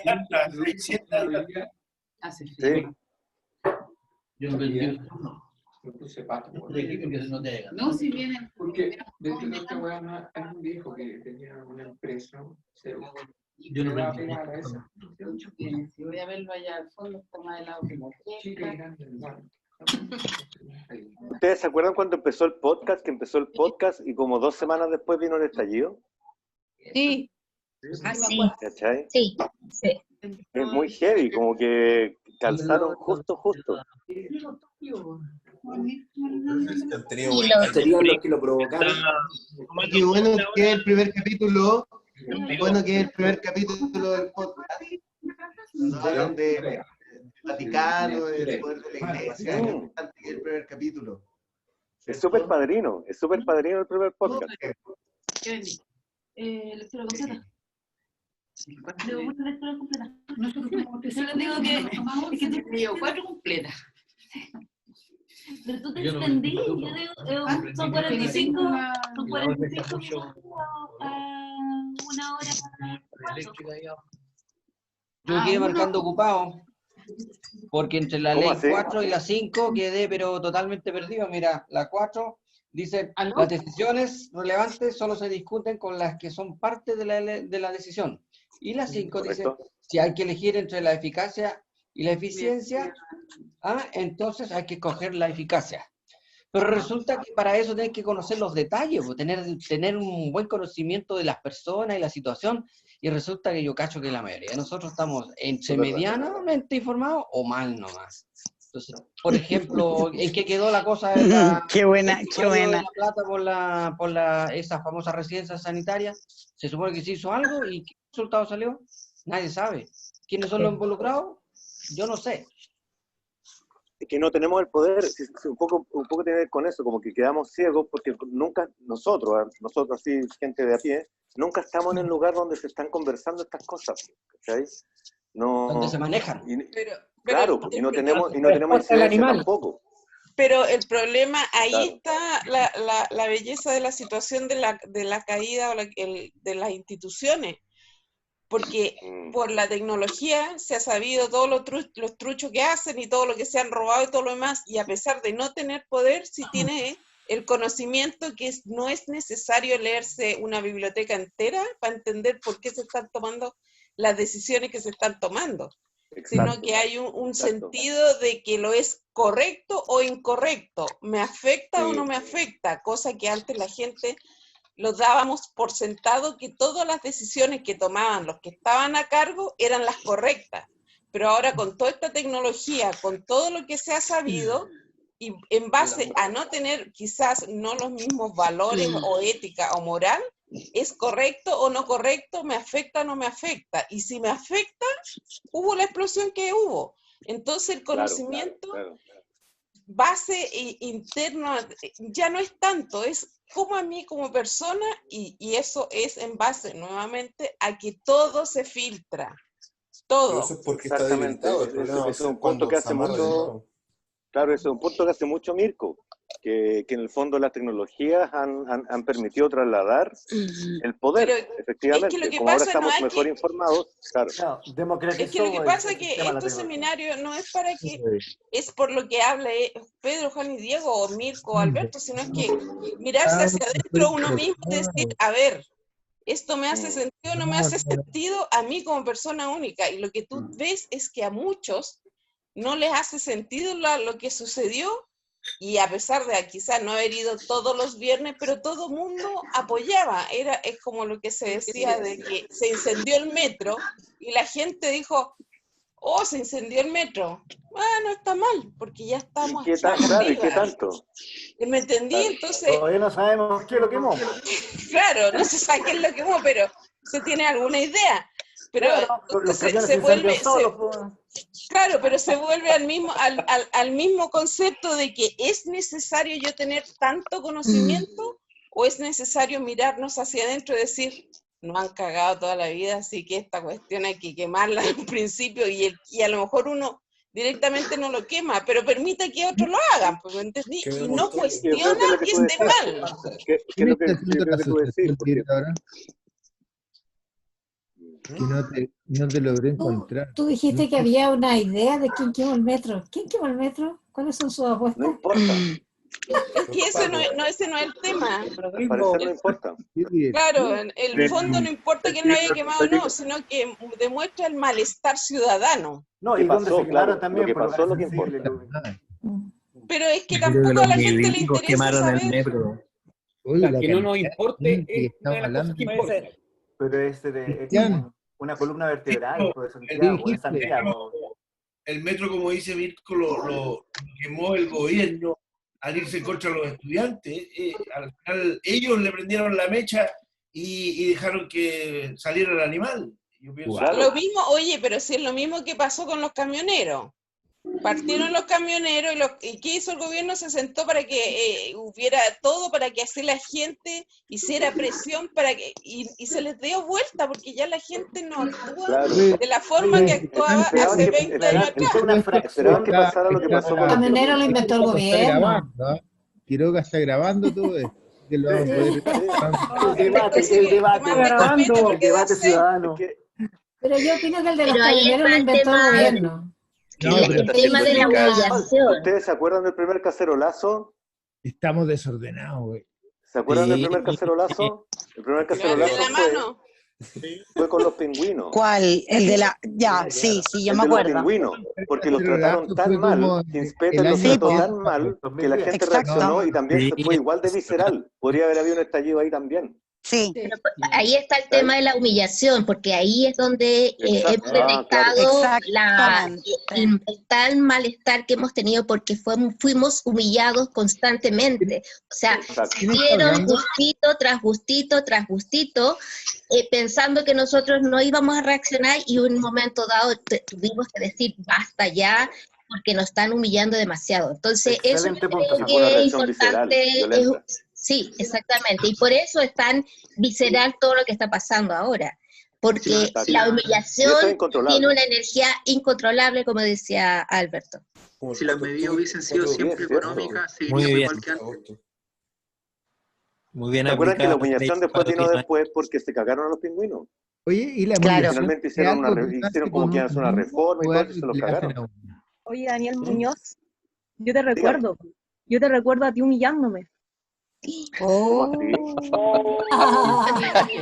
Sí. No, si vienen. Porque dentro de esta weá hay un viejo que tenía una empresa. Yo no me si voy a verlo allá al fondo, está más helado que la fiesta. ¿Ustedes se acuerdan cuando empezó el podcast? Que empezó el podcast y como 2 semanas después vino el estallido. Sí. Así. ¿Cachai? Sí, sí. Es muy heavy, como que calzaron justo. Serían los que lo provocaron. Qué bueno que es el primer capítulo. Bueno que es el primer capítulo del podcast. Nos hablan de Vaticano, del poder de la iglesia. Qué importante que es el primer capítulo. Es súper padrino el primer podcast. Lectura completa. Lectura completa. Yo les digo que te creo 4 completas. Pero tú te extendí, yo digo, son 45 minutos a 1 hora. Yo quedé marcando ocupado. Porque entre la ¿Cómo ley así? 4 y la 5 quedé pero totalmente perdido. Mira, la 4 dice, las decisiones relevantes solo se discuten con las que son parte de la decisión. Y la 5 dice, Correcto. si hay que elegir entre la eficacia y la eficiencia, entonces hay que escoger la eficacia. Pero resulta que para eso tienes que conocer los detalles, pues, tener un buen conocimiento de las personas y la situación, y resulta que yo cacho que la mayoría de nosotros estamos entre medianamente informados o mal nomás. Entonces, por ejemplo, ¿en qué quedó la cosa de la, Qué buena, el qué usuario de buena. la plata por esa famosa residencia sanitaria? Se supone que se hizo algo y ¿qué resultado salió? Nadie sabe. ¿Quiénes son los involucrados? Yo no sé. Es que no tenemos el poder, un poco tiene que ver con eso, como que quedamos ciegos porque nunca, nosotros así, gente de a pie, nunca estamos en el lugar donde se están conversando estas cosas, ¿cachai? No, donde se manejan. Claro, y no tenemos incidencia tampoco. Pero el problema, ahí Claro. está la belleza de la situación de la caída de las instituciones. Porque por la tecnología se ha sabido todos los truchos que hacen y todo lo que se han robado y todo lo demás, y a pesar de no tener poder, sí tiene el conocimiento que no es necesario leerse una biblioteca entera para entender por qué se están tomando las decisiones que se están tomando, sino que hay un sentido de que lo es correcto o incorrecto, me afecta o no me afecta, cosa que antes la gente lo dábamos por sentado que todas las decisiones que tomaban los que estaban a cargo eran las correctas. Pero ahora con toda esta tecnología, con todo lo que se ha sabido, y en base a no tener quizás no los mismos valores o ética o moral, ¿es correcto o no correcto? ¿Me afecta o no me afecta? Y si me afecta, hubo la explosión que hubo. Entonces el conocimiento base interno ya no es tanto, es como a mí como persona, y eso es en base nuevamente a que todo se filtra, todo. Eso es porque está debilitado el programa. Es un punto que hace mucho, claro, eso es un punto que hace mucho Mirko, que en el fondo las tecnologías han permitido trasladar el poder, efectivamente. Es que lo que como ahora pasa estamos no es mejor informados, claro. Es que lo que pasa es que estos seminarios no es para que, es por lo que habla Pedro, Juan y Diego, o Mirko, o Alberto, sino es que mirarse hacia adentro uno mismo y decir, a ver, esto me hace sentido, no me hace sentido a mí como persona única. Y lo que tú ves es que a muchos no les hace sentido lo que sucedió, y a pesar de quizás no haber ido todos los viernes, pero todo el mundo apoyaba. Es como lo que se decía de que se incendió el metro y la gente dijo, oh, se incendió el metro. No está mal, porque ya estamos ¿Y qué tanto? ¿Me entendí? Claro. Entonces, todavía no sabemos qué lo quemó. Claro, no se sabe qué es lo quemó, pero se tiene alguna idea. Pero los camiones se vuelve... solos, Claro, pero se vuelve al mismo concepto de que es necesario yo tener tanto conocimiento o es necesario mirarnos hacia adentro y decir, nos han cagado toda la vida, así que esta cuestión hay que quemarla en un principio y a lo mejor uno directamente no lo quema, pero permite que otros lo hagan, pues, ¿me entendí? Y no cuestiona que esté mal. ¿Qué es lo que tú decís? Que no te logré encontrar. Tú dijiste que había una idea de quién quemó el metro. ¿Quién quemó el metro? ¿Cuáles son sus apuestas? No importa. Es que ese no es el tema. Al parecer no importa. Claro, en el fondo no importa quién lo haya quemado o no, sino que demuestra el malestar ciudadano. No, y donde se quemaron también. Lo que pasó es lo que importa. Pero es que tampoco a la gente le interesa saber. Que no nos importe es una de las cosas que importa. Pero es una columna vertebral de Santiago. El metro, como dice Mirko, lo quemó el gobierno al irse en contra de los estudiantes. Al final ellos le prendieron la mecha y dejaron que saliera el animal. Yo pienso, Lo mismo, oye, pero si es lo mismo que pasó con los camioneros. Partieron los camioneros y ¿qué hizo el gobierno? Se sentó para que hubiera todo, para que así la gente hiciera presión para que y se les dio vuelta, porque ya la gente no actúa de la forma que actuaba hace 20 años atrás. Esperaban que pasara lo que pasó con el camionero lo inventó el gobierno. Quiroga está grabando todo esto. Que lo vamos a poder... el debate ciudadano. Pero yo opino que el de los camioneros lo inventó el gobierno. El tema de la humillación. ¿Ustedes se acuerdan del primer cacerolazo? Estamos desordenados, güey. ¿Se acuerdan del primer cacerolazo? El primer cacerolazo fue con los pingüinos. ¿Cuál? El de la... Ya, sí, yo me acuerdo. Los pingüinos, porque los trataron tan mal, Hinspeta los trató tan mal, que la gente reaccionó y también fue igual de visceral. Podría haber habido un estallido ahí también. Sí. Pero ahí está el tema de la humillación, porque ahí es donde hemos detectado el tal malestar que hemos tenido porque fuimos humillados constantemente. O sea, dieron gustito tras gustito tras gustito, pensando que nosotros no íbamos a reaccionar y en un momento dado tuvimos que decir basta ya, porque nos están humillando demasiado. Entonces, eso creo que es importante. Sí, exactamente. Y por eso es tan visceral todo lo que está pasando ahora. Porque la humillación tiene una energía incontrolable, como decía Alberto. Si las medidas hubiesen sido siempre económicas, Muy bien. Muy bien. ¿Se acuerdan que la humillación después vino después porque se cagaron a los pingüinos? Oye, y la finalmente hicieron como que iban a hacer una reforma y todo, y se los cagaron. Oye, Daniel Muñoz, yo te recuerdo a ti humillándome. Me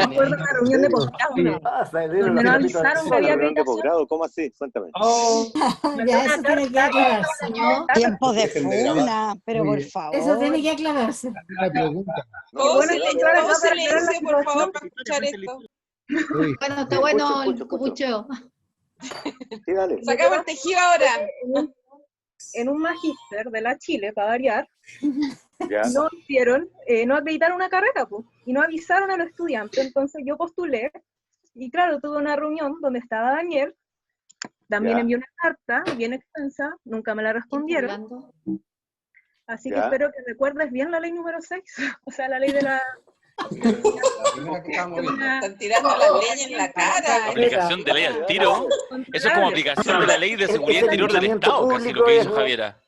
acuerdo de la reunión de posgrado, donde no avisaron que había acreditación. ¿Cómo así? Cuéntame. Ya, eso tiene que aclararse. Tiempos de funa, pero por favor. Eso tiene que aclararse. Una pregunta. Todo silencio, por favor, para escuchar esto. Bueno, está bueno el copucheo. Sí, dale. Sacamos el tejido ahora. En un magíster de la Chile, para variar, ¿Ya? no acreditaron una carrera, pues, y no avisaron a los estudiantes. Entonces yo postulé, y claro, tuve una reunión donde estaba Daniel, también envié una carta bien extensa, nunca me la respondieron. Así que espero que recuerdes bien la ley número 6, o sea, la ley de la... Están tirando las leyes en la cara. Aplicación de ley al tiro. Eso es como aplicación de la ley de seguridad interior del Estado, casi lo que hizo Javiera.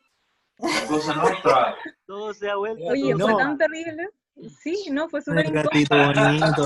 Todo se ha vuelto. Oye, fue tan terrible. Sí, no, fue súper gatito bonito.